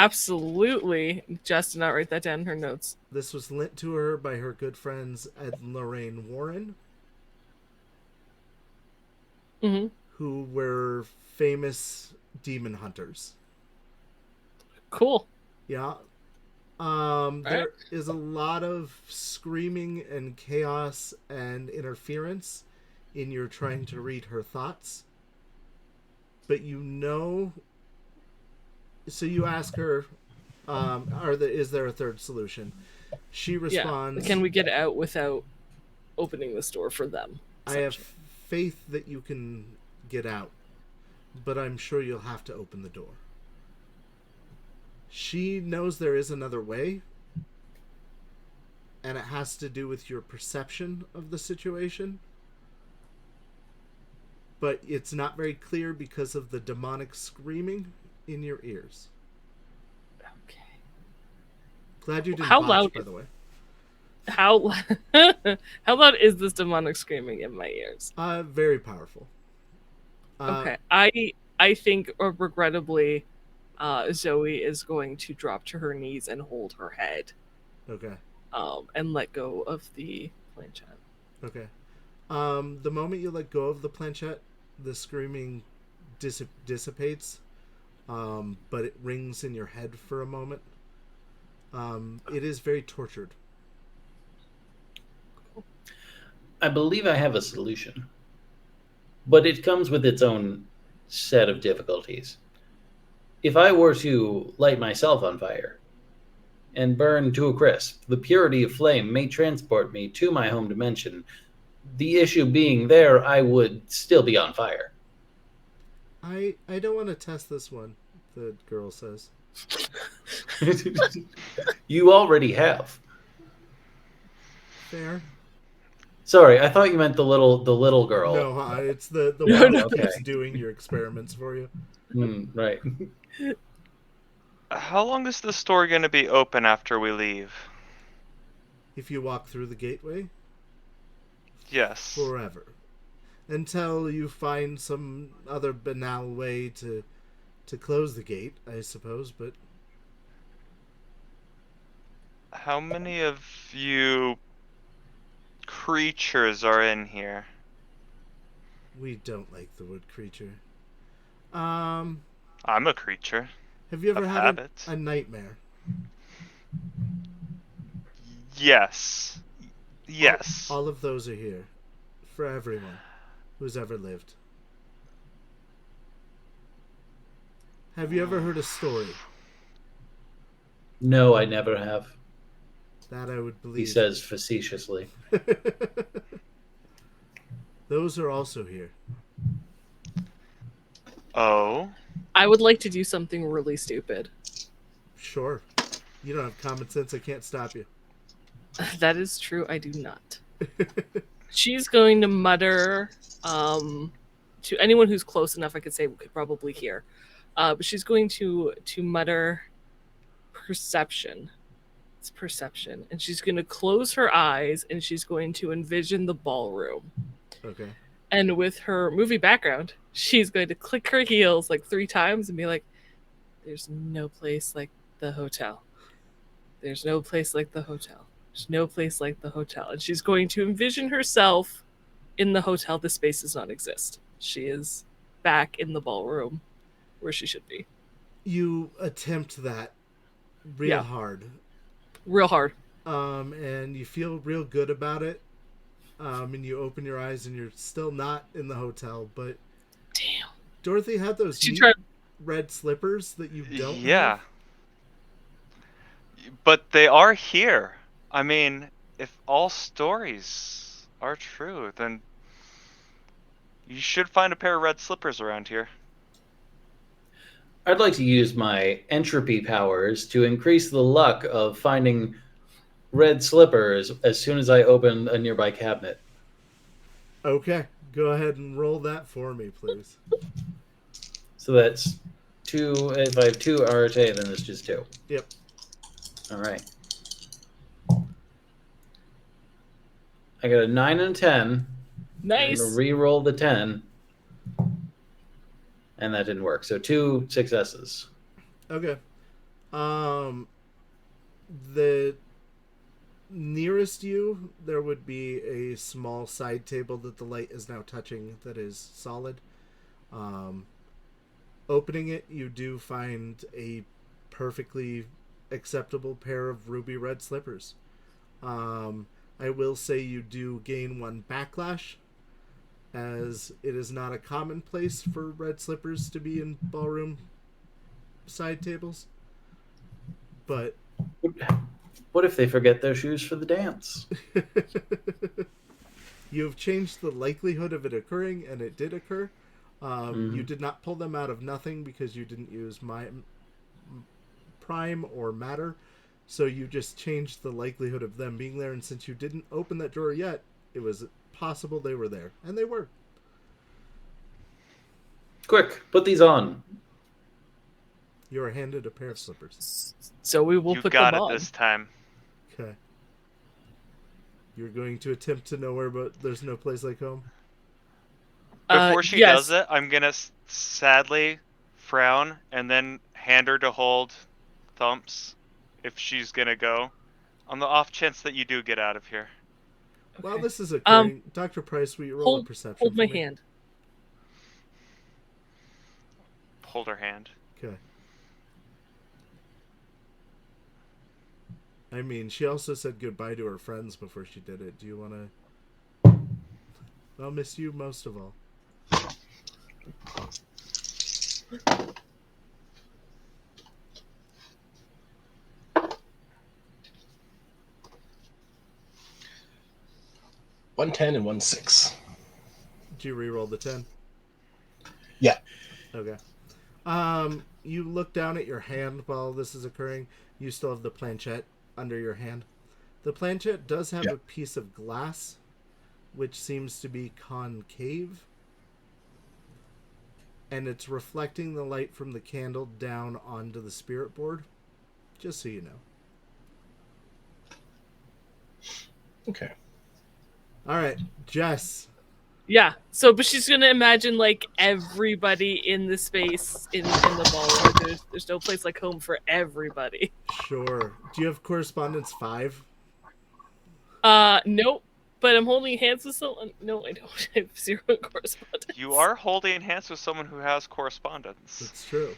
absolutely. Jess did not write that down in her notes. This was lent to her by her good friends Ed and Lorraine Warren, who were famous demon hunters. Cool. Yeah. There is a lot of screaming and chaos and interference in your trying to read her thoughts. But you know... So you ask her, is there a third solution? She responds... Yeah. Can we get out without opening this door for them? I have faith that you can get out, but I'm sure you'll have to open the door. She knows there is another way, and it has to do with your perception of the situation. But it's not very clear because of the demonic screaming in your ears. Okay. Glad you didn't How botch, loud by the way. How loud is this demonic screaming in my ears? Very powerful. Okay. I think regrettably Zoe is going to drop to her knees and hold her head. Okay. And let go of the planchette. Okay. The moment you let go of the planchette, the screaming dissipates, but it rings in your head for a moment. It is very tortured. I believe I have a solution, but it comes with its own set of difficulties. If I were to light myself on fire and burn to a crisp, the purity of flame may transport me to my home dimension. The issue being there, I would still be on fire. I don't want to test this one, the girl says. You already have. Fair. Sorry, I thought you meant the little girl. No, it's the one that Okay. keeps doing your experiments for you. Right. How long is the store going to be open after we leave? If you walk through the gateway, Yes. forever. Until you find some other banal way to close the gate, I suppose, but... How many of you creatures are in here? We don't like the word creature. I'm a creature. Have you ever Of had habit. a nightmare? Yes. Yes. All of those are here. For everyone who's ever lived. Have you ever heard a story? No, I never have. That I would believe. He says facetiously. Those are also here. Oh. I would like to do something really stupid. Sure. You don't have common sense, I can't stop you. That is true, I do not. She's going to mutter to anyone who's close enough, I could say could probably hear. But she's going to mutter perception It's perception. And she's going to close her eyes and she's going to envision the ballroom. Okay. And with her movie background, she's going to click her heels like 3 times and be like, there's no place like the hotel. There's no place like the hotel. There's no place like the hotel. And she's going to envision herself in the hotel. The space does not exist. She is back in the ballroom where she should be. You attempt that real hard. Real hard. And you feel real good about it. And you open your eyes and you're still not in the hotel, but damn. Dorothy had those She neat tried. red slippers that you don't Yeah. have. But they are here. I mean, if all stories are true, then you should find a pair of red slippers around here. I'd like to use my entropy powers to increase the luck of finding red slippers as soon as I open a nearby cabinet. Okay, go ahead and roll that for me, please. So that's 2. If I have 2 RTA, then it's just 2. Yep. All right. I got a 9 and a 10. Nice. I'm gonna re-roll the 10, and that didn't work. So 2 successes. Okay. The nearest you, there would be a small side table that the light is now touching that is solid. Opening it, you do find a perfectly acceptable pair of ruby red slippers. I will say you do gain 1 backlash, as it is not a common place for red slippers to be in ballroom side tables. But What if they forget their shoes for the dance? you have changed the likelihood of it occurring, and it did occur. You did not pull them out of nothing because you didn't use my prime or matter, so you just changed the likelihood of them being there, and since you didn't open that drawer yet, it was possible they were there, and they were. Quick, put these on. You are handed a pair of slippers. So we will You put got them it on. this time. Okay. You're going to attempt to nowhere, but there's no place like home? Before she yes. does it, I'm gonna sadly frown and then hand her to hold Thumps if she's gonna go, on the off chance that you do get out of here. While this is occurring, Dr. Price, will you roll a perception Hold my for me? hand. Hold her hand. Okay. I mean, she also said goodbye to her friends before she did it. Do you want to... I'll miss you most of all. One 10 and 1 6. Did you re-roll the 10? Yeah. Okay. You look down at your hand while this is occurring. You still have the planchette under your hand. The planchette does have a piece of glass, which seems to be concave. And it's reflecting the light from the candle down onto the spirit board. Just so you know. Okay. All right, Jess. Yeah. So, but she's gonna imagine like everybody in the space in the ballroom. There's no place like home for everybody. Sure. Do you have correspondence 5? Nope. But I'm holding hands with someone. No, I don't. I have 0 correspondence. You are holding hands with someone who has correspondence. That's true.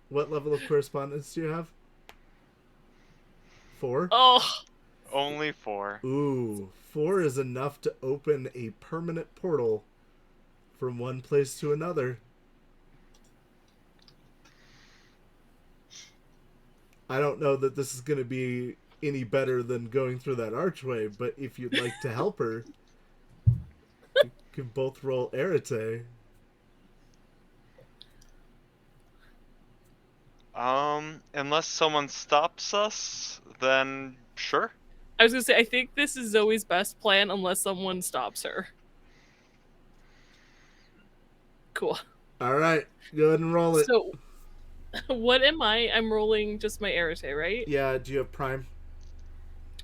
What level of correspondence do you have? 4? Oh. Only 4. Ooh, 4 is enough to open a permanent portal from one place to another. I don't know that this is going to be any better than going through that archway, but if you'd like to help her, you can both roll Arete. Unless someone stops us, then sure. I was gonna say I think this is Zoe's best plan unless someone stops her. Cool. All right, go ahead and roll it. So, what am I? I'm rolling just my Arete, right? Yeah, do you have Prime?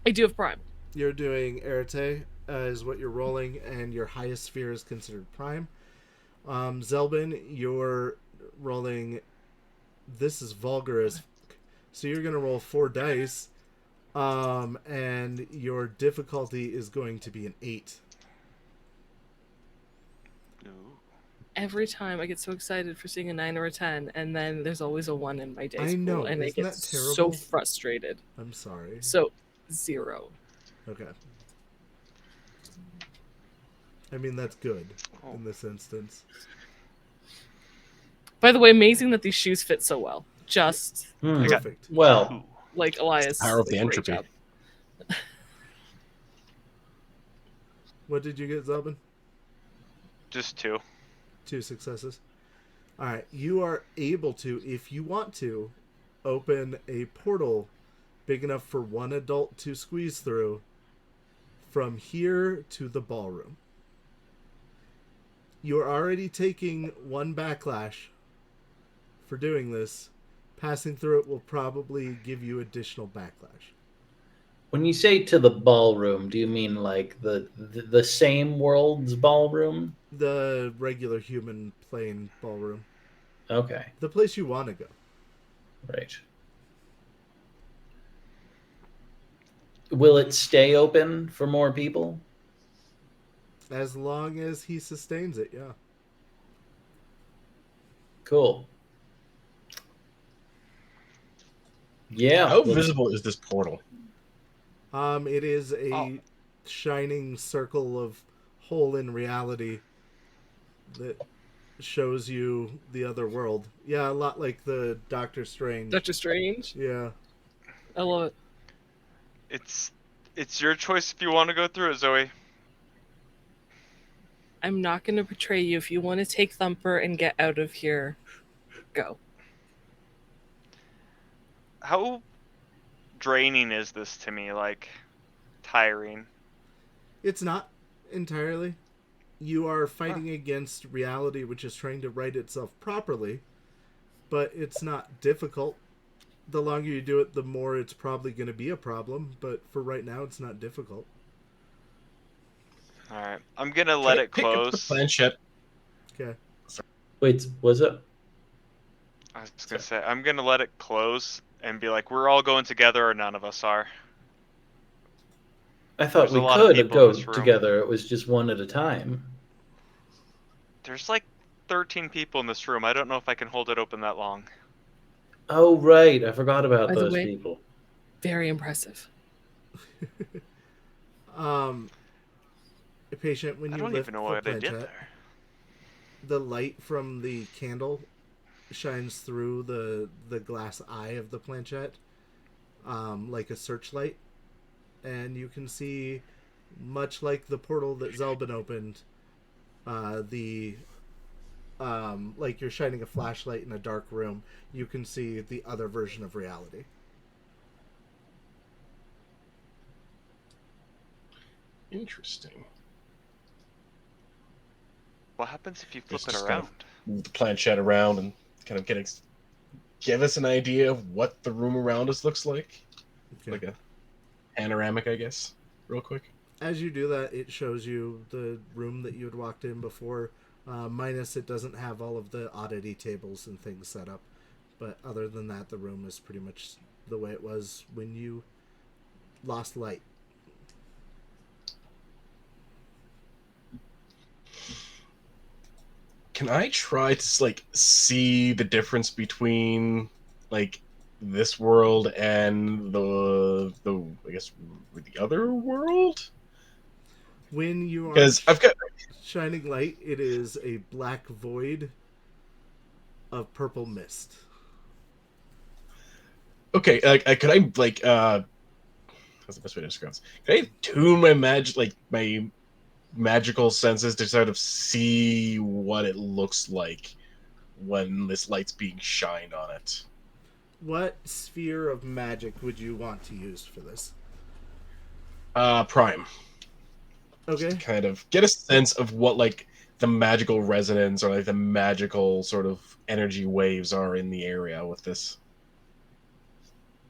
I do have Prime. You're doing Arete, is what you're rolling, and your highest sphere is considered Prime. Zelbin, you're rolling. This is vulgar as fuck. So you're going to roll 4 dice, and your difficulty is going to be an 8. Ooh. Every time I get so excited for seeing a 9 or a 10, and then there's always a 1 in my dice I know, pool, and I isn't get that so terrible? frustrated. I'm sorry. So 0. Okay. I mean, that's good Oh. in this instance. By the way, amazing that these shoes fit so well. Just Hmm. Perfect. Well, Ooh. like Elias. Power of the great entropy. job. What did you get, Zelbin? Just 2. 2 successes. All right. You are able to, if you want to, open a portal big enough for one adult to squeeze through from here to the ballroom. You are already taking 1 backlash for doing this. Passing through it will probably give you additional backlash. when you say to the ballroom, do you mean like the same world's ballroom? The regular human plane ballroom. Okay, The place you want to go. right. Will it stay open for more people? As long as he sustains it, yeah. Cool. Yeah. How visible is this portal? It is a Oh. shining circle of hole in reality that shows you the other world. Yeah, a lot like the Doctor Strange. Doctor Strange. Yeah. I love it. It's your choice if you want to go through it, Zoe. I'm not going to betray you. If you want to take Thumper and get out of here, go. How draining is this to me? Like, tiring. It's not entirely. You are fighting against reality, which is trying to right itself properly, but it's not difficult. The longer you do it, the more it's probably going to be a problem, but for right now, it's not difficult. All right, I'm gonna let it Pick up the close. planchette. Okay. Wait, was it? I was just gonna say I'm gonna let it close and be like, we're all going together, or none of us are. I thought There's a we lot of could people in go this room. together. It was just one at a time. There's like 13 people in this room. I don't know if I can hold it open that long. Oh, right. I forgot about By the those way- people. Very impressive. Patient, when I you don't lift even know the what I did planchette, there. the light from the candle shines through the glass eye of the planchette, like a searchlight, and you can see, much like the portal that Zelbin opened, like you're shining a flashlight in a dark room, you can see the other version of reality. Interesting. What happens if you flip Just it kind of- around? Move the planchette around and kind of give us an idea of what the room around us looks like. Okay. Like a panoramic, I guess, real quick. As you do that, it shows you the room that you had walked in before, minus it doesn't have all of the oddity tables and things set up. But other than that, the room is pretty much the way it was when you lost light. Can I try to like see the difference between like this world and the I guess the other world? When you are Because I've got shining light, it is a black void of purple mist. okay. Could I like what's the best way to describe this? Could I tune my magical senses to sort of see what it looks like when this light's being shined on it? What sphere of magic would you want to use for this? Prime. Okay. To kind of get a sense of what like the magical resonance or like the magical sort of energy waves are in the area with this.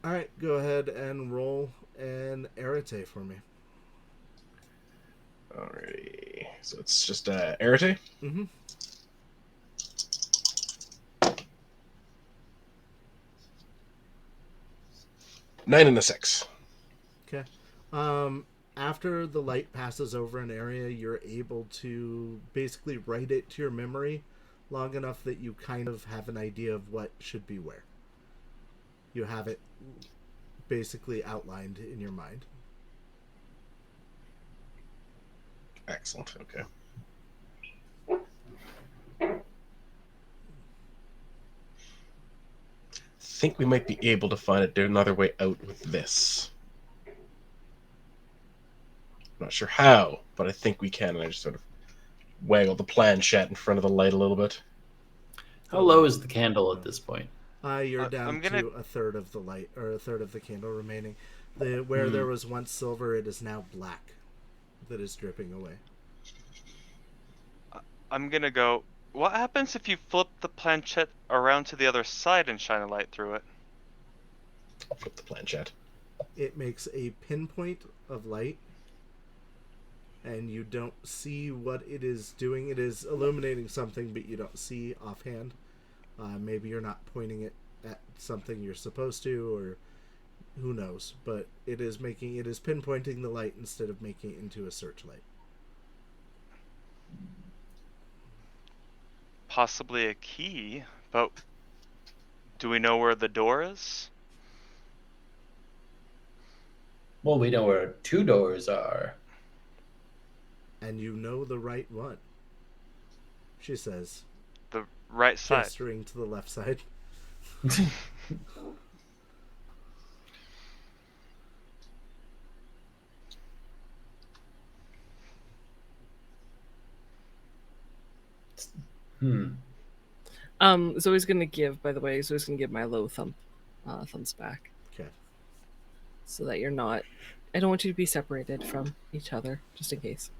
All right, go ahead and roll an arete for me. Alrighty. So it's just arete. Mm-hmm. 9 and a 6. Okay. After the light passes over an area, you're able to basically write it to your memory long enough that you kind of have an idea of what should be where. You have it basically outlined in your mind. Excellent. Okay. Think we might be able to find another way out with this. I'm not sure how, but I think we can. And I just sort of waggle the planchette in front of the light a little bit. How low is the candle at this point? You're down I'm gonna- to a third of the light, or a third of the candle remaining. Where there was once silver, it is now black. That is dripping away. I'm gonna go. What happens if you flip the planchette around to the other side and shine a light through it? I'll flip the planchette. It makes a pinpoint of light, and you don't see what it is doing. It is illuminating something, but you don't see offhand. Maybe you're not pointing it at something you're supposed to, or who knows. But it is pinpointing the light instead of making it into a searchlight. Possibly a key, but do we know where the door is? Well, we know where 2 doors are. And you know the right one, she says, The right side. gesturing to the left side. Zoe's gonna give, by the way, Zoe's gonna give Milo thumbs back. Okay. So that you're not. I don't want you to be separated from each other, just in case.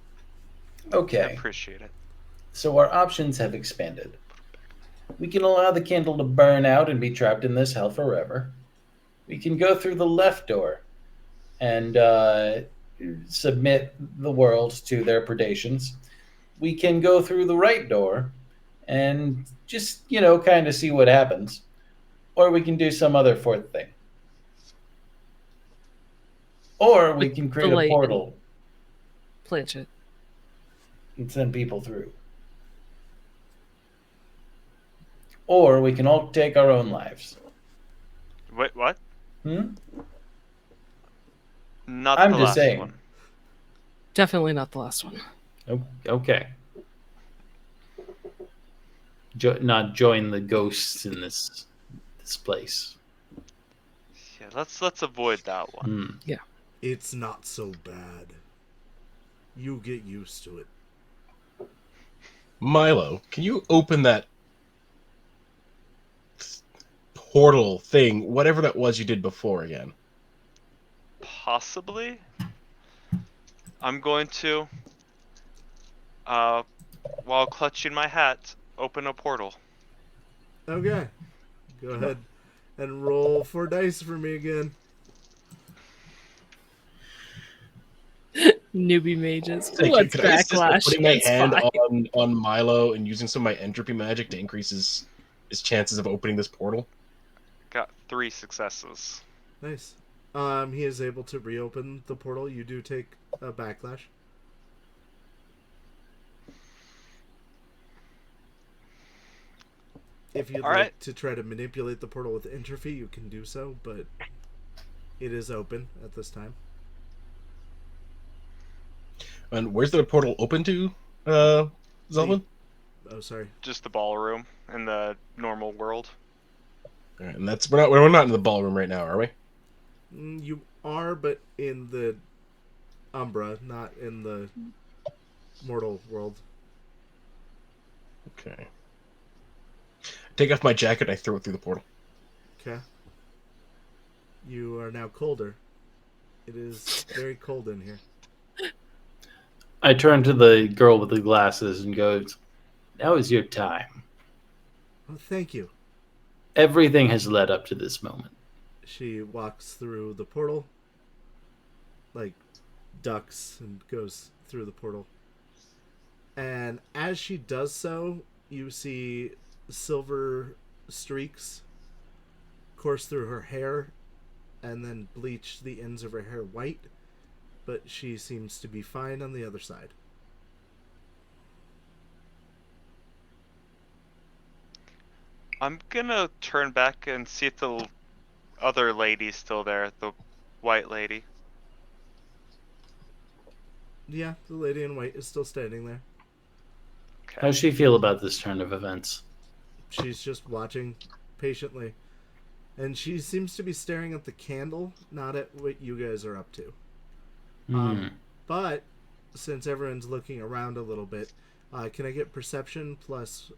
I Okay, appreciate it. so our options have expanded. We can allow the candle to burn out and be trapped in this hell forever. We can go through the left door and submit the world to their predations. We can go through the right door and just, kind of see what happens. Or we can do some other fourth thing. Or we can create The a light portal Planchette. and send people through. Or we can all take our own lives. Wait, what? Hmm? Not I'm the just last saying. one. Definitely not the last one. Okay. Not join the ghosts in this place. Yeah, let's avoid that one. It's not so bad. You get used to it. Milo, can you open that portal thing, whatever that was you did before again? Possibly. I'm going to, while clutching my hat, open a portal. Okay. Go ahead and roll 4 dice for me again. Newbie mages. Hey, Let's can I assist by backlash. putting my It's hand fine. on Milo and using some of my entropy magic to increase his chances of opening this portal? Got 3 successes. Nice. He is able to reopen the portal. You do take a backlash. If you'd All like right. to try to manipulate the portal with entropy, you can do so, but it is open at this time. And where's the portal open to, Zelvin? Oh, sorry. Just the ballroom in the normal world. All right, and we're not in the ballroom right now, are we? You are, but in the Umbra, not in the mortal world. Okay. Take off my jacket and I throw it through the portal. Okay. You are now colder. It is very cold in here. I turn to the girl with the glasses and goes, "Now is your time. Oh, thank you. Everything has led up to this moment. She walks through the portal, like ducks and goes through the portal. And as she does so, you see silver streaks course through her hair and then bleach the ends of her hair white, but she seems to be fine on the other side. I'm gonna turn back and see if the other lady's still there, the white lady. Yeah, the lady in white is still standing there. Okay. How does she feel about this turn of events? She's just watching patiently. And she seems to be staring at the candle, not at what you guys are up to. But since everyone's looking around a little bit, can I get perception plus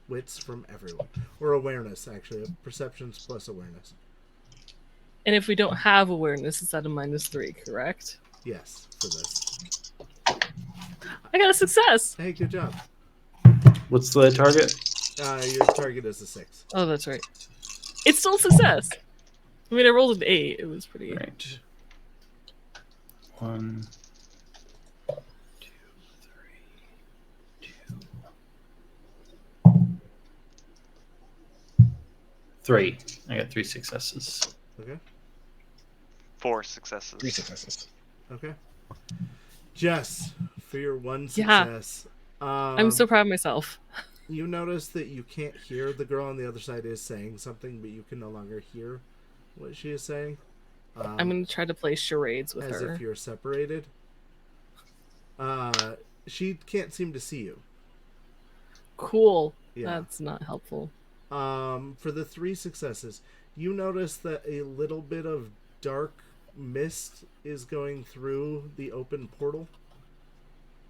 wits from everyone? Or awareness, actually. Perceptions plus awareness. And if we don't have awareness, it's at a -3, correct? Yes, for this. I got a success. Hey, good job. What's the target? Your target is a 6. Oh, that's right. It's still a success. I mean, I rolled an 8. It was pretty. Right. 1, 2, 3, 2. 3. I got 3 successes. Okay. 4 successes. 3 successes. Okay. Jess, for your one Yeah. success. I'm so proud of myself. You notice that you can't hear the girl on the other side is saying something, but you can no longer hear what she is saying. I'm going to try to play charades with as her. if you're separated. She can't seem to see you. Cool. Yeah. That's not helpful. For the 3 successes, you notice that a little bit of dark mist is going through the open portal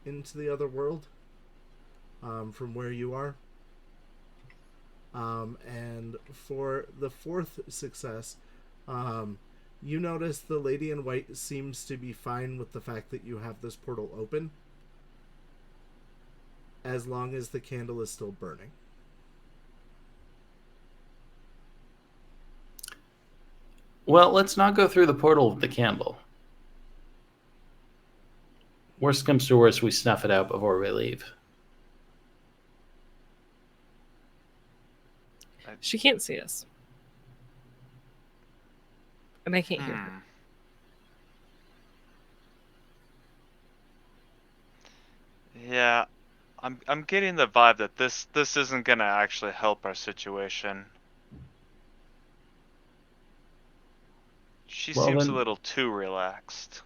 into the other world. From where you are. And for the 4th success, you notice the lady in white seems to be fine with the fact that you have this portal open, as long as the candle is still burning. Well, let's not go through the portal with the candle. Worst comes to worst, we snuff it out before we leave. She can't see us. And I can't hear her. Yeah, I'm getting the vibe that this isn't gonna actually help our situation. She Well, seems then- a little too relaxed.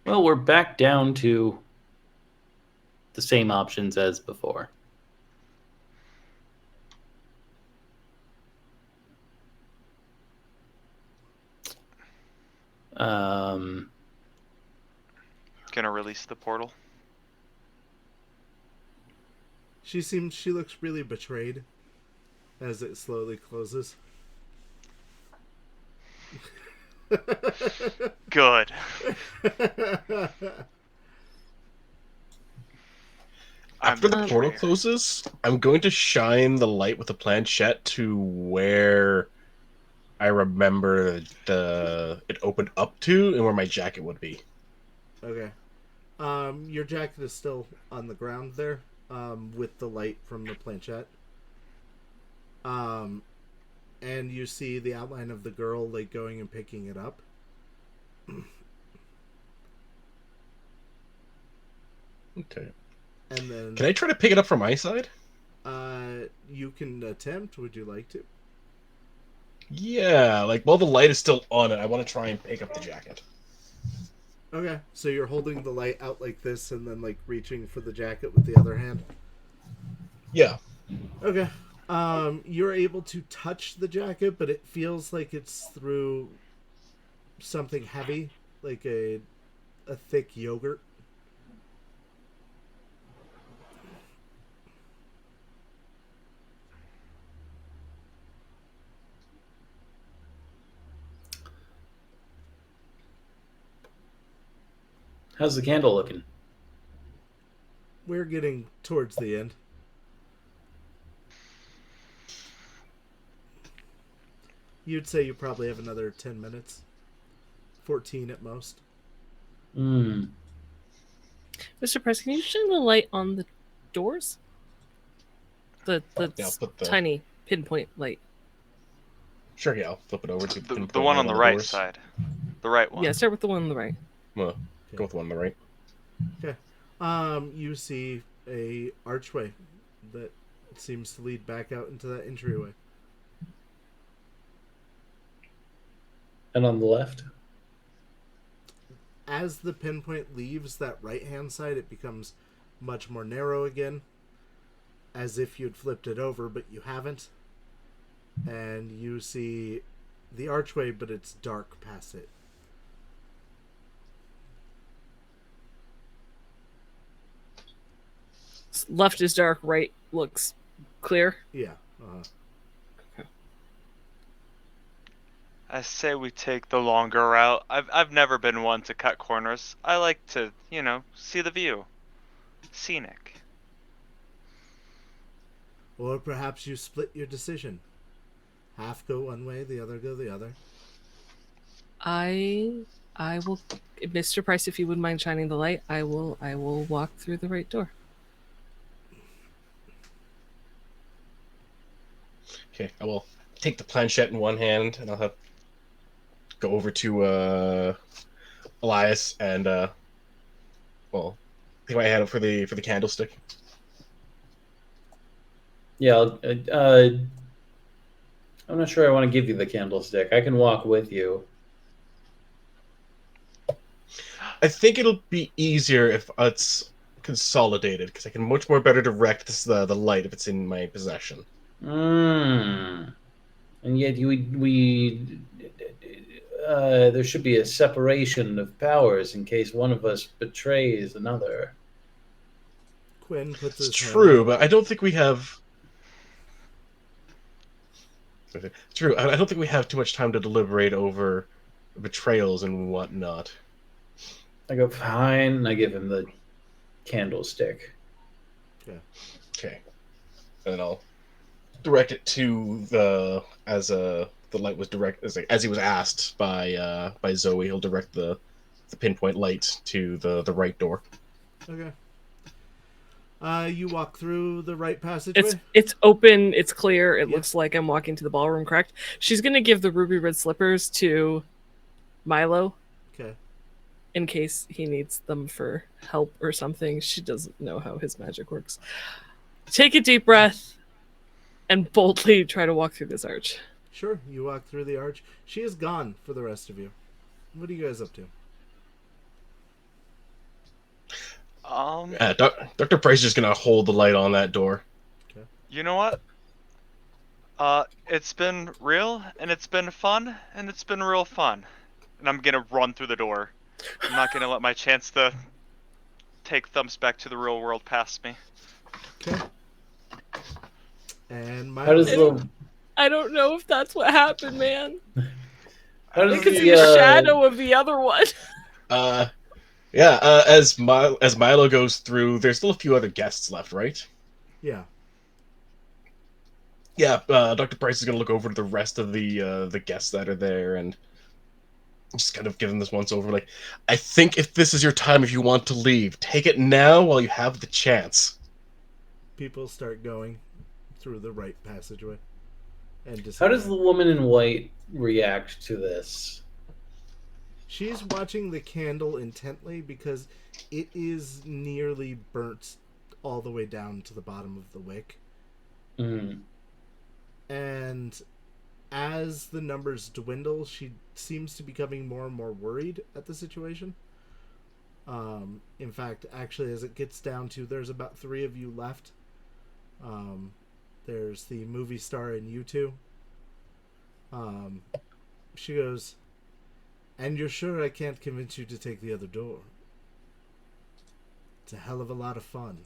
Well, we're back down to the same options as before. Gonna release the portal. She looks really betrayed as it slowly closes. Good. After the portal closes, I'm going to shine the light with the planchette to where I remember it opened up to and where my jacket would be. Okay. Your jacket is still on the ground there, with the light from the planchette. And you see the outline of the girl, like, going and picking it up. Okay. And then... Can I try to pick it up from my side? You can attempt. Would you like to? Yeah, like, while the light is still on it, I want to try and pick up the jacket. Okay. So you're holding the light out like this and then, like, reaching for the jacket with the other hand? Yeah. Okay. You're able to touch the jacket, but it feels like it's through something heavy, like a thick yogurt. How's the candle looking? We're getting towards the end. You'd say you probably have another 10 minutes. 14 at most. Hmm. Mr. Price, can you shine the light on the doors? The Yeah, I'll put the tiny pinpoint light. Sure, yeah, I'll flip it over to The pinpoint one light on the the right doors. side. The right one. Yeah, start with the one on the right. Well, go with the one on the right. Okay. You see a archway that seems to lead back out into that entryway. And on the left? As the pinpoint leaves that right-hand side, it becomes much more narrow again, as if you'd flipped it over, but you haven't. And you see the archway, but it's dark past it. Left is dark, right looks clear. Yeah. I say we take the longer route. I've never been one to cut corners. I like to, see the view. Scenic. Or perhaps you split your decision. Half go one way, the other go the other. I will, Mr. Price, if you wouldn't mind shining the light, I will walk through the right door. Okay, I will take the planchette in one hand, and I'll have go over to Elias and well, take my hand up for the candlestick. Yeah, I'm not sure I want to give you the candlestick. I can walk with you. I think it'll be easier if it's consolidated, because I can much more better direct the light if it's in my possession. And yet there should be a separation of powers in case one of us betrays another. Quinn puts It's his true, hand but I don't think we have. True, I don't think we have too much time to deliberate over betrayals and whatnot. I go, fine, and I give him the candlestick. Okay, and then I'll direct it to the light was direct as he was asked by Zoe. He'll direct the pinpoint light to the right door. Okay. You walk through the right passageway. It's open, it's clear. It Yeah. looks like I'm walking to the ballroom, correct? She's gonna give the ruby red slippers to Milo Okay. in case he needs them for help or something. She doesn't know how his magic works. Take a deep breath and boldly try to walk through this arch. Sure. You walk through the arch. She is gone for the rest of you. What are you guys up to? Dr. Price is just gonna hold the light on that door. You know what? It's been real, and it's been fun, and it's been real fun. And I'm gonna run through the door. I'm not gonna let my chance to take Thumps back to the real world pass me. Okay. And How does the I don't know if that's what happened, man. how I does could see the shadow of the other one. As Milo goes through, there's still a few other guests left, right? yeah. Yeah, Dr. Price is gonna look over to the rest of the guests that are there and just kind of give them this once over. Like, I think if this is your time, if you want to leave, take it now while you have the chance. People start going through the right passageway. And how does the woman in white react to this? She's watching the candle intently because it is nearly burnt all the way down to the bottom of the wick. And as the numbers dwindle, she seems to be becoming more and more worried at the situation. In fact, actually, as it gets down to, there's about 3 of you left. There's the movie star and you two. She goes, "And you're sure I can't convince you to take the other door? It's a hell of a lot of fun."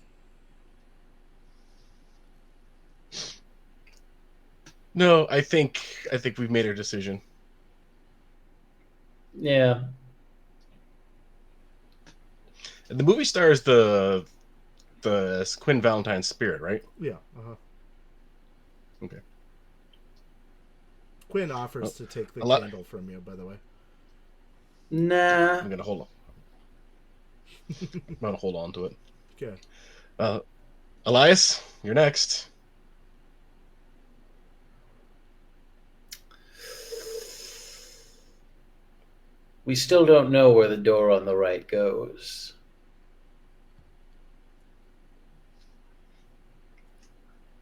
No, I think we've made our decision. Yeah. And the movie star is the Quinn Valentine's spirit, right? Yeah. Okay. Quinn offers to take the a lot- candle from you, by the way. Nah. I'm gonna hold on. I'm gonna hold on to it. Okay. Elias, you're next. We still don't know where the door on the right goes.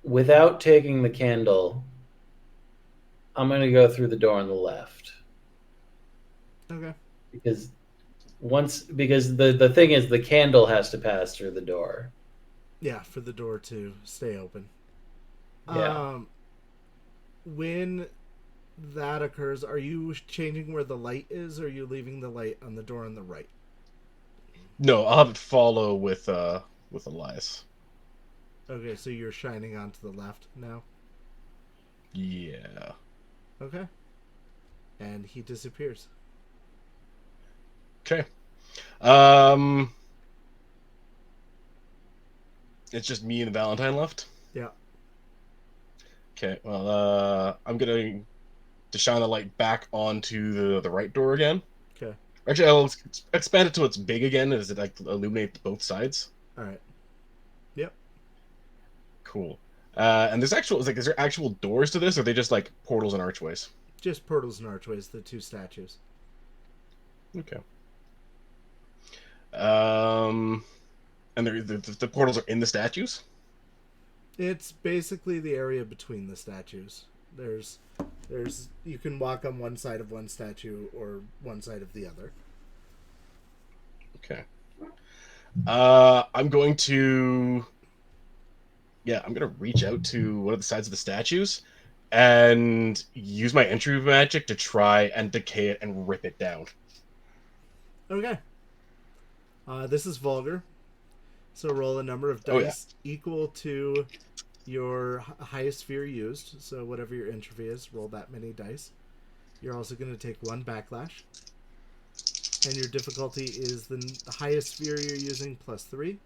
Without taking the candle, I'm going to go through the door on the left. Okay. Because the thing is, the candle has to pass through the door. Yeah, for the door to stay open. Yeah. When that occurs, are you changing where the light is, or are you leaving the light on the door on the right? No, I'll have it follow with Elias. Okay, so you're shining onto the left now. Yeah. Okay. And he disappears. Okay. It's just me and Valentine left. Yeah. Okay. Well, I'm gonna to shine the light back onto the right door again. Okay. Actually, I'll expand it till it's big again. Does it like illuminate both sides? All right. Yep. Cool. And is there actual doors to this, or are they just like portals and archways? Just portals and archways, the two statues. Okay. And the portals are in the statues? It's basically the area between the statues. There's you can walk on one side of one statue or one side of the other. Okay. I'm going to reach out to one of the sides of the statues and use my entry magic to try and decay it and rip it down. Okay. This is vulgar. So roll a number of dice equal to your highest sphere used. So whatever your entropy is, roll that many dice. You're also going to take one backlash. And your difficulty is the highest sphere you're using plus 3.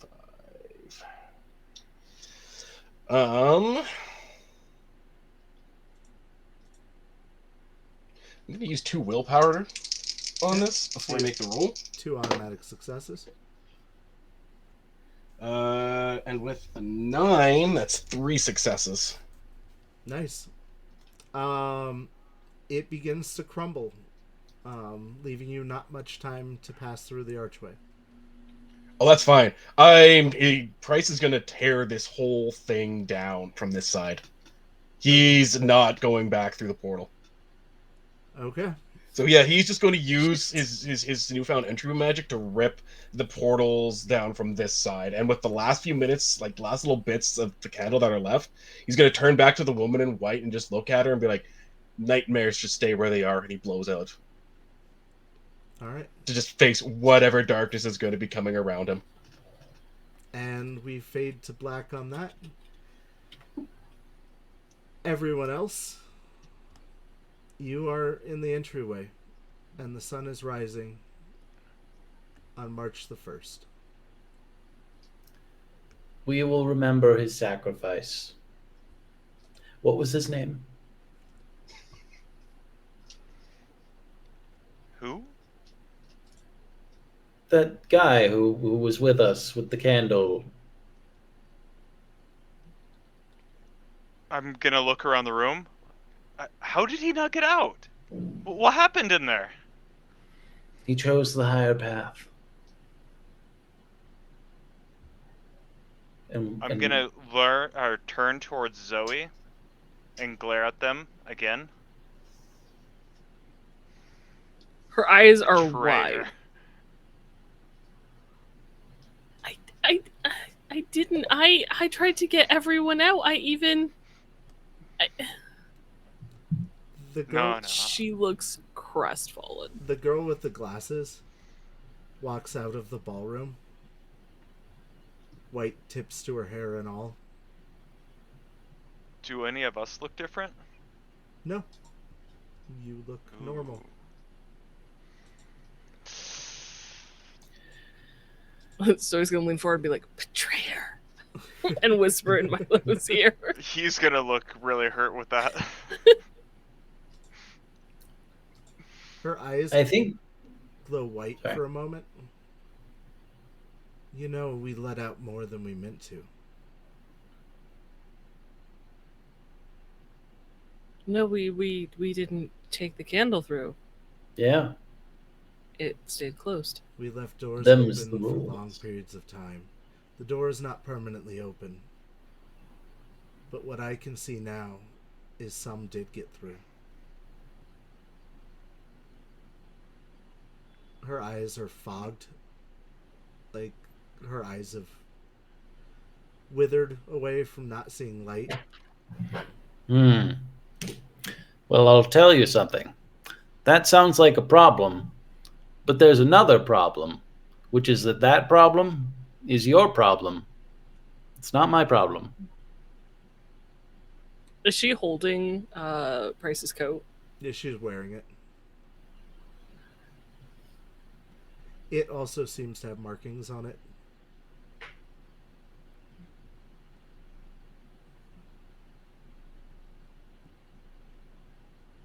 5. I'm going to use 2 willpower on this before I make the roll. 2 automatic successes. And with a 9, that's 3 successes. Nice. It begins to crumble, leaving you not much time to pass through the archway. Oh, that's fine. Price is going to tear this whole thing down from this side. He's not going back through the portal. Okay. So yeah, he's just going to use his newfound entry magic to rip the portals down from this side. And with the last few minutes, like the last little bits of the candle that are left, he's going to turn back to the woman in white and just look at her and be like, "Nightmares should stay where they are," and he blows out. All right. To just face whatever darkness is going to be coming around him. And we fade to black on that. Everyone else, you are in the entryway, and the sun is rising on March the 1st. We will remember his sacrifice. What was his name? Who? That guy who was with us with the candle. I'm gonna look around the room. How did he not get out? What happened in there? He chose the higher path. I'm gonna turn towards Zoe and glare at them again. Her eyes are Traitor. wide. I didn't. I tried to get everyone out. The girl, No. She looks crestfallen. the girl with the glasses walks out of the ballroom. White tips to her hair and all. Do any of us look different? No. You look normal. So he's gonna lean forward and be like, "Betrayer." and whisper in Milo's ear. He's gonna look really hurt with that. Her eyes I think. glow white Sorry. for a moment. You know, we let out more than we meant to. No, we didn't take the candle through. Yeah. It stayed closed. We left doors Them's open the for rules. long periods of time. The door is not permanently open. But what I can see now is some did get through. Her eyes are fogged. Like, her eyes have withered away from not seeing light. Well, I'll tell you something. That sounds like a problem, but there's another problem, which is that problem is your problem. It's not my problem. Is she holding Price's coat? Yeah, she's wearing it. It also seems to have markings on it.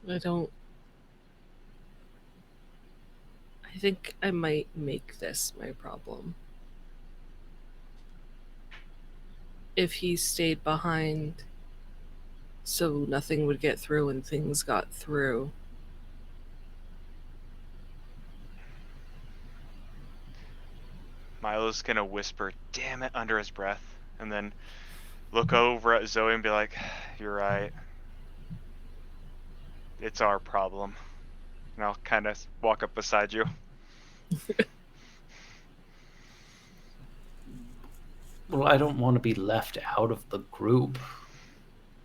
I think I might make this my problem. If he stayed behind so nothing would get through and things got through. Milo's gonna whisper, "Damn it," under his breath, and then look over at Zoe and be like, "You're right. It's our problem." And I'll kind of walk up beside you. Well, I don't want to be left out of the group,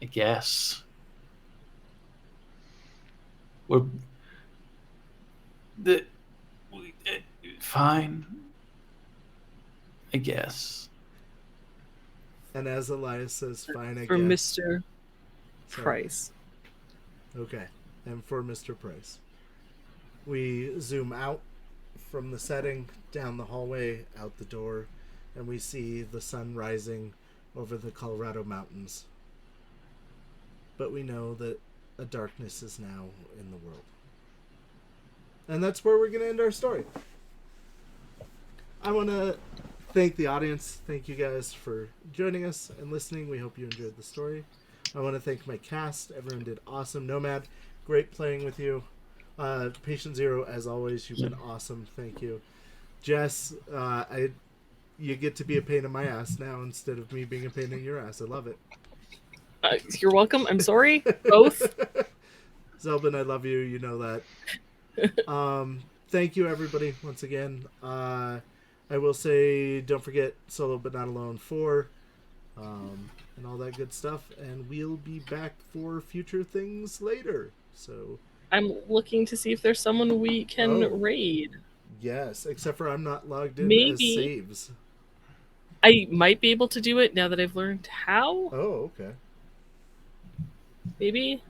I guess. Fine, I guess. And as Elias says, fine, I For guess. Mr. Sorry. Price. Okay. And for Mr. Price. We zoom out from the setting, down the hallway, out the door, and we see the sun rising over the Colorado mountains. But we know that a darkness is now in the world. And that's where we're going to end our story. I want to thank the audience. Thank you guys for joining us and listening. We hope you enjoyed the story. I want to thank my cast. Everyone did awesome. Nomad, great playing with you. Patient Zero, as always, you've been awesome. Thank you. Jess, you get to be a pain in my ass now instead of me being a pain in your ass. I love it. You're welcome. I'm sorry. Both. Zelbin, I love you. You know that. Thank you, everybody, once again. I will say, don't forget Solo But Not Alone 4, and all that good stuff. And we'll be back for future things later. So I'm looking to see if there's someone we can raid. Yes, except for I'm not logged in as Maybe. saves. I might be able to do it now that I've learned how. Oh, okay. Maybe.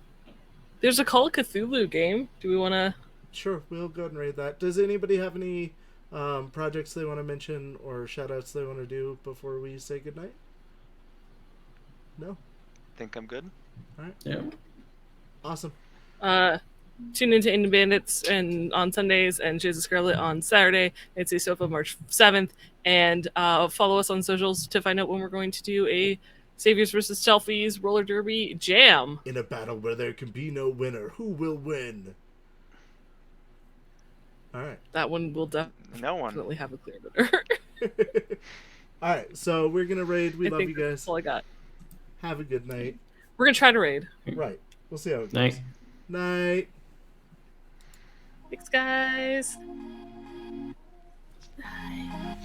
There's a Call of Cthulhu game. Do we want to... Sure, we'll go ahead and raid that. Does anybody have any projects they want to mention or shout-outs they want to do before we say goodnight? No? Think I'm good? All right. Yeah. Awesome. Tune into Indie Bandits and on Sundays and Shades of Scarlet on Saturday. It's a Sofa March 7th. And follow us on socials to find out when we're going to do a Saviors vs. Selfies roller derby jam. In a battle where there can be no winner, who will win? All right. That one will No one. definitely have a clear winner. All right, so we're going to raid. We I love think you guys. that's all I got. Have a good night. We're going to try to raid. Right. We'll see how it goes. Night. Night. Thanks, guys. Bye.